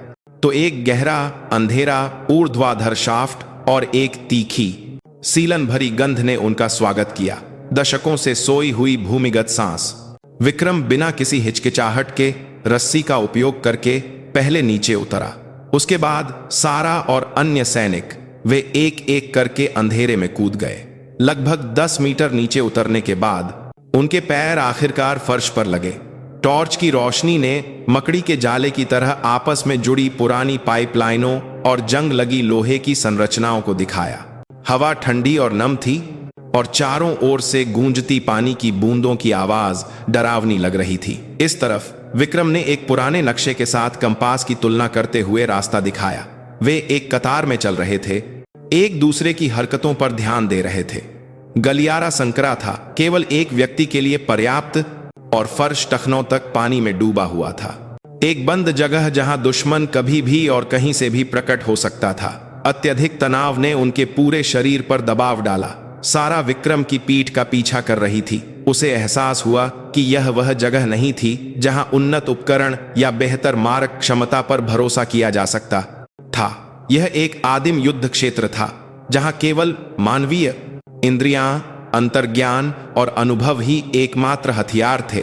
[SPEAKER 1] तो एक गहरा, अंधेरा, ऊर्ध्वाधर शाफ्ट और एक तीखी, सीलन भरी गंध ने उनका स्वागत किया। दशकों से सोई हुई भूमिगत सांस। विक्रम बिना किसी हिचकिचाहट के रस्सी का उपयोग करके पहले नीचे उतरा। उसके बाद सारा और अन्य सैनिक वे एक एक करके अंधेरे में कूद गए। लगभग 10 मीटर नीचे उतरने के बाद उनके पैर आखिरकार फर्श पर लगे। टॉर्च की रोशनी ने मकड़ी के जाले की तरह आपस में जुड़ी पुरानी पाइपलाइनों और जंग लगी लोहे की संरचनाओं को दिखाया। हवा ठंडी और नम थी और चारों ओर से गूंजती पानी की बूंदों की आवाज डरावनी लग रही थी। इस तरफ विक्रम ने एक पुराने नक्शे के साथ कंपास की तुलना करते हुए रास्ता दिखाया। वे एक कतार में चल रहे थे, एक दूसरे की हरकतों पर ध्यान दे रहे थे। गलियारा संकरा था, केवल एक व्यक्ति के लिए पर्याप्त, और फर्श टखनों तक पानी में डूबा हुआ था। एक बंद जगह जहां दुश्मन कभी भी और कहीं से भी प्रकट हो सकता था। अत्यधिक तनाव ने उनके पूरे शरीर पर दबाव डाला। सारा विक्रम की पीठ का पीछा कर रही थी। उसे एहसास हुआ कि यह वह जगह नहीं थी जहां उन्नत उपकरण या बेहतर मारक क्षमता पर भरोसा किया जा सकता था। यह एक आदिम युद्ध क्षेत्र था जहां केवल मानवीय इंद्रियां, अंतर्ज्ञान और अनुभव ही एकमात्र हथियार थे।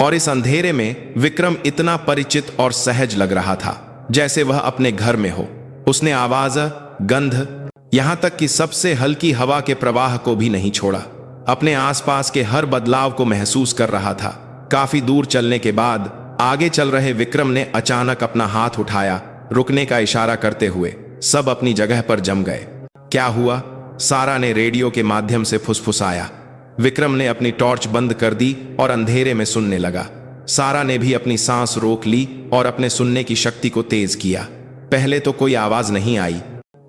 [SPEAKER 1] और इस अंधेरे में विक्रम इतना परिचित और सहज लग रहा था जैसे वह अपने घर में हो। उसने आवाज, गंध, यहां तक कि सबसे हल्की हवा के प्रवाह को भी नहीं छोड़ा। अपने आसपास के हर बदलाव को महसूस कर रहा था। काफी दूर चलने के बाद आगे चल रहे विक्रम ने अचानक अपना हाथ उठाया, रुकने का इशारा करते हुए। सब अपनी जगह पर जम गए। क्या हुआ? सारा ने रेडियो के माध्यम से फुसफुसाया। विक्रम ने अपनी टॉर्च बंद कर दी और अंधेरे में सुनने लगा। सारा ने भी अपनी सांस रोक ली और अपने सुनने की शक्ति को तेज किया। पहले तो कोई आवाज नहीं आई,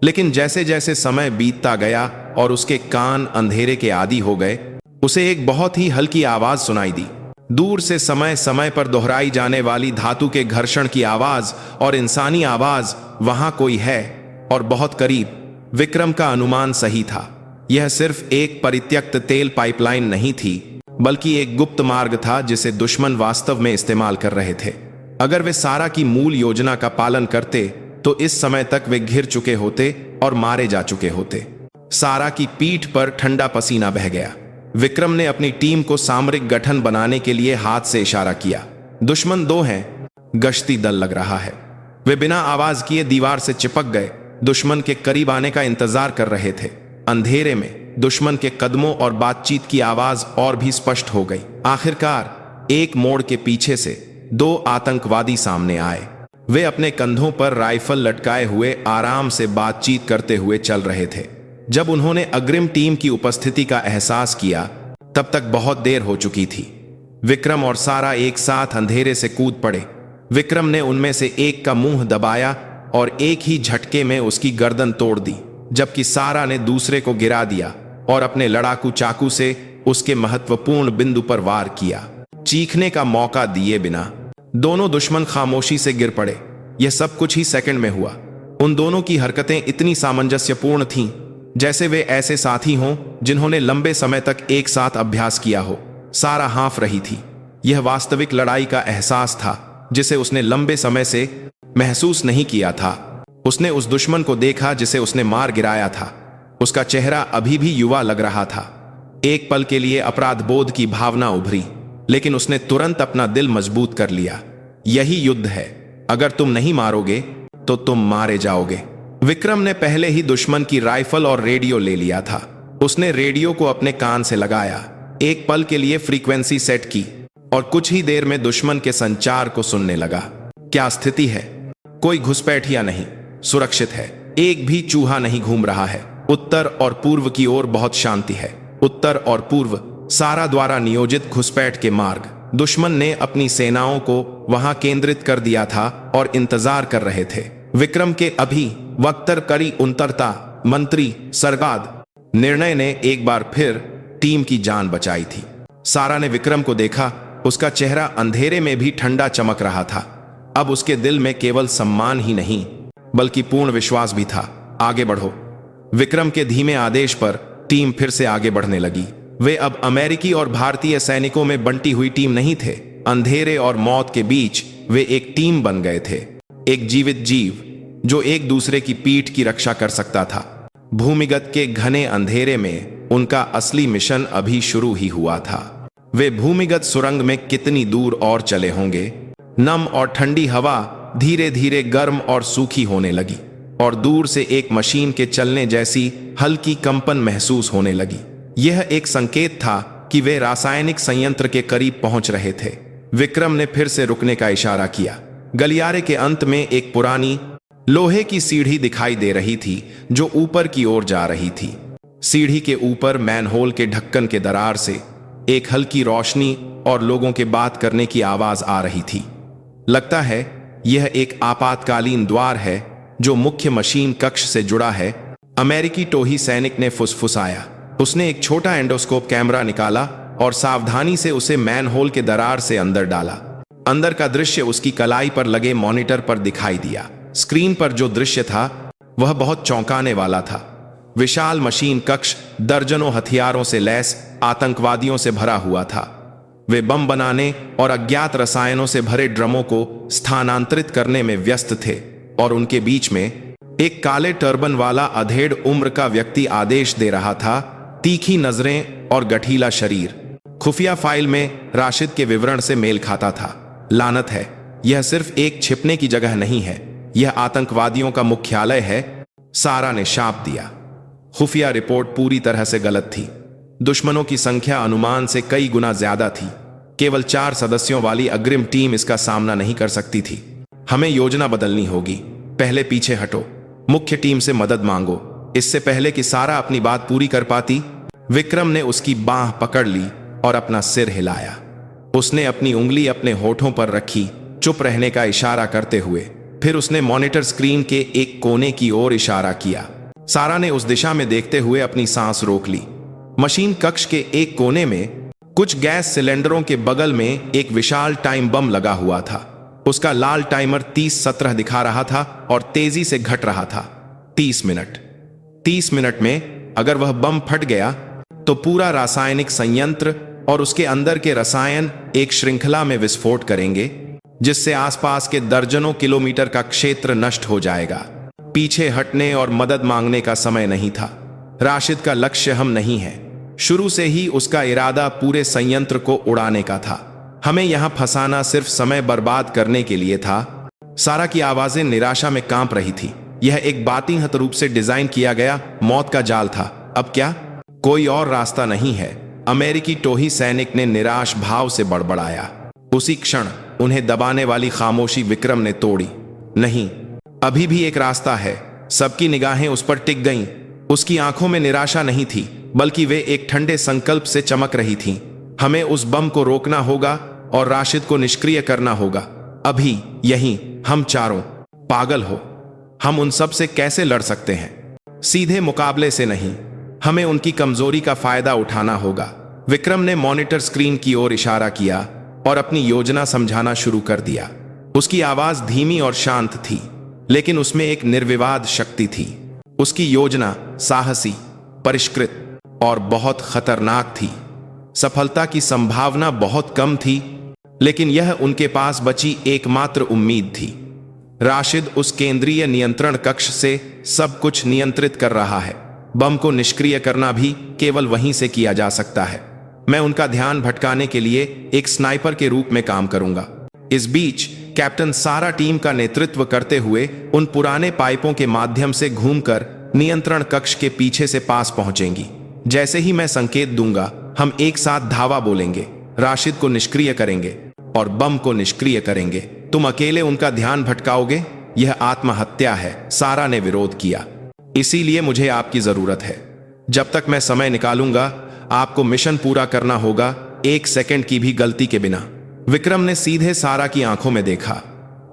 [SPEAKER 1] लेकिन जैसे जैसे समय बीतता गया और उसके कान अंधेरे के आदी हो गए, उसे एक बहुत ही हल्की आवाज सुनाई दी। दूर से समय समय पर दोहराई जाने वाली धातु के घर्षण की आवाज और इंसानी आवाज, वहां कोई है और बहुत करीब। विक्रम का अनुमान सही था। यह सिर्फ एक परित्यक्त तेल पाइपलाइन नहीं थी, बल्कि एक गुप्त मार्ग था जिसे दुश्मन वास्तव में इस्तेमाल कर रहे थे। अगर वे सारा की मूल योजना का पालन करते तो इस समय तक वे घिर चुके होते और मारे जा चुके होते। सारा की पीठ पर ठंडा पसीना बह गया। विक्रम ने अपनी टीम को सामरिक गठन बनाने के लिए हाथ से इशारा किया। दुश्मन 2 हैं, गश्ती दल लग रहा है। वे बिना आवाज किए दीवार से चिपक गए, दुश्मन के करीब आने का इंतजार कर रहे थे। अंधेरे में दुश्मन के कदमों और बातचीत की आवाज और भी स्पष्ट हो गई। आखिरकार एक मोड़ के पीछे से 2 आतंकवादी सामने आए। वे अपने कंधों पर राइफल लटकाए हुए आराम से बातचीत करते हुए चल रहे थे। जब उन्होंने अग्रिम टीम की उपस्थिति का एहसास किया, तब तक बहुत देर हो चुकी थी। विक्रम और सारा एक साथ अंधेरे से कूद पड़े। विक्रम ने उनमें से एक का मुंह दबाया और एक ही झटके में उसकी गर्दन तोड़ दी, जबकि सारा ने दूसरे को गिरा दिया और अपने लड़ाकू चाकू से उसके महत्वपूर्ण बिंदु पर वार किया। चीखने का मौका दिए बिना दोनों दुश्मन खामोशी से गिर पड़े। यह सब कुछ ही सेकंड में हुआ। उन दोनों की हरकतें इतनी सामंजस्यपूर्ण थीं, जैसे वे ऐसे साथी हों जिन्होंने लंबे समय तक एक साथ अभ्यास किया हो। सारा हाँफ रही थी। यह वास्तविक लड़ाई का एहसास था जिसे उसने लंबे समय से महसूस नहीं किया था। उसने उस दुश्मन को देखा जिसे उसने मार गिराया था। उसका चेहरा अभी भी युवा लग रहा था। एक पल के लिए अपराध बोध की भावना उभरी, लेकिन उसने तुरंत अपना दिल मजबूत कर लिया। यही युद्ध है। अगर तुम नहीं मारोगे तो तुम मारे जाओगे। विक्रम ने पहले ही दुश्मन की राइफल और रेडियो ले लिया था। उसने रेडियो को अपने कान से लगाया, एक पल के लिए फ्रीक्वेंसी सेट की और कुछ ही देर में दुश्मन के संचार को सुनने लगा। क्या स्थिति है? कोई घुसपैठिया नहीं, सुरक्षित है। एक भी चूहा नहीं घूम रहा है। उत्तर और पूर्व की ओर बहुत शांति है। उत्तर और पूर्व सारा द्वारा नियोजित घुसपैठ के मार्ग। दुश्मन ने अपनी सेनाओं को वहां केंद्रित कर दिया था और इंतजार कर रहे थे। विक्रम के अभी वक्तर करी उन्तरता मंत्री सरगाद निर्णय ने एक बार फिर टीम की जान बचाई थी। सारा ने विक्रम को देखा। उसका चेहरा अंधेरे में भी ठंडा चमक रहा था। अब उसके दिल में केवल सम्मान ही नहीं, बल्कि पूर्ण विश्वास भी था। आगे बढ़ो। विक्रम के धीमे आदेश पर टीम फिर से आगे बढ़ने लगी। वे अब अमेरिकी और भारतीय सैनिकों में बंटी हुई टीम नहीं थे। अंधेरे और मौत के बीच वे एक टीम बन गए थे, एक जीवित जीव जो एक दूसरे की पीठ की रक्षा कर सकता था। भूमिगत के घने अंधेरे में उनका असली मिशन अभी शुरू ही हुआ था। वे भूमिगत सुरंग में कितनी दूर और चले होंगे। नम और ठंडी हवा धीरे धीरे गर्म और सूखी होने लगी और दूर से एक मशीन के चलने जैसी हल्की कंपन महसूस होने लगी। यह एक संकेत था कि वे रासायनिक संयंत्र के करीब पहुंच रहे थे। विक्रम ने फिर से रुकने का इशारा किया। गलियारे के अंत में एक पुरानी लोहे की सीढ़ी दिखाई दे रही थी जो ऊपर की ओर जा रही थी। सीढ़ी के ऊपर मैनहोल के ढक्कन के दरार से एक हल्की रोशनी और लोगों के बात करने की आवाज आ रही थी। लगता है यह एक आपातकालीन द्वार है जो मुख्य मशीन कक्ष से जुड़ा है, अमेरिकी टोही सैनिक ने फुसफुसाया। उसने एक छोटा एंडोस्कोप कैमरा निकाला और सावधानी से उसे मैनहोल के दरार से अंदर डाला। अंदर का दृश्य उसकी कलाई पर लगे मॉनिटर पर दिखाई दिया। स्क्रीन पर जो दृश्य था वह बहुत चौंकाने वाला था। विशाल मशीन कक्ष दर्जनों हथियारों से लैस आतंकवादियों से भरा हुआ था। वे बम बनाने और अज्ञात रसायनों से भरे ड्रमों को स्थानांतरित करने में व्यस्त थे और उनके बीच में एक काले टर्बन वाला अधेड़ उम्र का व्यक्ति आदेश दे रहा था, तीखी नजरें और गठीला शरीर। खुफिया फाइल में राशिद के विवरण से मेल खाता था। लानत है, यह सिर्फ एक छिपने की जगह नहीं है, यह आतंकवादियों का मुख्यालय है, सारा ने शाप दिया। खुफिया रिपोर्ट पूरी तरह से गलत थी। दुश्मनों की संख्या अनुमान से कई गुना ज्यादा थी। केवल 4 सदस्यों वाली अग्रिम टीम इसका सामना नहीं कर सकती थी। हमें योजना बदलनी होगी। पहले पीछे हटो, मुख्य टीम से मदद मांगो। इससे पहले कि सारा अपनी बात पूरी कर पाती, विक्रम ने उसकी बांह पकड़ ली और अपना सिर हिलाया। उसने अपनी उंगली अपने होठों पर रखी, चुप रहने का इशारा करते हुए। फिर उसने मॉनिटर स्क्रीन के एक कोने की ओर इशारा किया। सारा ने उस दिशा में देखते हुए अपनी सांस रोक ली। मशीन कक्ष के एक कोने में कुछ गैस सिलेंडरों के बगल में एक विशाल टाइम बम लगा हुआ था। उसका लाल टाइमर 30:17 दिखा रहा था और तेजी से घट रहा था। 30 मिनट। 30 मिनट में अगर वह बम फट गया तो पूरा रासायनिक संयंत्र और उसके अंदर के रसायन एक श्रृंखला में विस्फोट करेंगे, जिससे आसपास के दर्जनों किलोमीटर का क्षेत्र नष्ट हो जाएगा। पीछे हटने और मदद मांगने का समय नहीं था। राशिद का लक्ष्य हम नहीं है। शुरू से ही उसका इरादा पूरे संयंत्र को उड़ाने का था। हमें यहां फंसाना सिर्फ समय बर्बाद करने के लिए था। सारा की आवाजें निराशा में कांप रही थी। यह एक बातिहत रूप से डिजाइन किया गया मौत का जाल था। अब क्या? कोई और रास्ता नहीं है, अमेरिकी टोही सैनिक ने निराश भाव से बड़बड़ाया। उसी क्षण उन्हें दबाने वाली खामोशी विक्रम ने तोड़ी। नहीं, अभी भी एक रास्ता है। सबकी निगाहें उस पर टिक गईं। उसकी आंखों में निराशा नहीं थी, बल्कि वे एक ठंडे संकल्प से चमक रही थीं। हमें उस बम को रोकना होगा और राशिद को निष्क्रिय करना होगा। अभी यहीं। हम चारों पागल हो। हम उन सब से कैसे लड़ सकते हैं? सीधे मुकाबले से नहीं, हमें उनकी कमजोरी का फायदा उठाना होगा। विक्रम ने मॉनिटर स्क्रीन की ओर इशारा किया और अपनी योजना समझाना शुरू कर दिया। उसकी आवाज धीमी और शांत थी, लेकिन उसमें एक निर्विवाद शक्ति थी। उसकी योजना साहसी, परिष्कृत और बहुत खतरनाक थी। सफलता की संभावना बहुत कम थी, लेकिन यह उनके पास बची एकमात्र उम्मीद थी। राशिद उस केंद्रीय नियंत्रण कक्ष से सब कुछ नियंत्रित कर रहा है। बम को निष्क्रिय करना भी केवल वहीं से किया जा सकता है। मैं उनका ध्यान भटकाने के लिए एक स्नाइपर के रूप में काम करूंगा। इस बीच कैप्टन सारा टीम का नेतृत्व करते हुए उन पुराने पाइपों के माध्यम से घूमकर नियंत्रण कक्ष के पीछे से पास पहुंचेंगी। जैसे ही मैं संकेत दूंगा, हम एक साथ धावा बोलेंगे, राशिद को निष्क्रिय करेंगे और बम को निष्क्रिय करेंगे। तुम अकेले उनका ध्यान भटकाओगे? यह आत्महत्या है। सारा ने विरोध किया। इसीलिए मुझे आपकी जरूरत है। जब तक मैं समय निकालूंगा, आपको मिशन पूरा करना होगा, 1 सेकंड की भी गलती के बिना। विक्रम ने सीधे सारा की आंखों में देखा।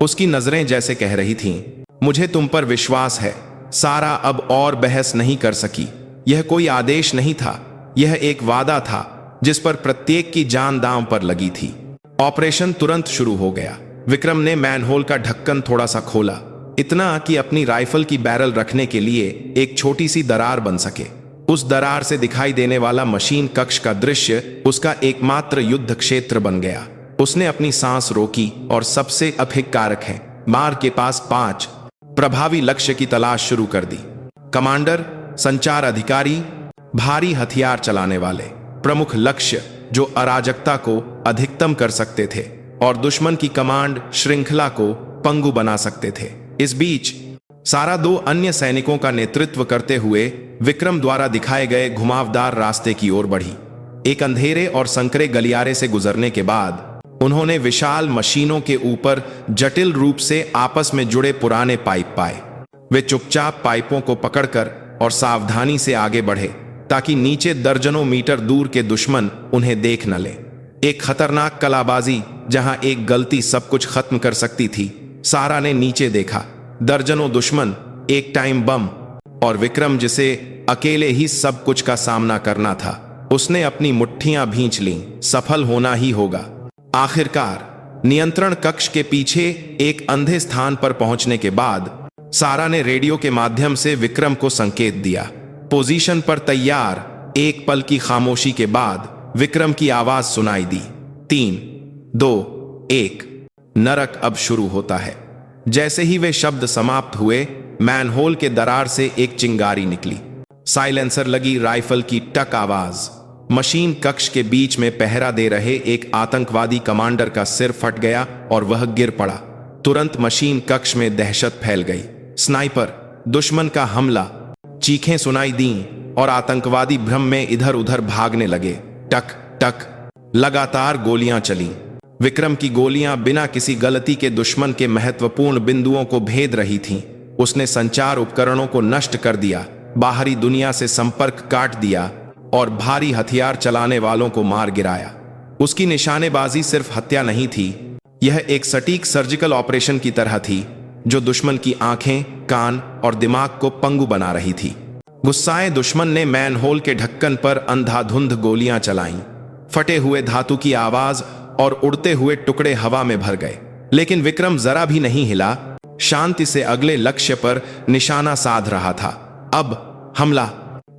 [SPEAKER 1] उसकी नजरें जैसे कह रही थीं, मुझे तुम पर विश्वास है। सारा अब और बहस नहीं कर सकी। यह कोई आदेश नहीं था, यह एक वादा था जिस पर प्रत्येक की जान दांव पर लगी थी। ऑपरेशन तुरंत शुरू हो गया। विक्रम ने मैनहोल का ढक्कन थोड़ा सा खोला, इतना कि अपनी राइफल की बैरल रखने के लिए एक छोटी सी दरार बन सके। उस दरार से दिखाई देने वाला मशीन कक्ष का दृश्य उसका एकमात्र युद्ध क्षेत्र बन गया। उसने अपनी सांस रोकी और सबसे अधिक कारक है, मार के पास 5 प्रभावी लक्ष्य की तलाश शुरू कर दी। कमांडर, संचार अधिकारी, भारी हथियार चलाने वाले, प्रमुख लक्ष्य जो अराजकता को अधिकतम कर सकते थे और दुश्मन की कमांड श्रृंखला को पंगु बना सकते थे। इस बीच सारा 2 अन्य सैनिकों का नेतृत्व करते हुए विक्रम द्वारा दिखाए गए घुमावदार रास्ते की ओर बढ़ी। एक अंधेरे और संकरे गलियारे से गुजरने के बाद उन्होंने विशाल मशीनों के ऊपर जटिल रूप से आपस में जुड़े पुराने पाइप पाए। वे चुपचाप पाइपों को पकड़कर और सावधानी से आगे बढ़े ताकि नीचे दर्जनों मीटर दूर के दुश्मन उन्हें देख न ले। एक खतरनाक कलाबाजी जहां एक गलती सब कुछ खत्म कर सकती थी। सारा ने नीचे देखा, दर्जनों दुश्मन, एक टाइम बम और विक्रम जिसे अकेले ही सब कुछ का सामना करना था। उसने अपनी मुट्ठियां भींच लीं, सफल होना ही होगा। आखिरकार नियंत्रण कक्ष के पीछे एक अंधे स्थान पर पहुंचने के बाद सारा ने रेडियो के माध्यम से विक्रम को संकेत दिया, पोजीशन पर तैयार। एक पल की खामोशी के बाद विक्रम की आवाज सुनाई दी, 3, 2, 1। नरक अब शुरू होता है। जैसे ही वे शब्द समाप्त हुए, मैनहोल के दरार से एक चिंगारी निकली। साइलेंसर लगी राइफल की टक आवाज। मशीन कक्ष के बीच में पहरा दे रहे एक आतंकवादी कमांडर का सिर फट गया और वह गिर पड़ा। तुरंत मशीन कक्ष में दहशत फैल गई। स्नाइपर, दुश्मन का हमला। चीखें सुनाई दीं और आतंकवादी भ्रम में इधर उधर भागने लगे। टक टक लगातार गोलियां चलीं। विक्रम की गोलियां बिना किसी गलती के दुश्मन के महत्वपूर्ण बिंदुओं को भेद रही थीं। उसने संचार उपकरणों को नष्ट कर दिया, बाहरी दुनिया से संपर्क काट दिया और भारी हथियार चलाने वालों को मार गिराया। उसकी निशानेबाजी सिर्फ हत्या नहीं थी, यह एक सटीक सर्जिकल ऑपरेशन की तरह थी जो दुश्मन की आंखें, कान और दिमाग को पंगु बना रही थी। गुस्साए दुश्मन ने मैनहोल के ढक्कन पर अंधाधुंध गोलियां चलाईं। फटे हुए धातु की आवाज और उड़ते हुए टुकड़े हवा में भर गए, लेकिन विक्रम जरा भी नहीं हिला, शांति से अगले लक्ष्य पर निशाना साध रहा था। अब हमला।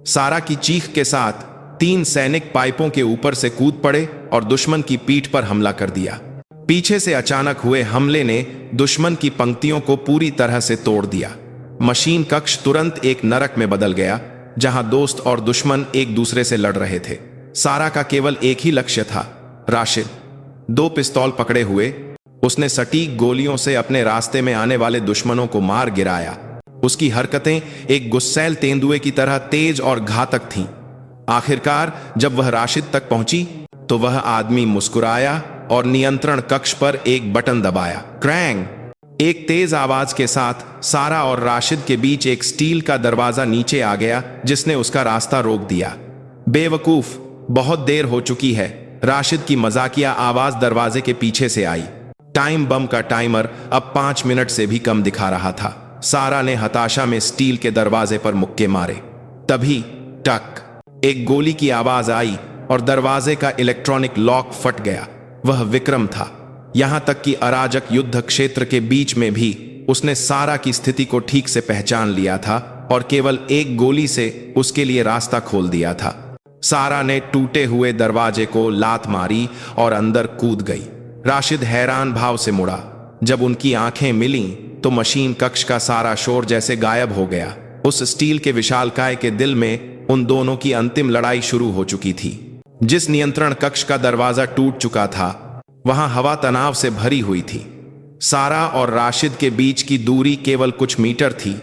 [SPEAKER 1] सारा की चीख के साथ 3 सैनिक पाइपों के ऊपर से कूद पड़े और दुश्मन की पीठ पर हमला कर दिया। पीछे से अचानक हुए हमले ने दुश्मन की पंक्तियों को पूरी तरह से तोड़ दिया। मशीन कक्ष तुरंत एक नरक में बदल गया, जहां दोस्त और दुश्मन एक दूसरे से लड़ रहे थे। सारा का केवल एक ही लक्ष्य था, राशिद। 2 पिस्तौल पकड़े हुए उसने सटीक गोलियों से अपने रास्ते में आने वाले दुश्मनों को मार गिराया। उसकी हरकतें एक गुस्सैल तेंदुए की तरह तेज और घातक थीं। आखिरकार जब वह राशिद तक पहुंची तो वह आदमी मुस्कुराया और नियंत्रण कक्ष पर एक बटन दबाया। क्रैंग! एक तेज आवाज के साथ सारा और राशिद के बीच एक स्टील का दरवाजा नीचे आ गया, जिसने उसका रास्ता रोक दिया। बेवकूफ, बहुत देर हो चुकी है। राशिद की मजाकिया आवाज दरवाजे के पीछे से आई। टाइम बम का टाइमर अब 5 मिनट से भी कम दिखा रहा था। सारा ने हताशा में स्टील के दरवाजे पर मुक्के मारे। तभी टक, एक गोली की आवाज आई और दरवाजे का इलेक्ट्रॉनिक लॉक फट गया। वह विक्रम था। यहां तक कि अराजक युद्ध क्षेत्र के बीच में भी उसने सारा की स्थिति को ठीक से पहचान लिया था और केवल एक गोली से उसके लिए रास्ता खोल दिया था। सारा ने टूटे हुए दरवाजे को लात मारी और अंदर कूद गई। राशिद हैरान भाव से मुड़ा। जब उनकी आंखें मिलीं तो मशीन कक्ष का सारा शोर जैसे गायब हो गया। उस स्टील के विशालकाय के दिल में उन दोनों की अंतिम लड़ाई शुरू हो चुकी थी। जिस नियंत्रण कक्ष का दरवाजा टूट चुका था, वहां हवा तनाव से भरी हुई थी। सारा और राशिद के बीच की दूरी केवल कुछ मीटर थी।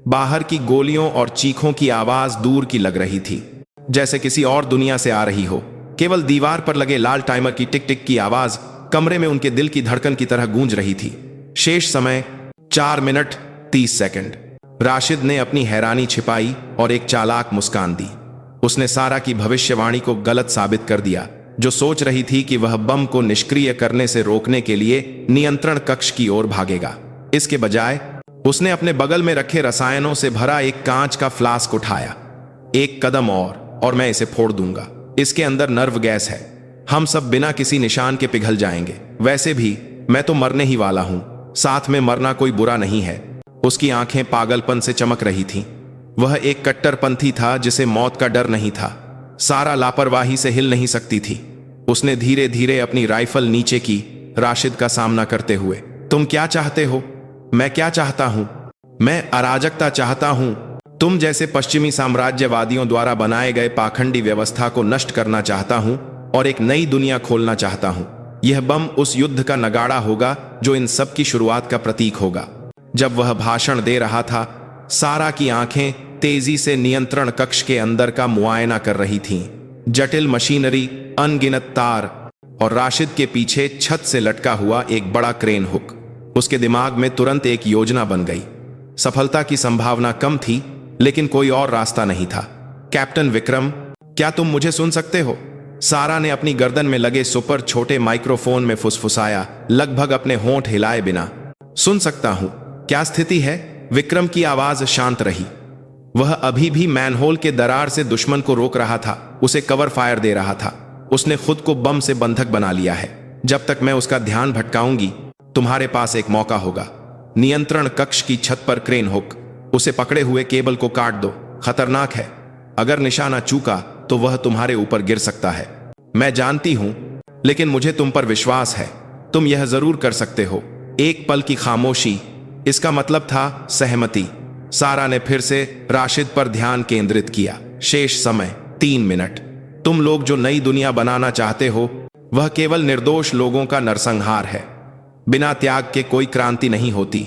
[SPEAKER 1] बाहर की गोलियों और चीखों की आवाज दूर की लग रही थी, जैसे किसी और दुनिया से आ रही हो। केवल दीवार पर लगे लाल टाइमर की टिक टिक की आवाज कमरे में उनके दिल की धड़कन की तरह गूंज रही थी। शेष समय 4 मिनट 30 सेकंड। राशिद ने अपनी हैरानी छिपाई और एक चालाक मुस्कान दी। उसने सारा की भविष्यवाणी को गलत साबित कर दिया, जो सोच रही थी कि वह बम को निष्क्रिय करने से रोकने के लिए नियंत्रण कक्ष की ओर भागेगा। इसके बजाय उसने अपने बगल में रखे रसायनों से भरा एक कांच का फ्लास्क उठाया। एक कदम और मैं इसे फोड़ दूंगा। इसके अंदर नर्व गैस है। हम सब बिना किसी निशान के पिघल जाएंगे। वैसे भी मैं तो मरने ही वाला हूं। साथ में मरना कोई बुरा नहीं है। उसकी आंखें पागलपन से चमक रही थीं। वह एक कट्टरपंथी था जिसे मौत का डर नहीं था। सारा लापरवाही से हिल नहीं सकती थी। उसने धीरे धीरे अपनी राइफल नीचे की, राशिद का सामना करते हुए। तुम क्या चाहते हो? मैं क्या चाहता हूं? मैं अराजकता चाहता हूं। तुम जैसे पश्चिमी साम्राज्यवादियों द्वारा बनाए गए पाखंडी व्यवस्था को नष्ट करना चाहता हूं और एक नई दुनिया खोलना चाहता हूं। यह बम उस युद्ध का नगाड़ा होगा जो इन सब की शुरुआत का प्रतीक होगा। जब वह भाषण दे रहा था, सारा की आंखें तेजी से नियंत्रण कक्ष के अंदर का मुआयना कर रही थीं। जटिल मशीनरी, अनगिनत तार और राशिद के पीछे छत से लटका हुआ एक बड़ा क्रेन हुक। उसके दिमाग में तुरंत एक योजना बन गई। सफलता की संभावना कम थी, लेकिन कोई और रास्ता नहीं था। कैप्टन विक्रम, क्या तुम मुझे सुन सकते हो? सारा ने अपनी गर्दन में लगे सुपर छोटे माइक्रोफोन में फुसफुसाया, लगभग अपने होंठ हिलाए बिना। सुन सकता हूं। क्या स्थिति है? विक्रम की आवाज शांत रही। वह अभी भी मैनहोल के दरार से दुश्मन को रोक रहा था, उसे कवर फायर दे रहा था। उसने खुद को बम से बंधक बना लिया है। जब तक मैं उसका ध्यान भटकाऊंगी, तुम्हारे पास एक मौका होगा। नियंत्रण कक्ष की छत पर क्रेन हुक। उसे पकड़े हुए केबल को काट दो, खतरनाक है। अगर निशाना चूका तो वह तुम्हारे ऊपर गिर सकता है। मैं जानती हूं, लेकिन मुझे तुम पर विश्वास है, तुम यह जरूर कर सकते हो। एक पल की खामोशी, इसका मतलब था सहमति। सारा ने फिर से राशिद पर ध्यान केंद्रित किया। शेष समय 3 मिनट। तुम लोग जो नई दुनिया बनाना चाहते हो, वह केवल निर्दोष लोगों का नरसंहार है। बिना त्याग के कोई क्रांति नहीं होती।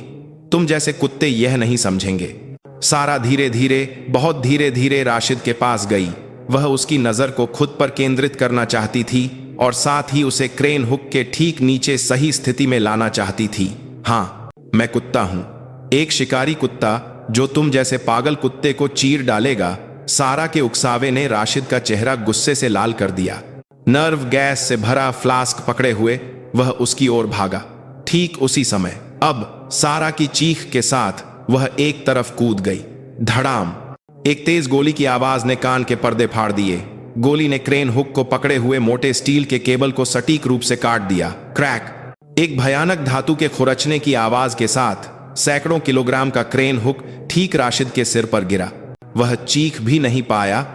[SPEAKER 1] तुम जैसे कुत्ते यह नहीं समझेंगे। सारा धीरे धीरे, बहुत धीरे धीरे राशिद के पास गई। वह उसकी नजर को खुद पर केंद्रित करना चाहती थी और साथ ही उसे क्रेन हुक के ठीक नीचे सही स्थिति में लाना चाहती थी। हाँ, मैं कुत्ता हूं, एक शिकारी कुत्ता जो तुम जैसे पागल कुत्ते को चीर डालेगा। सारा के उकसावे ने राशिद का चेहरा गुस्से से लाल कर दिया। नर्व गैस से भरा फ्लास्क पकड़े हुए वह उसकी ओर भागा। ठीक उसी समय अब सारा की चीख के साथ वह एक तरफ कूद गई। धड़ाम! एक तेज गोली की आवाज ने कान के पर्दे फाड़ दिए। गोली ने क्रेन हुक को पकड़े हुए मोटे स्टील के केबल को सटीक रूप से काट दिया। क्रैक! एक भयानक धातु के खुरचने की आवाज के साथ सैकड़ों किलोग्राम का क्रेन हुक ठीक राशिद के सिर पर गिरा। वह चीख भी नहीं पाया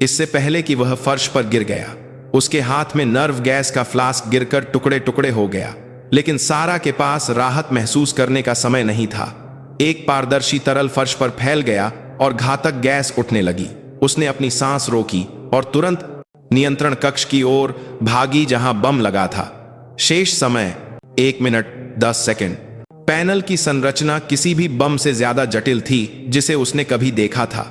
[SPEAKER 1] इससे पहले कि वह फर्श पर गिर गया। उसके हाथ में नर्व गैस का फ्लास्क गिरकर टुकड़े टुकड़े हो गया। लेकिन सारा के पास राहत महसूस करने का समय नहीं था। एक पारदर्शी तरल फर्श पर फैल गया और घातक गैस उठने लगी। उसने अपनी सांस रोकी और तुरंत नियंत्रण कक्ष की ओर भागी जहां बम लगा था। शेष समय 1 मिनट 10 सेकंड। पैनल की संरचना किसी भी बम से ज्यादा जटिल थी जिसे उसने कभी देखा था।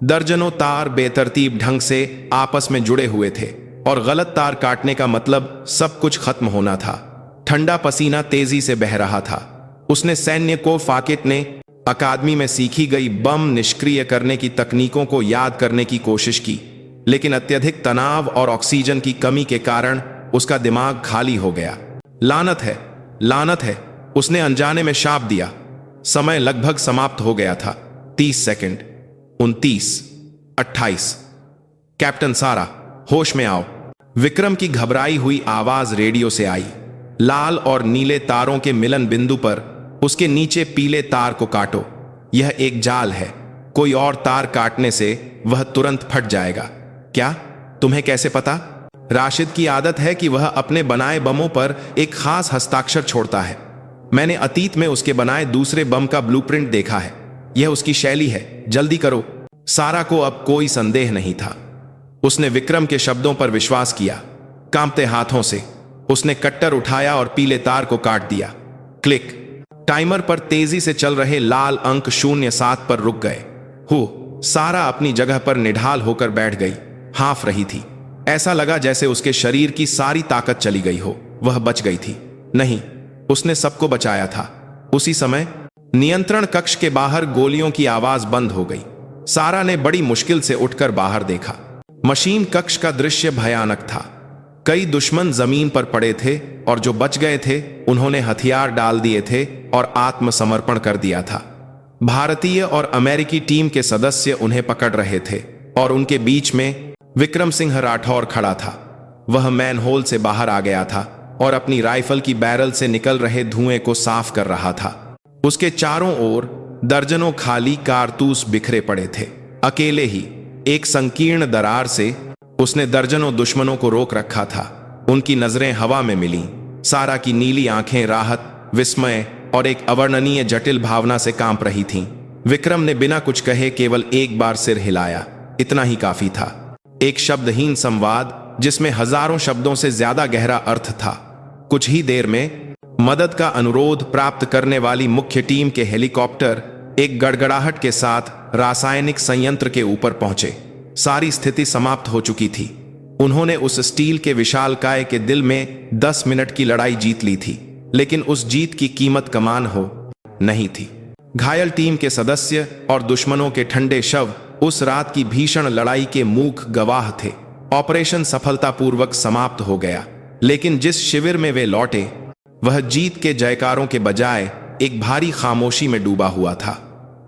[SPEAKER 1] दर्जनों तार बेतरतीब ढंग से आपस में जुड़े हुए थे और गलत तार काटने का मतलब सब कुछ खत्म होना था। ठंडा पसीना तेजी से बह रहा था। उसने सैन्य को फाकेट ने अकादमी में सीखी गई बम निष्क्रिय करने की तकनीकों को याद करने की कोशिश की, लेकिन अत्यधिक तनाव और ऑक्सीजन की कमी के कारण उसका दिमाग खाली हो गया। लानत है, लानत है, उसने अनजाने में शाप दिया। समय लगभग समाप्त हो गया था। 30 सेकंड, 29, 28। कैप्टन सारा, होश में आओ। विक्रम की घबराई हुई आवाज रेडियो से आई। लाल और नीले तारों के मिलन बिंदु पर उसके नीचे पीले तार को काटो। यह एक जाल है, कोई और तार काटने से वह तुरंत फट जाएगा। क्या? तुम्हें कैसे पता? राशिद की आदत है कि वह अपने बनाए बमों पर एक खास हस्ताक्षर छोड़ता है। मैंने अतीत में उसके बनाए दूसरे बम का ब्लूप्रिंट देखा है। यह उसकी शैली है। जल्दी करो। सारा को अब कोई संदेह नहीं था। उसने विक्रम के शब्दों पर विश्वास किया। कांपते हाथों से उसने कट्टर उठाया और पीले तार को काट दिया। क्लिक! टाइमर पर तेजी से चल रहे लाल अंक 07 पर रुक गए। सारा अपनी जगह पर निढाल होकर बैठ गई। हांफ रही थी। ऐसा लगा जैसे उसके शरीर की सारी ताकत चली गई हो। वह बच गई थी। नहीं, उसने सबको बचाया था। उसी समय नियंत्रण कक्ष के बाहर गोलियों की आवाज बंद हो गई। सारा ने बड़ी मुश्किल से उठकर बाहर देखा। मशीन कक्ष का दृश्य भयानक था। कई दुश्मन जमीन पर पड़े थे और जो बच गए थे उन्होंने हथियार डाल दिए थे और आत्मसमर्पण कर दिया था। भारतीय और अमेरिकी टीम के सदस्य उन्हें पकड़ रहे थे और उनके बीच में विक्रम सिंह राठौर खड़ा था। वह मैनहोल से बाहर आ गया था और अपनी राइफल की बैरल से निकल रहे धुएं को साफ कर रहा था। उसके चारों ओर दर्जनों खाली कारतूस बिखरे पड़े थे। अकेले ही एक संकीर्ण दरार से उसने दर्जनों दुश्मनों को रोक रखा था। उनकी नजरें हवा में मिलीं। सारा की नीली आंखें राहत, विस्मय और एक अवर्णनीय जटिल भावना से कांप रही थीं। विक्रम ने बिना कुछ कहे केवल एक बार सिर हिलाया। इतना ही काफी था। एक शब्दहीन संवाद जिसमें हजारों शब्दों से ज्यादा गहरा अर्थ था। कुछ ही देर में मदद का अनुरोध प्राप्त करने वाली मुख्य टीम के हेलीकॉप्टर एक गड़गड़ाहट के साथ रासायनिक संयंत्र के ऊपर पहुंचे। सारी स्थिति समाप्त हो चुकी थी। उन्होंने उस स्टील के विशालकाय के दिल में 10 मिनट की लड़ाई जीत ली थी, लेकिन उस जीत की कीमत कमान हो नहीं थी। घायल टीम के सदस्य और दुश्मनों के ठंडे शव उस रात की भीषण लड़ाई के मूक गवाह थे। ऑपरेशन सफलतापूर्वक समाप्त हो गया, लेकिन जिस शिविर में वे लौटे वह जीत के जयकारों के बजाय एक भारी खामोशी में डूबा हुआ था।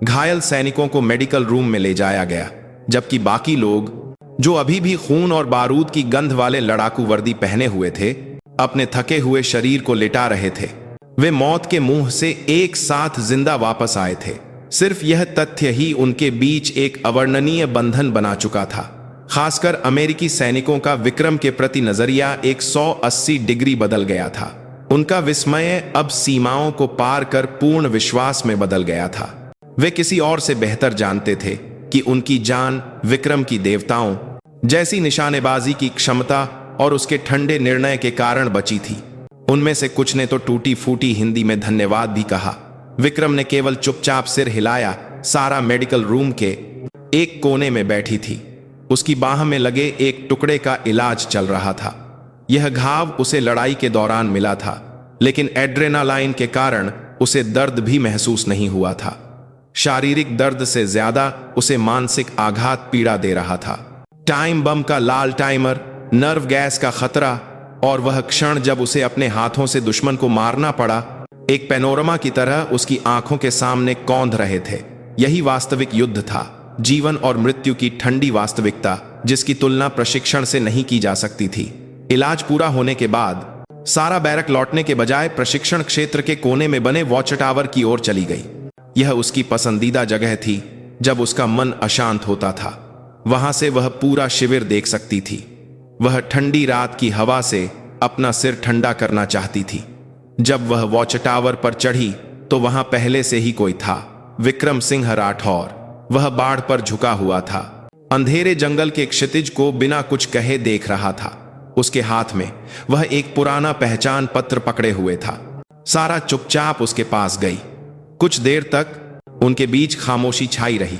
[SPEAKER 1] घायल सैनिकों को मेडिकल रूम में ले जाया गया, जबकि बाकी लोग जो अभी भी खून और बारूद की गंध वाले लड़ाकू वर्दी पहने हुए थे अपने थके हुए शरीर को लिटा रहे थे। वे मौत के मुंह से एक साथ जिंदा वापस आए थे। सिर्फ यह तथ्य ही उनके बीच एक अवर्णनीय बंधन बना चुका था। खासकर अमेरिकी सैनिकों का विक्रम के प्रति नजरिया 180 डिग्री बदल गया था। उनका विस्मय अब सीमाओं को पार कर पूर्ण विश्वास में बदल गया था। वे किसी और से बेहतर जानते थे कि उनकी जान विक्रम की देवताओं जैसी निशानेबाजी की क्षमता और उसके ठंडे निर्णय के कारण बची थी। उनमें से कुछ ने तो टूटी फूटी हिंदी में धन्यवाद भी कहा। विक्रम ने केवल चुपचाप सिर हिलाया। सारा मेडिकल रूम के एक कोने में बैठी थी। उसकी बाह में लगे एक टुकड़े का इलाज चल रहा था। यह घाव उसे लड़ाई के दौरान मिला था, लेकिन एड्रेनालाइन के कारण उसे दर्द भी महसूस नहीं हुआ था। शारीरिक दर्द से ज्यादा उसे मानसिक आघात पीड़ा दे रहा था। टाइम बम का लाल टाइमर, नर्व गैस का खतरा और वह क्षण जब उसे अपने हाथों से दुश्मन को मारना पड़ा, एक पैनोरमा की तरह उसकी आंखों के सामने कौंध रहे थे। यही वास्तविक युद्ध था, जीवन और मृत्यु की ठंडी वास्तविकता, जिसकी तुलना प्रशिक्षण से नहीं की जा सकती थी। इलाज पूरा होने के बाद सारा बैरक लौटने के बजाय प्रशिक्षण क्षेत्र के कोने में बने वॉच टावर की ओर चली गई। यह उसकी पसंदीदा जगह थी। जब उसका मन अशांत होता था, वहां से वह पूरा शिविर देख सकती थी। वह ठंडी रात की हवा से अपना सिर ठंडा करना चाहती थी। जब वह वॉच टावर पर चढ़ी तो वहां पहले से ही कोई था, विक्रम सिंह राठौर। वह बाढ़ पर झुका हुआ था, अंधेरे जंगल के क्षितिज को बिना कुछ कहे देख रहा था। उसके हाथ में वह एक पुराना पहचान पत्र पकड़े हुए था। सारा चुपचाप उसके पास गई। कुछ देर तक उनके बीच खामोशी छाई रही।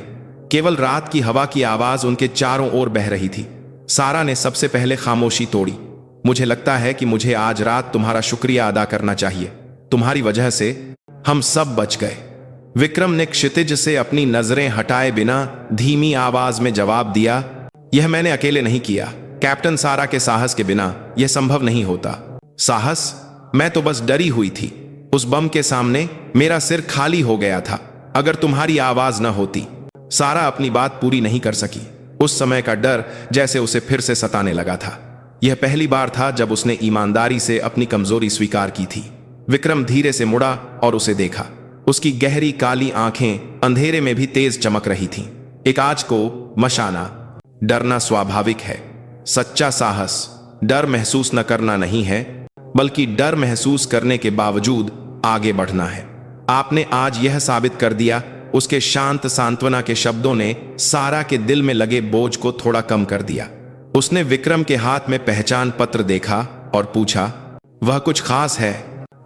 [SPEAKER 1] केवल रात की हवा की आवाज उनके चारों ओर बह रही थी। सारा ने सबसे पहले खामोशी तोड़ी। मुझे लगता है कि मुझे आज रात तुम्हारा शुक्रिया अदा करना चाहिए। तुम्हारी वजह से हम सब बच गए। विक्रम ने क्षितिज से अपनी नजरें हटाए बिना धीमी आवाज में जवाब दिया, यह मैंने अकेले नहीं किया। कैप्टन सारा के साहस के बिना यह संभव नहीं होता। साहस? मैं तो बस डरी हुई थी। उस बम के सामने मेरा सिर खाली हो गया था। अगर तुम्हारी आवाज न होती। सारा अपनी बात पूरी नहीं कर सकी। उस समय का डर जैसे उसे फिर से सताने लगा था। यह पहली बार था जब उसने ईमानदारी से अपनी कमजोरी स्वीकार की थी। विक्रम धीरे से मुड़ा और उसे देखा। उसकी गहरी काली आंखें अंधेरे में भी तेज चमक रही थीं। एक आज को मशाना। डरना स्वाभाविक है। सच्चा साहस डर महसूस न करना नहीं है, बल्कि डर महसूस करने के बावजूद आगे बढ़ना है। आपने आज यह साबित कर दिया। उसके शांत सांत्वना के शब्दों ने सारा के दिल में लगे बोझ को थोड़ा कम कर दिया। उसने विक्रम के हाथ में पहचान पत्र देखा और पूछा, वह कुछ खास है?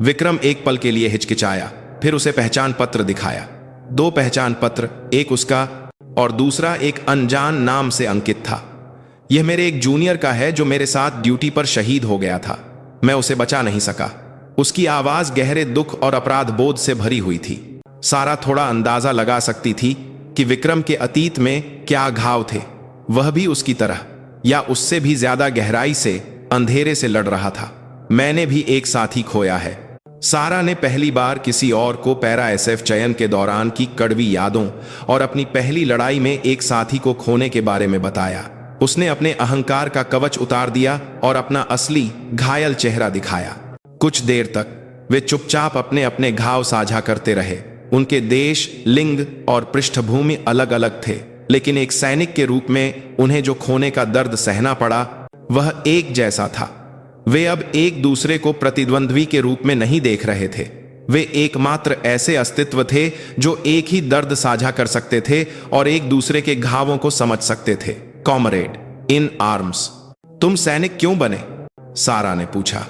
[SPEAKER 1] विक्रम एक पल के लिए हिचकिचाया, फिर उसे पहचान पत्र दिखाया। 2 पहचान पत्र, एक उसका और दूसरा एक अनजान नाम से अंकित था। यह मेरे एक जूनियर का है जो मेरे साथ ड्यूटी पर शहीद हो गया था। मैं उसे बचा नहीं सका। उसकी आवाज गहरे दुख और अपराध बोध से भरी हुई थी। सारा थोड़ा अंदाजा लगा सकती थी कि विक्रम के अतीत में क्या घाव थे। वह भी उसकी तरह या उससे भी ज्यादा गहराई से अंधेरे से लड़ रहा था। मैंने भी एक साथी खोया है। सारा ने पहली बार किसी और को पैरा एसएफ चयन के दौरान की कड़वी यादों और अपनी पहली लड़ाई में एक साथी को खोने के बारे में बताया। उसने अपने अहंकार का कवच उतार दिया और अपना असली घायल चेहरा दिखाया। कुछ देर तक वे चुपचाप अपने अपने घाव साझा करते रहे। उनके देश, लिंग और पृष्ठभूमि अलग अलग थे, लेकिन एक सैनिक के रूप में उन्हें जो खोने का दर्द सहना पड़ा वह एक जैसा था। वे अब एक दूसरे को प्रतिद्वंद्वी के रूप में नहीं देख रहे थे। वे एकमात्र ऐसे अस्तित्व थे जो एक ही दर्द साझा कर सकते थे और एक दूसरे के घावों को समझ सकते थे। Comrade in arms. तुम सैनिक क्यों बने? सारा ने पूछा।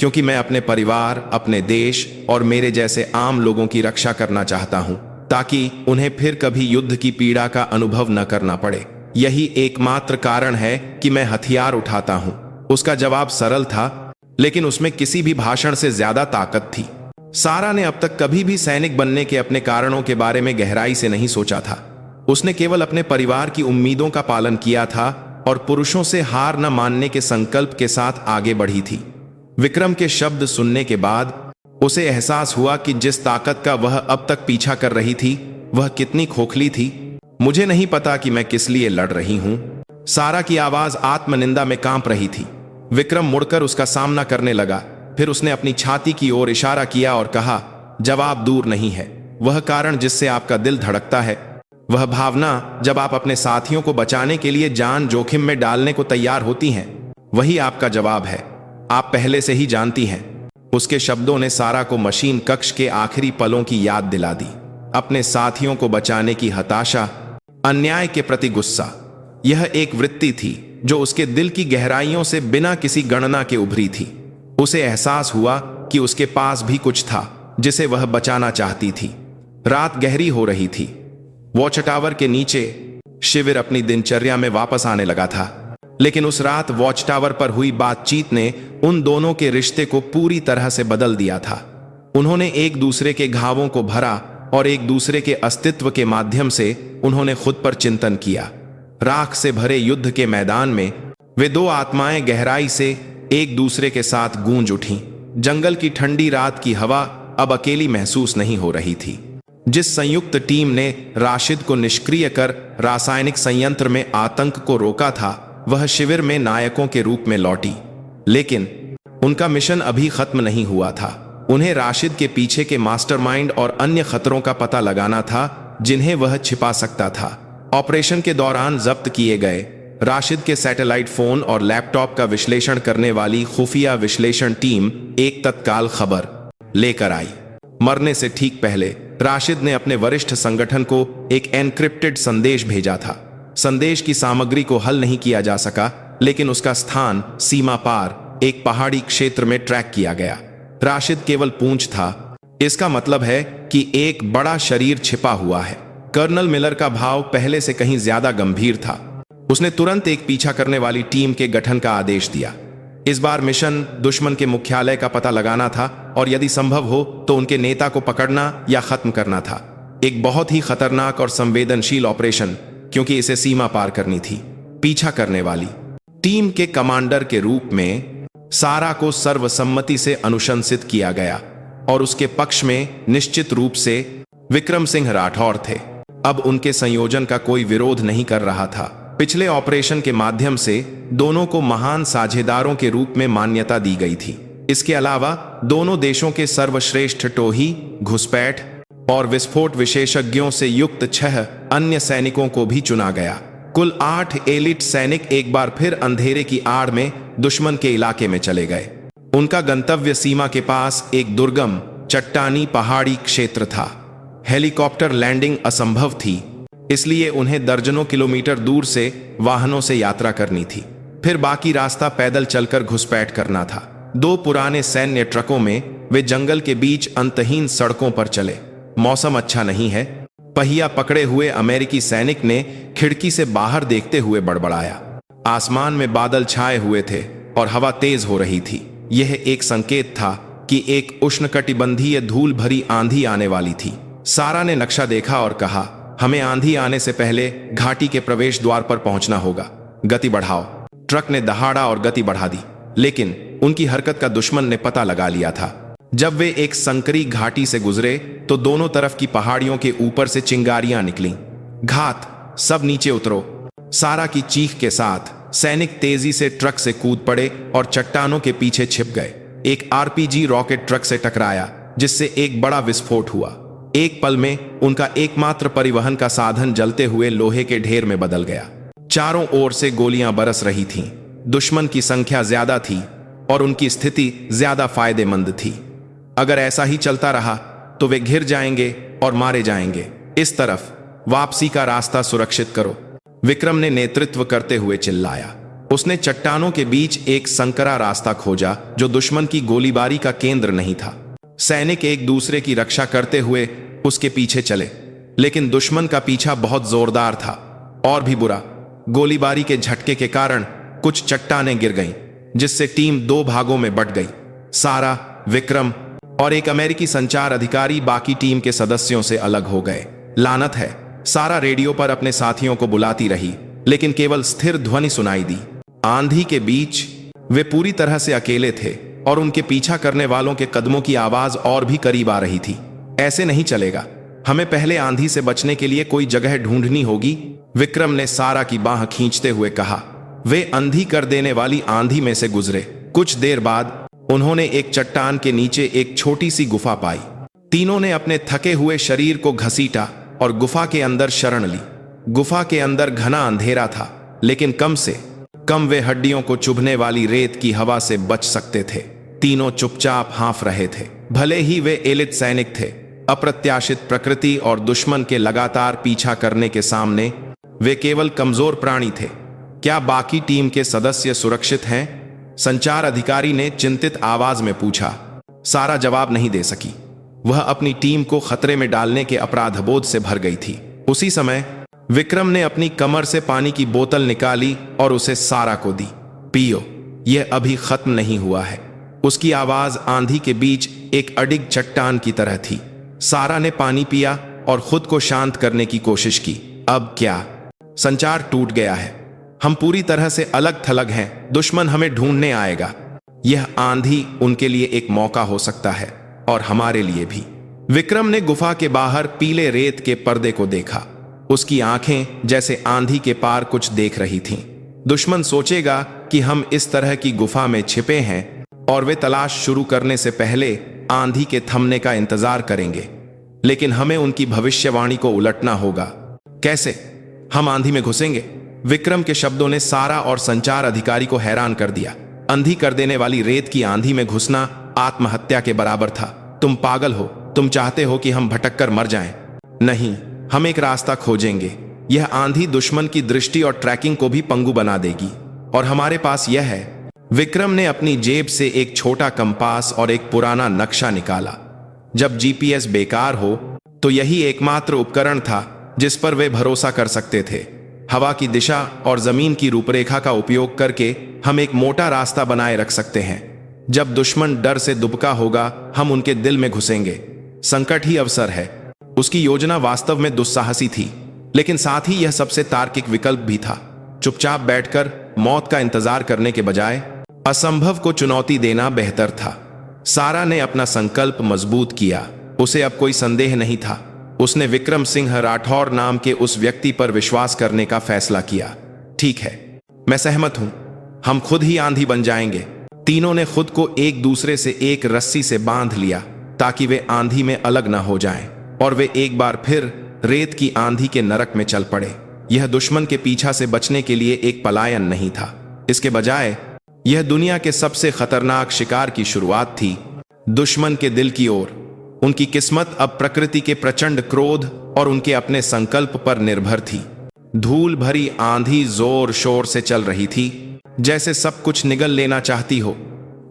[SPEAKER 1] क्योंकि मैं अपने परिवार, अपने देश और मेरे जैसे आम लोगों की रक्षा करना चाहता हूं, ताकि उन्हें फिर कभी युद्ध की पीड़ा का अनुभव न करना पड़े। यही एकमात्र कारण है कि मैं हथियार उठाता हूं। उसका जवाब सरल था, लेकिन उसमें किसी भी भाषण से ज्यादा ताकत थी। सारा ने अब तक कभी भी सैनिक बनने के अपने कारणों के बारे में गहराई से नहीं सोचा था। उसने केवल अपने परिवार की उम्मीदों का पालन किया था और पुरुषों से हार न मानने के संकल्प के साथ आगे बढ़ी थी। विक्रम के शब्द सुनने के बाद उसे एहसास हुआ कि जिस ताकत का वह अब तक पीछा कर रही थी वह कितनी खोखली थी। मुझे नहीं पता कि मैं किस लिए लड़ रही हूं। सारा की आवाज आत्मनिंदा में कांप रही थी। विक्रम मुड़कर उसका सामना करने लगा। फिर उसने अपनी छाती की ओर इशारा किया और कहा, जवाब दूर नहीं है। वह कारण जिससे आपका दिल धड़कता है, वह भावना जब आप अपने साथियों को बचाने के लिए जान जोखिम में डालने को तैयार होती हैं, वही आपका जवाब है। आप पहले से ही जानती हैं। उसके शब्दों ने सारा को मशीन कक्ष के आखिरी पलों की याद दिला दी। अपने साथियों को बचाने की हताशा, अन्याय के प्रति गुस्सा, यह एक वृत्ति थी जो उसके दिल की गहराइयों से बिना किसी गणना के उभरी थी। उसे एहसास हुआ कि उसके पास भी कुछ था जिसे वह बचाना चाहती थी। रात गहरी हो रही थी। वॉच टावर के नीचे शिविर अपनी दिनचर्या में वापस आने लगा था, लेकिन उस रात वॉच टावर पर हुई बातचीत ने उन दोनों के रिश्ते को पूरी तरह से बदल दिया था। उन्होंने एक दूसरे के घावों को भरा और एक दूसरे के अस्तित्व के माध्यम से उन्होंने खुद पर चिंतन किया। राख से भरे युद्ध के मैदान में वे दो आत्माएं गहराई से एक दूसरे के साथ गूंज उठीं। जंगल की ठंडी रात की हवा अब अकेली महसूस नहीं हो रही थी। जिस संयुक्त टीम ने राशिद को निष्क्रिय कर रासायनिक संयंत्र में आतंक को रोका था, वह शिविर में नायकों के रूप में लौटी। लेकिन उनका मिशन अभी खत्म नहीं हुआ था। उन्हें राशिद के पीछे के मास्टरमाइंड और अन्य खतरों का पता लगाना था जिन्हें वह छिपा सकता था। ऑपरेशन के दौरान जब्त किए गए राशिद के सैटेलाइट फोन और लैपटॉप का विश्लेषण करने वाली खुफिया विश्लेषण टीम एक तत्काल खबर लेकर आई। मरने से ठीक पहले राशिद ने अपने वरिष्ठ संगठन को एक एन्क्रिप्टेड संदेश भेजा था। संदेश की सामग्री को हल नहीं किया जा सका, लेकिन उसका स्थान सीमा पार एक पहाड़ी क्षेत्र में ट्रैक किया गया। राशिद केवल पूंछ था। इसका मतलब है कि एक बड़ा शरीर छिपा हुआ है। कर्नल मिलर का भाव पहले से कहीं ज्यादा गंभीर था। उसने तुरंत एक पीछा करने वाली टीम के गठन का आदेश दिया। इस बार मिशन दुश्मन के मुख्यालय का पता लगाना था और यदि संभव हो तो उनके नेता को पकड़ना या खत्म करना था। एक बहुत ही खतरनाक और संवेदनशील ऑपरेशन, क्योंकि इसे सीमा पार करनी थी। पीछा करने वाली टीम के कमांडर के रूप में सारा को सर्वसम्मति से अनुशंसित किया गया और उसके पक्ष में निश्चित रूप से विक्रम सिंह राठौर थे। अब उनके संयोजन का कोई विरोध नहीं कर रहा था। पिछले ऑपरेशन के माध्यम से दोनों को महान साझेदारों के रूप में मान्यता दी गई थी। इसके अलावा दोनों देशों के सर्वश्रेष्ठ टोही, घुसपैठ और विस्फोट विशेषज्ञों से युक्त 6 अन्य सैनिकों को भी चुना गया। कुल 8 एलिट सैनिक एक बार फिर अंधेरे की आड़ में दुश्मन के इलाके में चले गए। उनका गंतव्य सीमा के पास एक दुर्गम चट्टानी पहाड़ी क्षेत्र था। हेलीकॉप्टर लैंडिंग असंभव थी, इसलिए उन्हें दर्जनों किलोमीटर दूर से वाहनों से यात्रा करनी थी। फिर बाकी रास्ता पैदल चलकर घुसपैठ करना था। 2 पुराने सैन्य ट्रकों में वे जंगल के बीच अंतहीन सड़कों पर चले। मौसम अच्छा नहीं है, पहिया पकड़े हुए अमेरिकी सैनिक ने खिड़की से बाहर देखते हुए बड़बड़ाया। आसमान में बादल छाए हुए थे और हवा तेज हो रही थी। यह एक संकेत था कि एक उष्णकटिबंधीय धूल भरी आंधी आने वाली थी। सारा ने नक्शा देखा और कहा, हमें आंधी आने से पहले घाटी के प्रवेश द्वार पर पहुंचना होगा। गति बढ़ाओ। ट्रक ने दहाड़ा और गति बढ़ा दी, लेकिन उनकी हरकत का दुश्मन ने पता लगा लिया था। जब वे एक संकरी घाटी से गुजरे तो दोनों तरफ की पहाड़ियों के ऊपर से चिंगारियां निकलीं। घात, सब नीचे उतरो। सारा की चीख के साथ सैनिक तेजी से ट्रक से कूद पड़े और चट्टानों के पीछे छिप गए। एक आरपीजी रॉकेट ट्रक से टकराया, जिससे एक बड़ा विस्फोट हुआ। एक पल में उनका एकमात्र परिवहन का साधन जलते हुए लोहे के ढेर में बदल गया। चारों ओर से गोलियां बरस रही थीं। दुश्मन की संख्या ज्यादा थी और उनकी स्थिति ज्यादा फायदेमंद थी। अगर ऐसा ही चलता रहा तो वे घिर जाएंगे और मारे जाएंगे। इस तरफ वापसी का रास्ता सुरक्षित करो, विक्रम ने नेतृत्व करते हुए चिल्लाया। उसने चट्टानों के बीच एक संकरा रास्ता खोजा जो दुश्मन की गोलीबारी का केंद्र नहीं था। सैनिक एक दूसरे की रक्षा करते हुए उसके पीछे चले, लेकिन दुश्मन का पीछा बहुत जोरदार था। और भी बुरा, गोलीबारी के झटके के कारण कुछ चट्टानें गिर गईं, जिससे टीम 2 भागों में बंट गई। सारा, विक्रम और एक अमेरिकी संचार अधिकारी बाकी टीम के सदस्यों से अलग हो गए। लानत है, सारा रेडियो पर अपने साथियों को बुलाती रही, लेकिन केवल स्थिर ध्वनि सुनाई दी। आंधी के बीच वे पूरी तरह से अकेले थे और उनके पीछा करने वालों के कदमों की आवाज और भी करीब आ रही थी। ऐसे नहीं चलेगा, हमें पहले आंधी से बचने के लिए कोई जगह ढूंढनी होगी, विक्रम ने सारा की बांह खींचते हुए कहा। वे अंधी कर देने वाली आंधी में से गुजरे। कुछ देर बाद उन्होंने एक चट्टान के नीचे एक छोटी सी गुफा पाई। तीनों ने अपने थके हुए शरीर को घसीटा और गुफा के अंदर शरण ली। गुफा के अंदर घना अंधेरा था, लेकिन कम से कम वे हड्डियों को चुभने वाली रेत की हवा से बच सकते थे। तीनों चुपचाप हाँफ रहे थे। भले ही वे एलिट सैनिक थे, अप्रत्याशित प्रकृति और दुश्मन के लगातार पीछा करने के सामने वे केवल कमजोर प्राणी थे। क्या बाकी टीम के सदस्य सुरक्षित हैं? संचार अधिकारी ने चिंतित आवाज में पूछा। सारा जवाब नहीं दे सकी। वह अपनी टीम को खतरे में डालने के अपराधबोध से भर गई थी। उसी समय विक्रम ने अपनी कमर से पानी की बोतल निकाली और उसे सारा को दी। पियो, यह अभी खत्म नहीं हुआ है। उसकी आवाज आंधी के बीच एक अडिग चट्टान की तरह थी। सारा ने पानी पिया और खुद को शांत करने की कोशिश की। अब क्या? संचार टूट गया है। हम पूरी तरह से अलग थलग हैं। दुश्मन हमें ढूंढने आएगा। यह आंधी उनके लिए एक मौका हो सकता है, और हमारे लिए भी। विक्रम ने गुफा के बाहर पीले रेत के पर्दे को देखा। उसकी आंखें जैसे आंधी के पार कुछ देख रही थीं। दुश्मन सोचेगा कि हम इस तरह की गुफा में छिपे हैं और वे तलाश शुरू करने से पहले आंधी के थमने का इंतजार करेंगे। लेकिन हमें उनकी भविष्यवाणी को उलटना होगा। कैसे? हम आंधी में घुसेंगे। विक्रम के शब्दों ने सारा और संचार अधिकारी को हैरान कर दिया। अंधी कर देने वाली रेत की आंधी में घुसना आत्महत्या के बराबर था। तुम पागल हो। तुम चाहते हो कि हम भटक कर मर जाएं? नहीं, हम एक रास्ता खोजेंगे। यह आंधी दुश्मन की दृष्टि और ट्रैकिंग को भी पंगु बना देगी, और हमारे पास यह है। विक्रम ने अपनी जेब से एक छोटा कंपास और एक पुराना नक्शा निकाला। जब जीपीएस बेकार हो तो यही एकमात्र उपकरण था जिस पर वे भरोसा कर सकते थे। हवा की दिशा और जमीन की रूपरेखा का उपयोग करके हम एक मोटा रास्ता बनाए रख सकते हैं। जब दुश्मन डर से दुबका होगा, हम उनके दिल में घुसेंगे। संकट ही अवसर है। उसकी योजना वास्तव में दुस्साहसी थी, लेकिन साथ ही यह सबसे तार्किक विकल्प भी था। चुपचाप बैठकर मौत का इंतजार करने के बजाय असंभव को चुनौती देना बेहतर था। सारा ने अपना संकल्प मजबूत किया। उसे अब कोई संदेह नहीं था। उसने विक्रम सिंह राठौर नाम के उस व्यक्ति पर विश्वास करने का फैसला किया। ठीक है, मैं सहमत हूं। हम खुद ही आंधी बन जाएंगे। तीनों ने खुद को एक दूसरे से एक रस्सी से बांध लिया ताकि वे आंधी में अलग न हो जाएं, और वे एक बार फिर रेत की आंधी के नरक में चल पड़े। यह दुश्मन के पीछा से बचने के लिए एक पलायन नहीं था। इसके बजाय यह दुनिया के सबसे खतरनाक शिकार की शुरुआत थी, दुश्मन के दिल की ओर। उनकी किस्मत अब प्रकृति के प्रचंड क्रोध और उनके अपने संकल्प पर निर्भर थी। धूल भरी आंधी जोर शोर से चल रही थी, जैसे सब कुछ निगल लेना चाहती हो।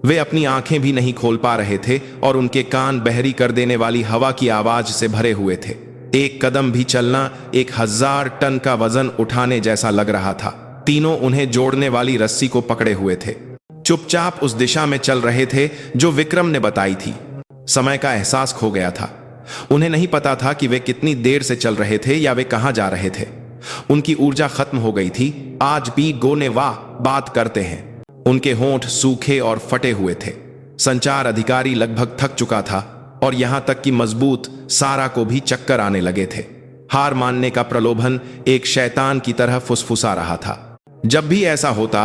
[SPEAKER 1] वे अपनी आंखें भी नहीं खोल पा रहे थे और उनके कान बहरी कर देने वाली हवा की आवाज से भरे हुए थे। एक कदम भी चलना 1000 टन का वजन उठाने जैसा लग रहा था। तीनों उन्हें जोड़ने वाली रस्सी को पकड़े हुए थे, चुपचाप उस दिशा में चल रहे थे जो विक्रम ने बताई थी। समय का एहसास खो गया था। उन्हें नहीं पता था कि वे कितनी देर से चल रहे थे या वे कहां जा रहे थे। उनकी ऊर्जा खत्म हो गई थी। आज भी गोने वाह बात करते हैं। उनके होंठ सूखे और फटे हुए थे। संचार अधिकारी लगभग थक चुका था, और यहां तक कि मजबूत सारा को भी चक्कर आने लगे थे। हार मानने का प्रलोभन एक शैतान की तरह फुसफुसा रहा था। जब भी ऐसा होता,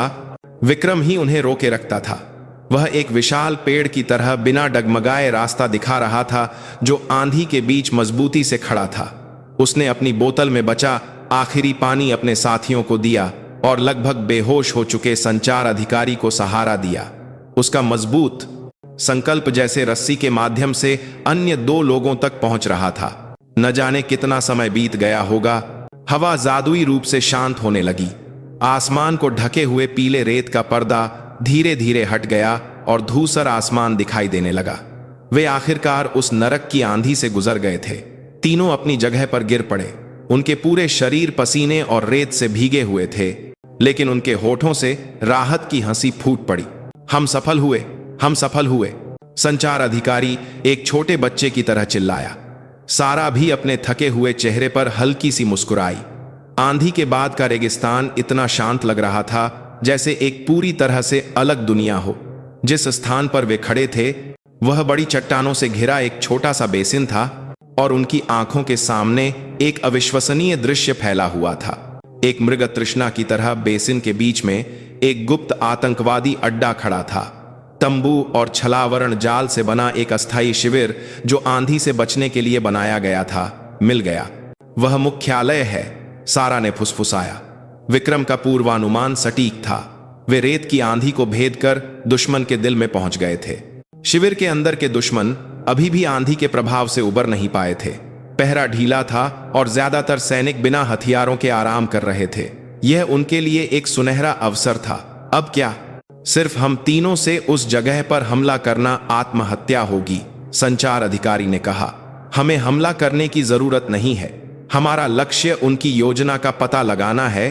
[SPEAKER 1] विक्रम ही उन्हें रोके रखता था। वह एक विशाल पेड़ की तरह बिना डगमगाए रास्ता दिखा रहा था, जो आंधी के बीच मजबूती से खड़ा था। उसने अपनी बोतल में बचा आखिरी पानी अपने साथियों को दिया और लगभग बेहोश हो चुके संचार अधिकारी को सहारा दिया। उसका मजबूत संकल्प जैसे रस्सी के माध्यम से अन्य 2 लोगों तक पहुंच रहा था। न जाने कितना समय बीत गया होगा। हवा जादुई रूप से शांत होने लगी। आसमान को ढके हुए पीले रेत का पर्दा धीरे धीरे हट गया और धूसर आसमान दिखाई देने लगा। वे आखिरकार उस नरक की आंधी से गुजर गए थे। तीनों अपनी जगह पर गिर पड़े। उनके पूरे शरीर पसीने और रेत से भीगे हुए थे, लेकिन उनके होठों से राहत की हंसी फूट पड़ी। हम सफल हुए, हम सफल हुए। संचार अधिकारी एक छोटे बच्चे की तरह चिल्लाया। सारा भी अपने थके हुए चेहरे पर हल्की सी मुस्कुराई। आंधी के बाद का रेगिस्तान इतना शांत लग रहा था जैसे एक पूरी तरह से अलग दुनिया हो। जिस स्थान पर वे खड़े थे वह बड़ी चट्टानों से घिरा एक छोटा सा बेसिन था, और उनकी आंखों के सामने एक अविश्वसनीय दृश्य फैला हुआ था। एक मृग तृष्णा की तरह बेसिन के बीच में एक गुप्त आतंकवादी अड्डा खड़ा था। तंबू और छलावरण जाल से बना एक अस्थायी शिविर जो आंधी से बचने के लिए बनाया गया था, मिल गया। वह मुख्यालय है, सारा ने फुसफुसाया। विक्रम का पूर्वानुमान सटीक था। वे रेत की आंधी को भेद कर दुश्मन के दिल में पहुंच गए थे। शिविर के अंदर के दुश्मन अभी भी आंधी के प्रभाव से उबर नहीं पाए थे। पहरा ढीला था और ज्यादातर सैनिक बिना हथियारों के आराम कर रहे थे। यह उनके लिए एक सुनहरा अवसर था। अब क्या? सिर्फ हम तीनों से उस जगह पर हमला करना आत्महत्या होगी, संचार अधिकारी ने कहा। हमें हमला करने की जरूरत नहीं है, हमारा लक्ष्य उनकी योजना का पता लगाना है।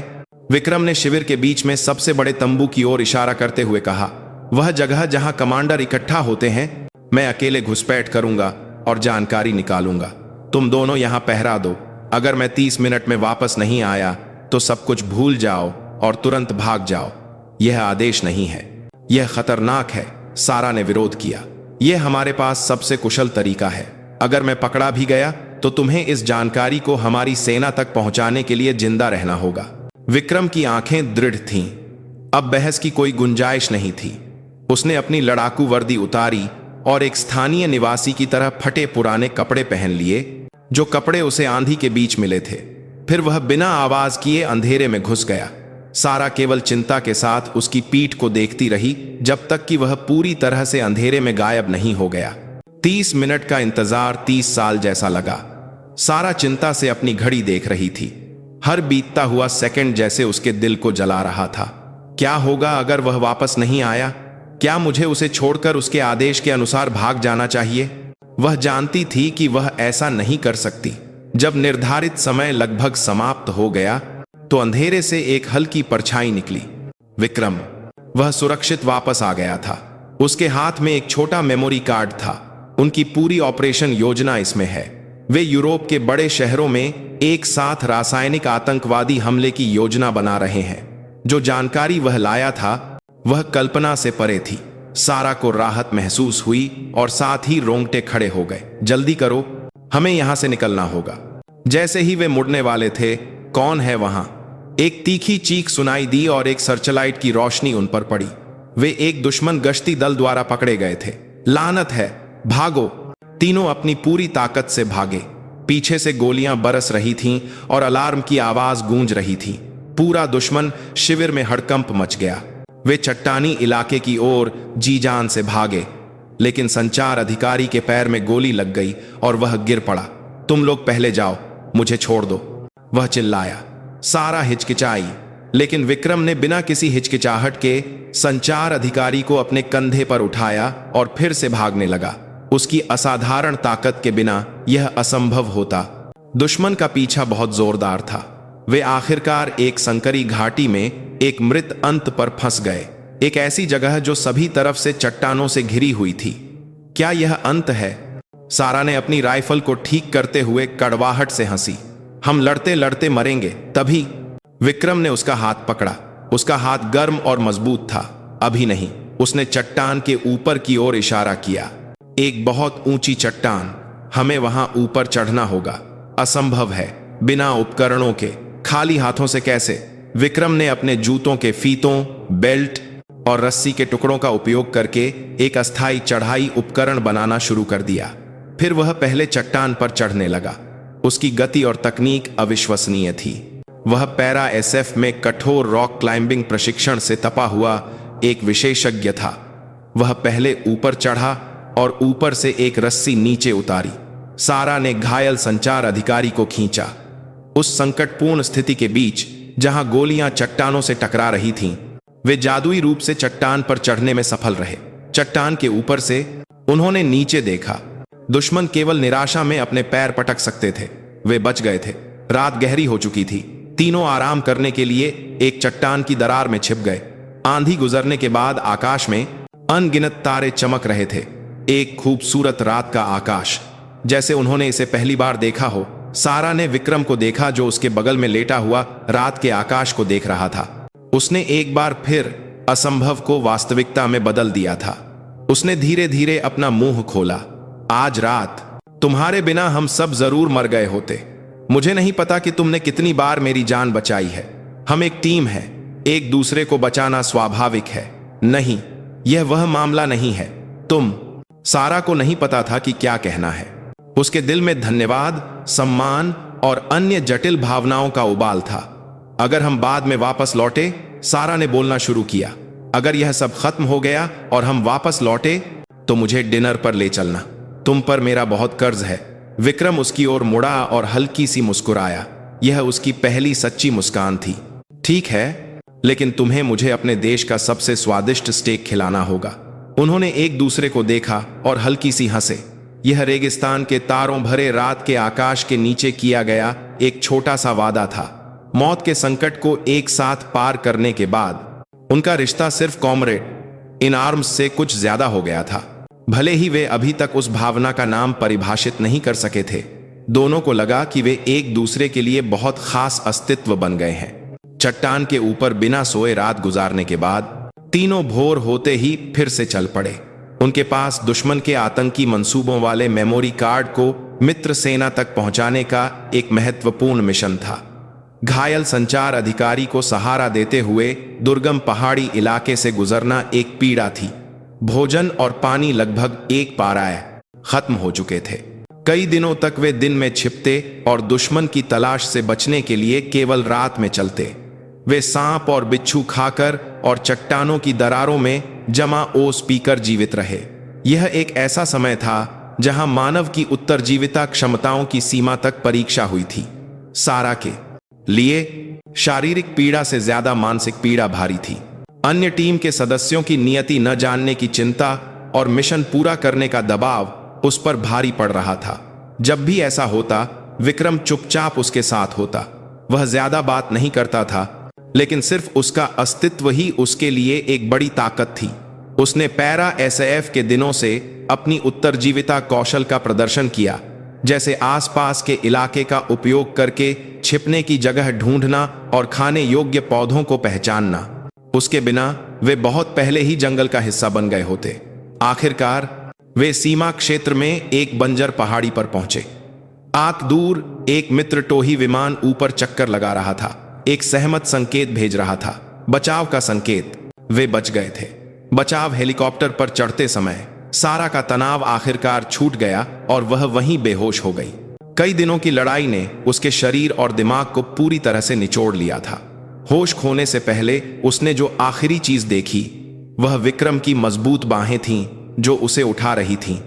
[SPEAKER 1] विक्रम ने शिविर के बीच में सबसे बड़े तंबू की ओर इशारा करते हुए कहा, वह जगह जहां कमांडर इकट्ठा होते हैं। मैं अकेले घुसपैठ करूंगा और जानकारी निकालूंगा। तुम दोनों यहां पहरा दो। अगर मैं 30 मिनट में वापस नहीं आया तो सब कुछ भूल जाओ और तुरंत भाग जाओ। यह आदेश नहीं है, यह खतरनाक है। सारा ने विरोध किया। यह हमारे पास सबसे कुशल तरीका है। अगर मैं पकड़ा भी गया तो तुम्हें इस जानकारी को हमारी सेना तक पहुंचाने के लिए जिंदा रहना होगा। विक्रम की आंखें दृढ़ थीं। अब बहस की कोई गुंजाइश नहीं थी। उसने अपनी लड़ाकू वर्दी उतारी और एक स्थानीय निवासी की तरह फटे पुराने कपड़े पहन लिए, जो कपड़े उसे आंधी के बीच मिले थे। फिर वह बिना आवाज किए अंधेरे में घुस गया। सारा केवल चिंता के साथ उसकी पीठ को देखती रही जब तक कि वह पूरी तरह से अंधेरे में गायब नहीं हो गया। 30 मिनट का इंतजार 30 साल जैसा लगा। सारा चिंता से अपनी घड़ी देख रही थी। हर बीतता हुआ सेकंड जैसे उसके दिल को जला रहा था। क्या होगा अगर वह वापस नहीं आया? क्या मुझे उसे छोड़कर उसके आदेश के अनुसार भाग जाना चाहिए? वह जानती थी कि वह ऐसा नहीं कर सकती। जब निर्धारित समय लगभग समाप्त हो गया तो अंधेरे से एक हल्की परछाई निकली। विक्रम। वह सुरक्षित वापस आ गया था। उसके हाथ में एक छोटा मेमोरी कार्ड था। उनकी पूरी ऑपरेशन योजना इसमें है। वे यूरोप के बड़े शहरों में एक साथ रासायनिक आतंकवादी हमले की योजना बना रहे हैं। जो जानकारी वह लाया था वह कल्पना से परे थी। सारा को राहत महसूस हुई और साथ ही रोंगटे खड़े हो गए। जल्दी करो, हमें यहां से निकलना होगा। जैसे ही वे मुड़ने वाले थे, कौन है वहां? एक तीखी चीख सुनाई दी और एक सर्चलाइट की रोशनी उन पर पड़ी। वे एक दुश्मन गश्ती दल द्वारा पकड़े गए थे। लानत है, भागो! तीनों अपनी पूरी ताकत से भागे। पीछे से गोलियां बरस रही थीं और अलार्म की आवाज गूंज रही थी। पूरा दुश्मन शिविर में हड़कंप मच गया। वे चट्टानी इलाके की ओर जी जान से भागे, लेकिन संचार अधिकारी के पैर में गोली लग गई और वह गिर पड़ा। तुम लोग पहले जाओ, मुझे छोड़ दो, वह चिल्लाया। सारा हिचकिचाई, लेकिन विक्रम ने बिना किसी हिचकिचाहट के संचार अधिकारी को अपने कंधे पर उठाया और फिर से भागने लगा। उसकी असाधारण ताकत के बिना यह असंभव होता। दुश्मन का पीछा बहुत जोरदार था। वे आखिरकार एक संकरी घाटी में एक मृत अंत पर फंस गए, एक ऐसी जगह जो सभी तरफ से चट्टानों से घिरी हुई थी। क्या यह अंत है? सारा ने अपनी राइफल को ठीक करते हुए कड़वाहट से हंसी। हम लड़ते लड़ते मरेंगे। तभी विक्रम ने उसका हाथ पकड़ा। उसका हाथ गर्म और मजबूत था। अभी नहीं। उसने चट्टान के ऊपर की ओर इशारा किया। एक बहुत ऊंची चट्टान। हमें वहां ऊपर चढ़ना होगा। असंभव है, बिना उपकरणों के, खाली हाथों से कैसे? विक्रम ने अपने जूतों के फीतों, बेल्ट और रस्सी के टुकड़ों का उपयोग करके एक अस्थायी चढ़ाई उपकरण बनाना शुरू कर दिया। फिर वह पहले चट्टान पर चढ़ने लगा। उसकी गति और तकनीक अविश्वसनीय थी। वह पैरा एसएफ में कठोर रॉक क्लाइंबिंग प्रशिक्षण से तपा हुआ एक विशेषज्ञ था। वह पहले ऊपर चढ़ा और ऊपर से एक रस्सी नीचे उतारी। सारा ने घायल संचार अधिकारी को खींचा। उस संकटपूर्ण स्थिति के बीच जहां गोलियां चट्टानों से टकरा रही थीं, वे जादुई रूप से चट्टान पर चढ़ने में सफल रहे। चट्टान के ऊपर से उन्होंने नीचे देखा। दुश्मन केवल निराशा में अपने पैर पटक सकते थे। वे बच गए थे। रात गहरी हो चुकी थी। तीनों आराम करने के लिए एक चट्टान की दरार में छिप गए। आंधी गुजरने के बाद आकाश में अनगिनत तारे चमक रहे थे। एक खूबसूरत रात का आकाश, जैसे उन्होंने इसे पहली बार देखा हो। सारा ने विक्रम को देखा जो उसके बगल में लेटा हुआ रात के आकाश को देख रहा था। उसने एक बार फिर असंभव को वास्तविकता में बदल दिया था। उसने धीरे धीरे अपना मुंह खोला। आज रात तुम्हारे बिना हम सब जरूर मर गए होते। मुझे नहीं पता कि तुमने कितनी बार मेरी जान बचाई है। हम एक टीम है। एक दूसरे को बचाना स्वाभाविक है। नहीं, यह वह मामला नहीं है। तुम। सारा को नहीं पता था कि क्या कहना है। उसके दिल में धन्यवाद, सम्मान और अन्य जटिल भावनाओं का उबाल था। अगर हम बाद में वापस लौटे, सारा ने बोलना शुरू किया, अगर यह सब खत्म हो गया और हम वापस लौटे तो मुझे डिनर पर ले चलना। तुम पर मेरा बहुत कर्ज है। विक्रम उसकी ओर मुड़ा और हल्की सी मुस्कुराया। यह उसकी पहली सच्ची मुस्कान थी। ठीक है, लेकिन तुम्हें मुझे अपने देश का सबसे स्वादिष्ट स्टेक खिलाना होगा। उन्होंने एक दूसरे को देखा और हल्की सी हंसे। यह रेगिस्तान के तारों भरे रात के आकाश के नीचे किया गया एक छोटा सा वादा था। मौत के संकट को एक साथ पार करने के बाद उनका रिश्ता सिर्फ कॉमरेड इन आर्म्स से कुछ ज्यादा हो गया था। भले ही वे अभी तक उस भावना का नाम परिभाषित नहीं कर सके थे, दोनों को लगा कि वे एक दूसरे के लिए बहुत खास अस्तित्व बन गए हैं। चट्टान के ऊपर बिना सोए रात गुजारने के बाद तीनों भोर होते ही फिर से चल पड़े। उनके पास दुश्मन के आतंकी मंसूबों वाले मेमोरी कार्ड को मित्र सेना तक पहुंचाने का एक महत्वपूर्ण मिशन था। घायल संचार अधिकारी को सहारा देते हुए दुर्गम पहाड़ी इलाके से गुजरना एक पीड़ा थी। भोजन और पानी लगभग एक पाराय खत्म हो चुके थे। कई दिनों तक वे दिन में छिपते और दुश्मन की तलाश से बचने के लिए केवल रात में चलते। वे सांप और बिच्छू खाकर और चट्टानों की दरारों में जमा ओस पीकर जीवित रहे। यह एक ऐसा समय था जहां मानव की उत्तरजीविता क्षमताओं की सीमा तक परीक्षा हुई थी। सारा के लिए शारीरिक पीड़ा से ज्यादा मानसिक पीड़ा भारी थी। अन्य टीम के सदस्यों की नियति न जानने की चिंता और मिशन पूरा करने का दबाव उस पर भारी पड़ रहा था। जब भी ऐसा होता, विक्रम चुपचाप उसके साथ होता। वह ज्यादा बात नहीं करता था, लेकिन सिर्फ उसका अस्तित्व ही उसके लिए एक बड़ी ताकत थी। उसने पैरा एसएएफ के दिनों से अपनी उत्तरजीविता कौशल का प्रदर्शन किया, जैसे आसपास के इलाके का उपयोग करके छिपने की जगह ढूंढना और खाने योग्य पौधों को पहचानना। उसके बिना वे बहुत पहले ही जंगल का हिस्सा बन गए होते। आखिरकार वे सीमा क्षेत्र में एक बंजर पहाड़ी पर पहुंचे। आंख दूर एक मित्र टोही विमान ऊपर चक्कर लगा रहा था, एक सहमत संकेत भेज रहा था, बचाव का संकेत। वे बच गए थे। बचाव हेलीकॉप्टर पर चढ़ते समय सारा का तनाव आखिरकार छूट गया और वह वहीं बेहोश हो गई। कई दिनों की लड़ाई ने उसके शरीर और दिमाग को पूरी तरह से निचोड़ लिया था। होश खोने से पहले उसने जो आखिरी चीज देखी वह विक्रम की मजबूत बाहें थीं जो उसे उठा रही थीं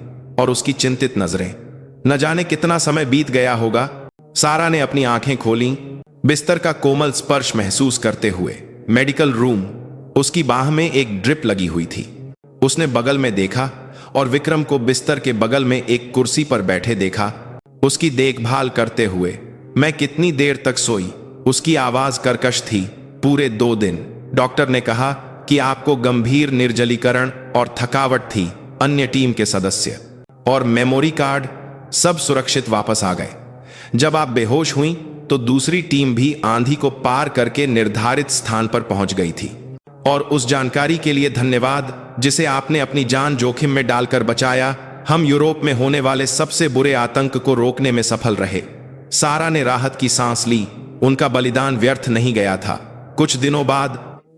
[SPEAKER 1] और उसकी चिंतित नजरें। न जाने कितना समय बीत गया होगा। सारा ने अपनी आंखें खोलीं, बिस्तर का कोमल स्पर्श महसूस करते हुए। Medical room. उसकी बाह में एक ड्रिप लगी हुई थी। उसने बगल में देखा और विक्रम को बिस्तर के बगल में एक कुर्सी पर बैठे देखा, उसकी देखभाल करते हुए। मैं कितनी देर तक सोई? उसकी आवाज कर्कश थी। पूरे 2 दिन। डॉक्टर ने कहा कि आपको गंभीर निर्जलीकरण और थकावट थी। अन्य टीम के सदस्य और मेमोरी कार्ड सब सुरक्षित वापस आ गए। जब आप बेहोश हुई तो दूसरी टीम भी आंधी को पार करके निर्धारित स्थान पर पहुंच गई थी। और उस जानकारी के लिए धन्यवाद जिसे आपने अपनी जान जोखिम में डालकर बचाया। हम यूरोप में होने वाले सबसे बुरे आतंक को रोकने में सफल रहे। सारा ने राहत की सांस ली। उनका बलिदान व्यर्थ नहीं गया था। कुछ दिनों बाद,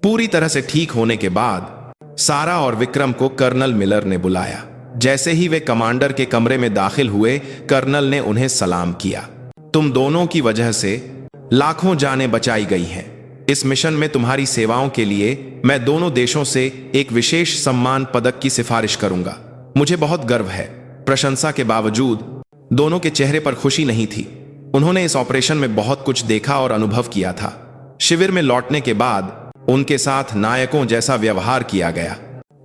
[SPEAKER 1] पूरी तरह से ठीक होने के बाद, सारा और विक्रम को कर्नल मिलर ने बुलाया। जैसे ही वे कमांडर के कमरे में दाखिल हुए, कर्नल ने उन्हें सलाम किया। तुम दोनों की वजह से लाखों जानें बचाई गई हैं। इस मिशन में तुम्हारी सेवाओं के लिए मैं दोनों देशों से एक विशेष सम्मान पदक की सिफारिश करूंगा। मुझे बहुत गर्व है। प्रशंसा के बावजूद दोनों के चेहरे पर खुशी नहीं थी। उन्होंने इस ऑपरेशन में बहुत कुछ देखा और अनुभव किया था। शिविर में लौटने के बाद उनके साथ नायकों जैसा व्यवहार किया गया,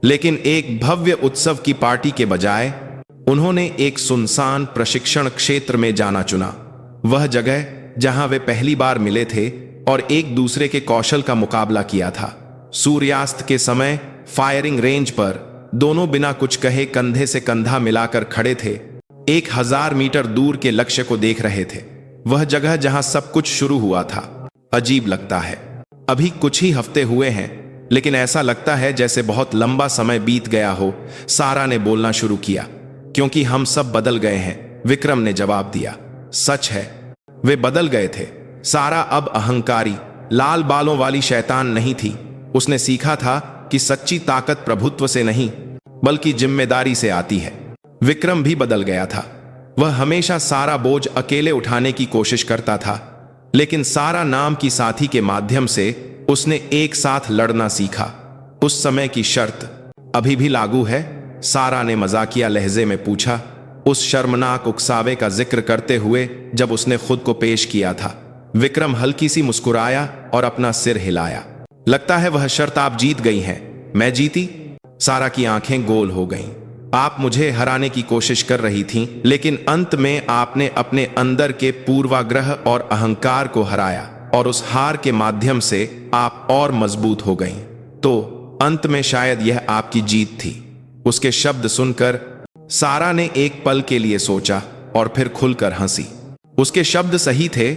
[SPEAKER 1] लेकिन एक भव्य उत्सव की पार्टी के बजाय उन्होंने एक सुनसान प्रशिक्षण क्षेत्र में जाना चुना। वह जगह जहां वे पहली बार मिले थे और एक दूसरे के कौशल का मुकाबला किया था। सूर्यास्त के समय फायरिंग रेंज पर दोनों बिना कुछ कहे कंधे से कंधा मिलाकर खड़े थे, 1000 मीटर दूर के लक्ष्य को देख रहे थे। वह जगह जहां सब कुछ शुरू हुआ था। अजीब लगता है, अभी कुछ ही हफ्ते हुए हैं, लेकिन ऐसा लगता है जैसे बहुत लंबा समय बीत गया हो। सारा ने बोलना शुरू किया। क्योंकि हम सब बदल गए हैं, विक्रम ने जवाब दिया। सच है, वे बदल गए थे। सारा अब अहंकारी, लाल बालों वाली शैतान नहीं थी। उसने सीखा था कि सच्ची ताकत प्रभुत्व से नहीं बल्कि जिम्मेदारी से आती है। विक्रम भी बदल गया था। वह हमेशा सारा बोझ अकेले उठाने की कोशिश करता था, लेकिन सारा नाम की साथी के माध्यम से उसने एक साथ लड़ना सीखा। उस समय की शर्त अभी भी लागू है? सारा ने मजाकिया लहजे में पूछा, उस शर्मनाक उकसावे का जिक्र करते हुए जब उसने खुद को पेश किया था। विक्रम हल्की सी मुस्कुराया और अपना सिर हिलाया। लगता है वह शर्त आप जीत गई हैं। मैं जीती? सारा की आंखें गोल हो गईं। आप मुझे हराने की कोशिश कर रही थीं, लेकिन अंत में आपने अपने अंदर के पूर्वाग्रह और अहंकार को हराया और उस हार के माध्यम से आप और मजबूत हो गईं। तो अंत में शायद यह आपकी जीत थी। उसके शब्द सुनकर सारा ने एक पल के लिए सोचा और फिर खुलकर हंसी। उसके शब्द सही थे।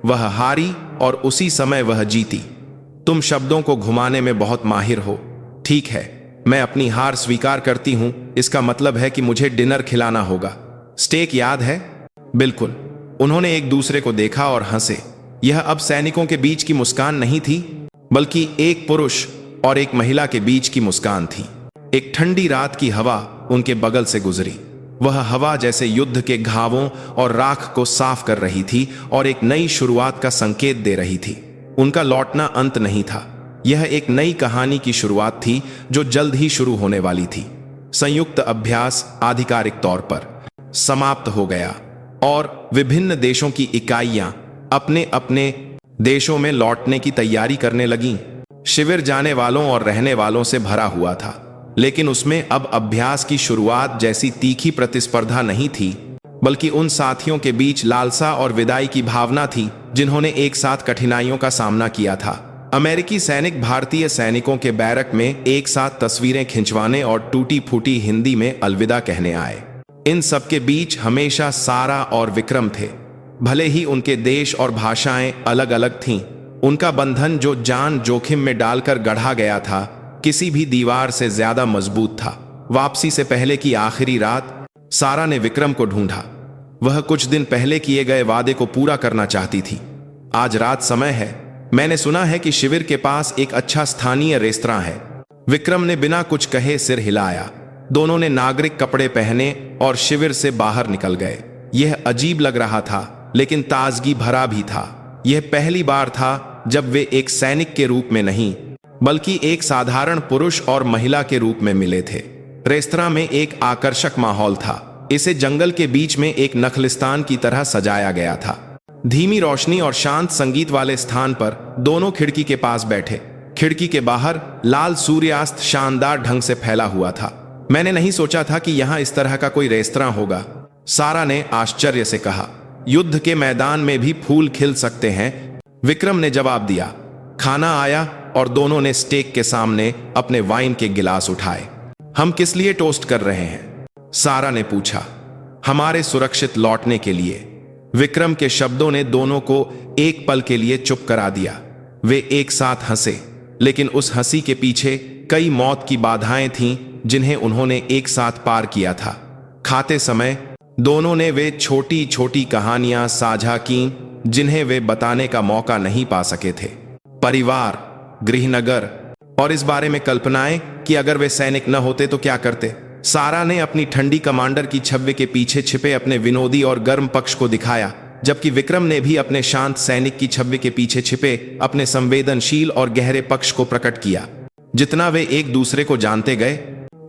[SPEAKER 1] वह हारी और उसी समय वह जीती। तुम शब्दों को घुमाने में बहुत माहिर हो। ठीक है, मैं अपनी हार स्वीकार करती हूं। इसका मतलब है कि मुझे डिनर खिलाना होगा। स्टेक याद है? बिल्कुल। उन्होंने एक दूसरे को देखा और हंसे। यह अब सैनिकों के बीच की मुस्कान नहीं थी, बल्कि एक पुरुष और एक महिला के बीच की मुस्कान थी। एक ठंडी रात की हवा उनके बगल से गुजरी। वह हवा जैसे युद्ध के घावों और राख को साफ कर रही थी और एक नई शुरुआत का संकेत दे रही थी। उनका लौटना अंत नहीं था, यह एक नई कहानी की शुरुआत थी जो जल्द ही शुरू होने वाली थी। संयुक्त अभ्यास आधिकारिक तौर पर समाप्त हो गया और विभिन्न देशों की इकाइयां अपने अपने देशों में लौटने की तैयारी करने लगीं। शिविर जाने वालों और रहने वालों से भरा हुआ था, लेकिन उसमें अब अभ्यास की शुरुआत जैसी तीखी प्रतिस्पर्धा नहीं थी, बल्कि उन साथियों के बीच लालसा और विदाई की भावना थी जिन्होंने एक साथ कठिनाइयों का सामना किया था। अमेरिकी सैनिक भारतीय सैनिकों के बैरक में एक साथ तस्वीरें खिंचवाने और टूटी फूटी हिंदी में अलविदा कहने आए। इन सबके बीच हमेशा सारा और विक्रम थे। भले ही उनके देश और भाषाएं अलग अलग थीं, उनका बंधन जो जान जोखिम में डालकर गढ़ा गया था, किसी भी दीवार से ज्यादा मजबूत था। वापसी से पहले की आखिरी रात सारा ने विक्रम को ढूंढा। वह कुछ दिन पहले किए गए वादे को पूरा करना चाहती थी। आज रात समय है। मैंने सुना है कि शिविर के पास एक अच्छा स्थानीय रेस्तरां है। विक्रम ने बिना कुछ कहे सिर हिलाया। दोनों ने नागरिक कपड़े पहने और शिविर से बाहर निकल गए। यह अजीब लग रहा था, लेकिन ताजगी भरा भी था। यह पहली बार था जब वे एक सैनिक के रूप में नहीं, बल्कि एक साधारण पुरुष और महिला के रूप में मिले थे। रेस्तरां में एक आकर्षक माहौल था। इसे जंगल के बीच में एक नखलिस्तान की तरह सजाया गया था। धीमी रोशनी और शांत संगीत वाले स्थान पर दोनों खिड़की के पास बैठे। खिड़की के बाहर लाल सूर्यास्त शानदार ढंग से फैला हुआ था। मैंने नहीं सोचा था कि यहाँ इस तरह का कोई रेस्तरां होगा, सारा ने आश्चर्य से कहा। युद्ध के मैदान में भी फूल खिल सकते हैं, विक्रम ने जवाब दिया। खाना आया और दोनों ने स्टेक के सामने अपने वाइन के गिलास उठाए। हम किस लिए टोस्ट कर रहे हैं? सारा ने पूछा। हमारे सुरक्षित लौटने के लिए। विक्रम के शब्दों ने दोनों को एक पल के लिए चुप करा दिया। वे एक साथ हंसे, लेकिन उस हंसी के पीछे कई मौत की बाधाएं थीं जिन्हें उन्होंने एक साथ पार किया था। खाते समय दोनों ने वे छोटी छोटी कहानियां साझा कीं जिन्हें वे बताने का मौका नहीं पा सके थे। परिवार, गृहनगर और इस बारे में कल्पनाएं कि अगर वे सैनिक न होते तो क्या करते। सारा ने अपनी ठंडी कमांडर की छवि के पीछे छिपे अपने विनोदी और गर्म पक्ष को दिखाया, जबकि विक्रम ने भी अपने शांत सैनिक की छवि के पीछे छिपे अपने संवेदनशील और गहरे पक्ष को प्रकट किया। जितना वे एक दूसरे को जानते गए,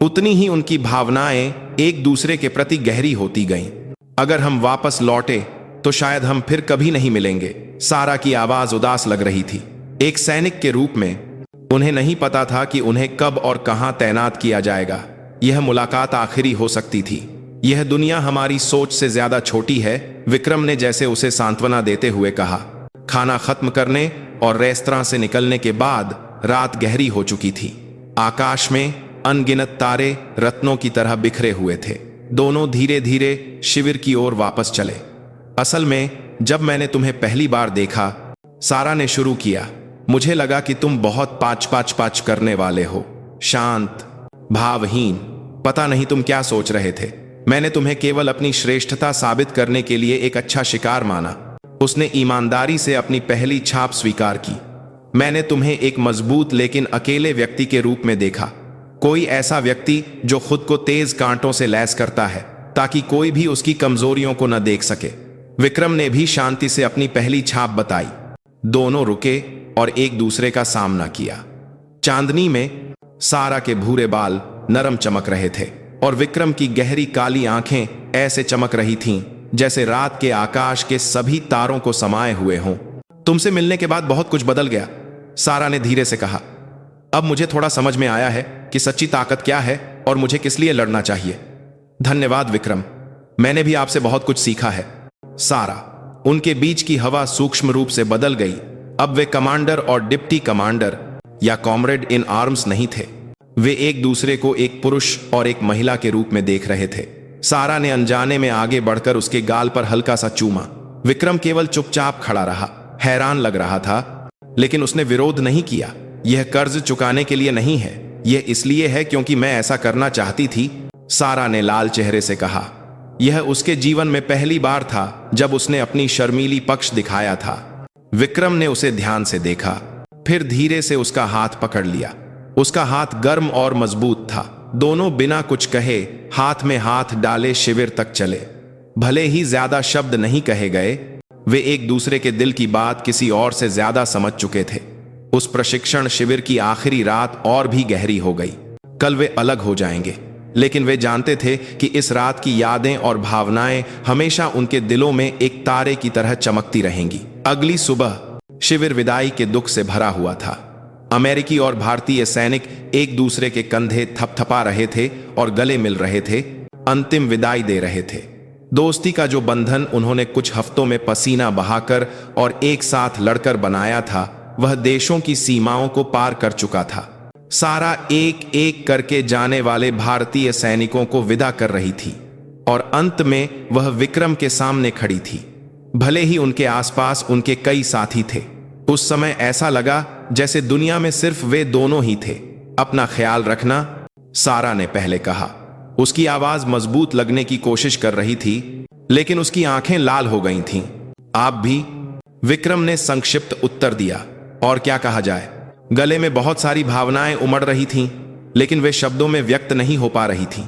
[SPEAKER 1] उतनी ही उनकी भावनाएं एक दूसरे के प्रति गहरी होती गईं। अगर हम वापस लौटे तो शायद हम फिर कभी नहीं मिलेंगे। सारा की आवाज उदास लग रही थी। एक सैनिक के रूप में उन्हें नहीं पता था कि उन्हें कब और कहां तैनात किया जाएगा। यह मुलाकात आखिरी हो सकती थी। यह दुनिया हमारी सोच से ज्यादा छोटी है, विक्रम ने जैसे उसे सांत्वना देते हुए कहा। खाना खत्म करने और रेस्तरां से निकलने के बाद रात गहरी हो चुकी थी। आकाश में अनगिनत तारे रत्नों की तरह बिखरे हुए थे। दोनों धीरे धीरे शिविर की ओर वापस चले। असल में जब मैंने तुम्हें पहली बार देखा, सारा ने शुरू किया, मुझे लगा कि तुम बहुत पाच करने वाले हो, शांत, भावहीन। पता नहीं तुम क्या सोच रहे थे। मैंने तुम्हें केवल अपनी श्रेष्ठता साबित करने के लिए एक अच्छा शिकार माना। उसने ईमानदारी से अपनी पहली छाप स्वीकार की। मैंने तुम्हें एक मजबूत लेकिन अकेले व्यक्ति के रूप में देखा, कोई ऐसा व्यक्ति जो खुद को तेज कांटों से लैस करता है ताकि कोई भी उसकी कमजोरियों को न देख सके। विक्रम ने भी शांति से अपनी पहली छाप बताई। दोनों रुके और एक दूसरे का सामना किया। चांदनी में सारा के भूरे बाल नरम चमक रहे थे और विक्रम की गहरी काली आंखें ऐसे चमक रही थीं जैसे रात के आकाश के सभी तारों को समाये हुए हों। तुमसे मिलने के बाद बहुत कुछ बदल गया, सारा ने धीरे से कहा। अब मुझे थोड़ा समझ में आया है कि सच्ची ताकत क्या है और मुझे किस लिए लड़ना चाहिए। धन्यवाद विक्रम, मैंने भी आपसे बहुत कुछ सीखा है। सारा, उनके बीच की हवा सूक्ष्म रूप से बदल गई। अब वे कमांडर और डिप्टी कमांडर या कॉमरेड इन आर्म्स नहीं थे। वे एक दूसरे को एक पुरुष और एक महिला के रूप में देख रहे थे। सारा ने अनजाने में आगे बढ़कर उसके गाल पर हल्का सा चूमा। विक्रम केवल चुपचाप खड़ा रहा, हैरान लग रहा था, लेकिन उसने विरोध नहीं किया। यह कर्ज चुकाने के लिए नहीं है, यह इसलिए है क्योंकि मैं ऐसा करना चाहती थी, सारा ने लाल चेहरे से कहा। यह उसके जीवन में पहली बार था जब उसने अपनी शर्मीली पक्ष दिखाया था। विक्रम ने उसे ध्यान से देखा, फिर धीरे से उसका हाथ पकड़ लिया। उसका हाथ गर्म और मजबूत था। दोनों बिना कुछ कहे हाथ में हाथ डाले शिविर तक चले। भले ही ज्यादा शब्द नहीं कहे गए, वे एक दूसरे के दिल की बात किसी और से ज्यादा समझ चुके थे। उस प्रशिक्षण शिविर की आखिरी रात और भी गहरी हो गई। कल वे अलग हो जाएंगे, लेकिन वे जानते थे कि इस रात की यादें और भावनाएं हमेशा उनके दिलों में एक तारे की तरह चमकती रहेंगी। अगली सुबह शिविर विदाई के दुख से भरा हुआ था। अमेरिकी और भारतीय सैनिक एक दूसरे के कंधे थपथपा रहे थे और गले मिल रहे थे, अंतिम विदाई दे रहे थे। दोस्ती का जो बंधन उन्होंने कुछ हफ्तों में पसीना बहाकर और एक साथ लड़कर बनाया था, वह देशों की सीमाओं को पार कर चुका था। सारा एक एक करके जाने वाले भारतीय सैनिकों को विदा कर रही थी और अंत में वह विक्रम के सामने खड़ी थी। भले ही उनके आसपास उनके कई साथी थे, उस समय ऐसा लगा जैसे दुनिया में सिर्फ वे दोनों ही थे। अपना ख्याल रखना, सारा ने पहले कहा। उसकी आवाज मजबूत लगने की कोशिश कर रही थी, लेकिन उसकी आंखें लाल हो गई थीं। आप भी, विक्रम ने संक्षिप्त उत्तर दिया। और क्या कहा जाए, गले में बहुत सारी भावनाएं उमड़ रही थीं, लेकिन वे शब्दों में व्यक्त नहीं हो पा रही थीं।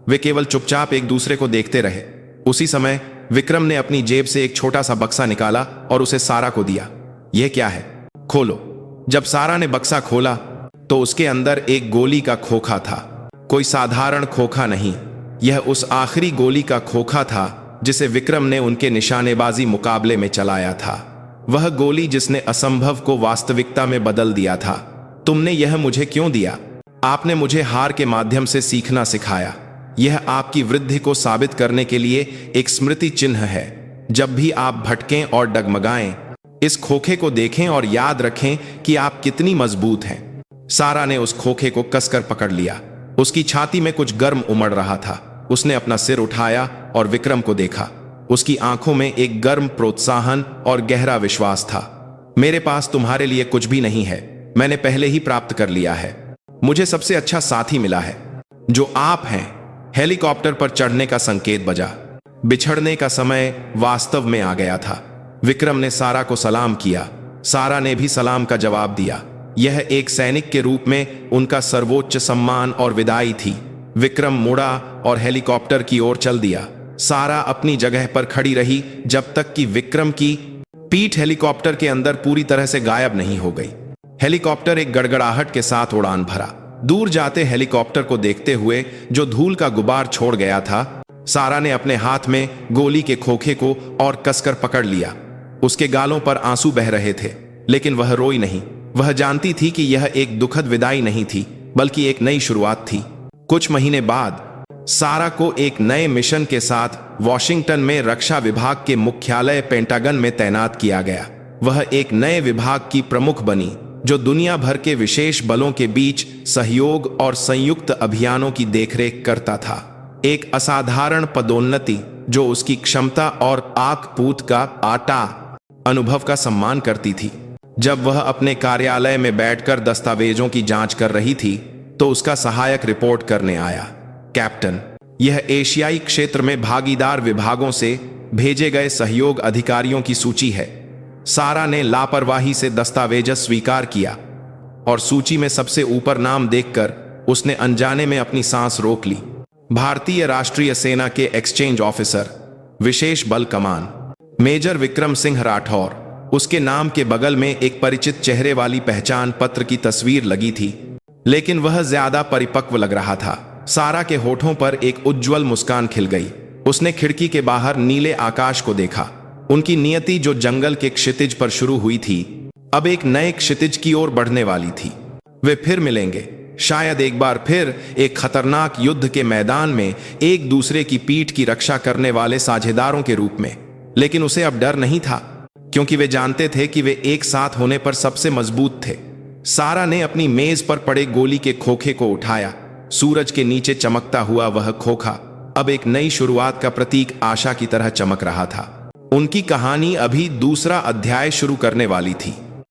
[SPEAKER 1] वे केवल चुपचाप एक दूसरे को देखते रहे। उसी समय विक्रम ने अपनी जेब से एक छोटा सा बक्सा निकाला और उसे सारा को दिया। यह क्या है? खोलो। जब सारा ने बक्सा खोला तो उसके अंदर एक गोली का खोखा था। कोई साधारण खोखा नहीं, यह उस आखिरी गोली का खोखा था जिसे विक्रम ने उनके निशानेबाजी मुकाबले में चलाया था। वह गोली जिसने असंभव को वास्तविकता में बदल दिया था। तुमने यह मुझे क्यों दिया? आपने मुझे हार के माध्यम से सीखना सिखाया। यह आपकी वृद्धि को साबित करने के लिए एक स्मृति चिन्ह है। जब भी आप भटकें और डगमगाएं, इस खोखे को देखें और याद रखें कि आप कितनी मजबूत हैं। सारा ने उस खोखे को कसकर पकड़ लिया। उसकी छाती में कुछ गर्म उमड़ रहा था। उसने अपना सिर उठाया और विक्रम को देखा। उसकी आंखों में एक गर्म प्रोत्साहन और गहरा विश्वास था। मेरे पास तुम्हारे लिए कुछ भी नहीं है, मैंने पहले ही प्राप्त कर लिया है। मुझे सबसे अच्छा साथी मिला है, जो आप हैं। हेलीकॉप्टर पर चढ़ने का संकेत बजा। बिछड़ने का समय वास्तव में आ गया था। विक्रम ने सारा को सलाम किया। सारा ने भी सलाम का जवाब दिया। यह एक सैनिक के रूप में उनका सर्वोच्च सम्मान और विदाई थी। विक्रम मुड़ा और हेलीकॉप्टर की ओर चल दिया। सारा अपनी जगह पर खड़ी रही जब तक कि विक्रम की पीठ हेलीकॉप्टर के अंदर पूरी तरह से गायब नहीं हो गई। हेलीकॉप्टर एक गड़गड़ाहट के साथ उड़ान भरा। दूर जाते हेलीकॉप्टर को देखते हुए जो धूल का गुबार छोड़ गया था, सारा ने अपने हाथ में गोली के खोखे को और कसकर पकड़ लिया। उसके गालों पर आंसू बह रहे थे, लेकिन वह रोई नहीं। वह जानती थी कि यह एक दुखद विदाई नहीं थी, बल्कि एक नई शुरुआत थी। कुछ महीने बाद सारा को एक नए मिशन के साथ वॉशिंगटन में रक्षा विभाग के मुख्यालय पेंटागन में तैनात किया गया। वह एक नए विभाग की प्रमुख बनी, जो दुनिया भर के विशेष बलों के बीच सहयोग और संयुक्त अभियानों की देखरेख करता था। एक असाधारण पदोन्नति जो उसकी क्षमता और आग-पूत का आटा अनुभव का सम्मान करती थी। जब वह अपने कार्यालय में बैठकर दस्तावेजों की जांच कर रही थी, तो उसका सहायक रिपोर्ट करने आया। कैप्टन, यह एशियाई क्षेत्र में भागीदार विभागों से भेजे गए सहयोग अधिकारियों की सूची है। सारा ने लापरवाही से दस्तावेज स्वीकार किया और सूची में सबसे ऊपर नाम देखकर उसने अनजाने में अपनी सांस रोक ली। भारतीय राष्ट्रीय सेना के एक्सचेंज ऑफिसर, विशेष बल कमान, मेजर विक्रम सिंह राठौर। उसके नाम के बगल में एक परिचित चेहरे वाली पहचान पत्र की तस्वीर लगी थी, लेकिन वह ज्यादा परिपक्व लग रहा था। सारा के होठों पर एक उज्जवल मुस्कान खिल गई। उसने खिड़की के बाहर नीले आकाश को देखा। उनकी नियति जो जंगल के क्षितिज पर शुरू हुई थी, अब एक नए क्षितिज की ओर बढ़ने वाली थी। वे फिर मिलेंगे, शायद एक बार फिर एक खतरनाक युद्ध के मैदान में, एक दूसरे की पीठ की रक्षा करने वाले साझेदारों के रूप में। लेकिन उसे अब डर नहीं था, क्योंकि वे जानते थे कि वे एक साथ होने पर सबसे मजबूत थे। सारा ने अपनी मेज पर पड़े गोली के खोखे को उठाया। सूरज के नीचे चमकता हुआ वह खोखा अब एक नई शुरुआत का प्रतीक आशा की तरह चमक रहा था। उनकी कहानी अभी दूसरा अध्याय शुरू करने वाली थी।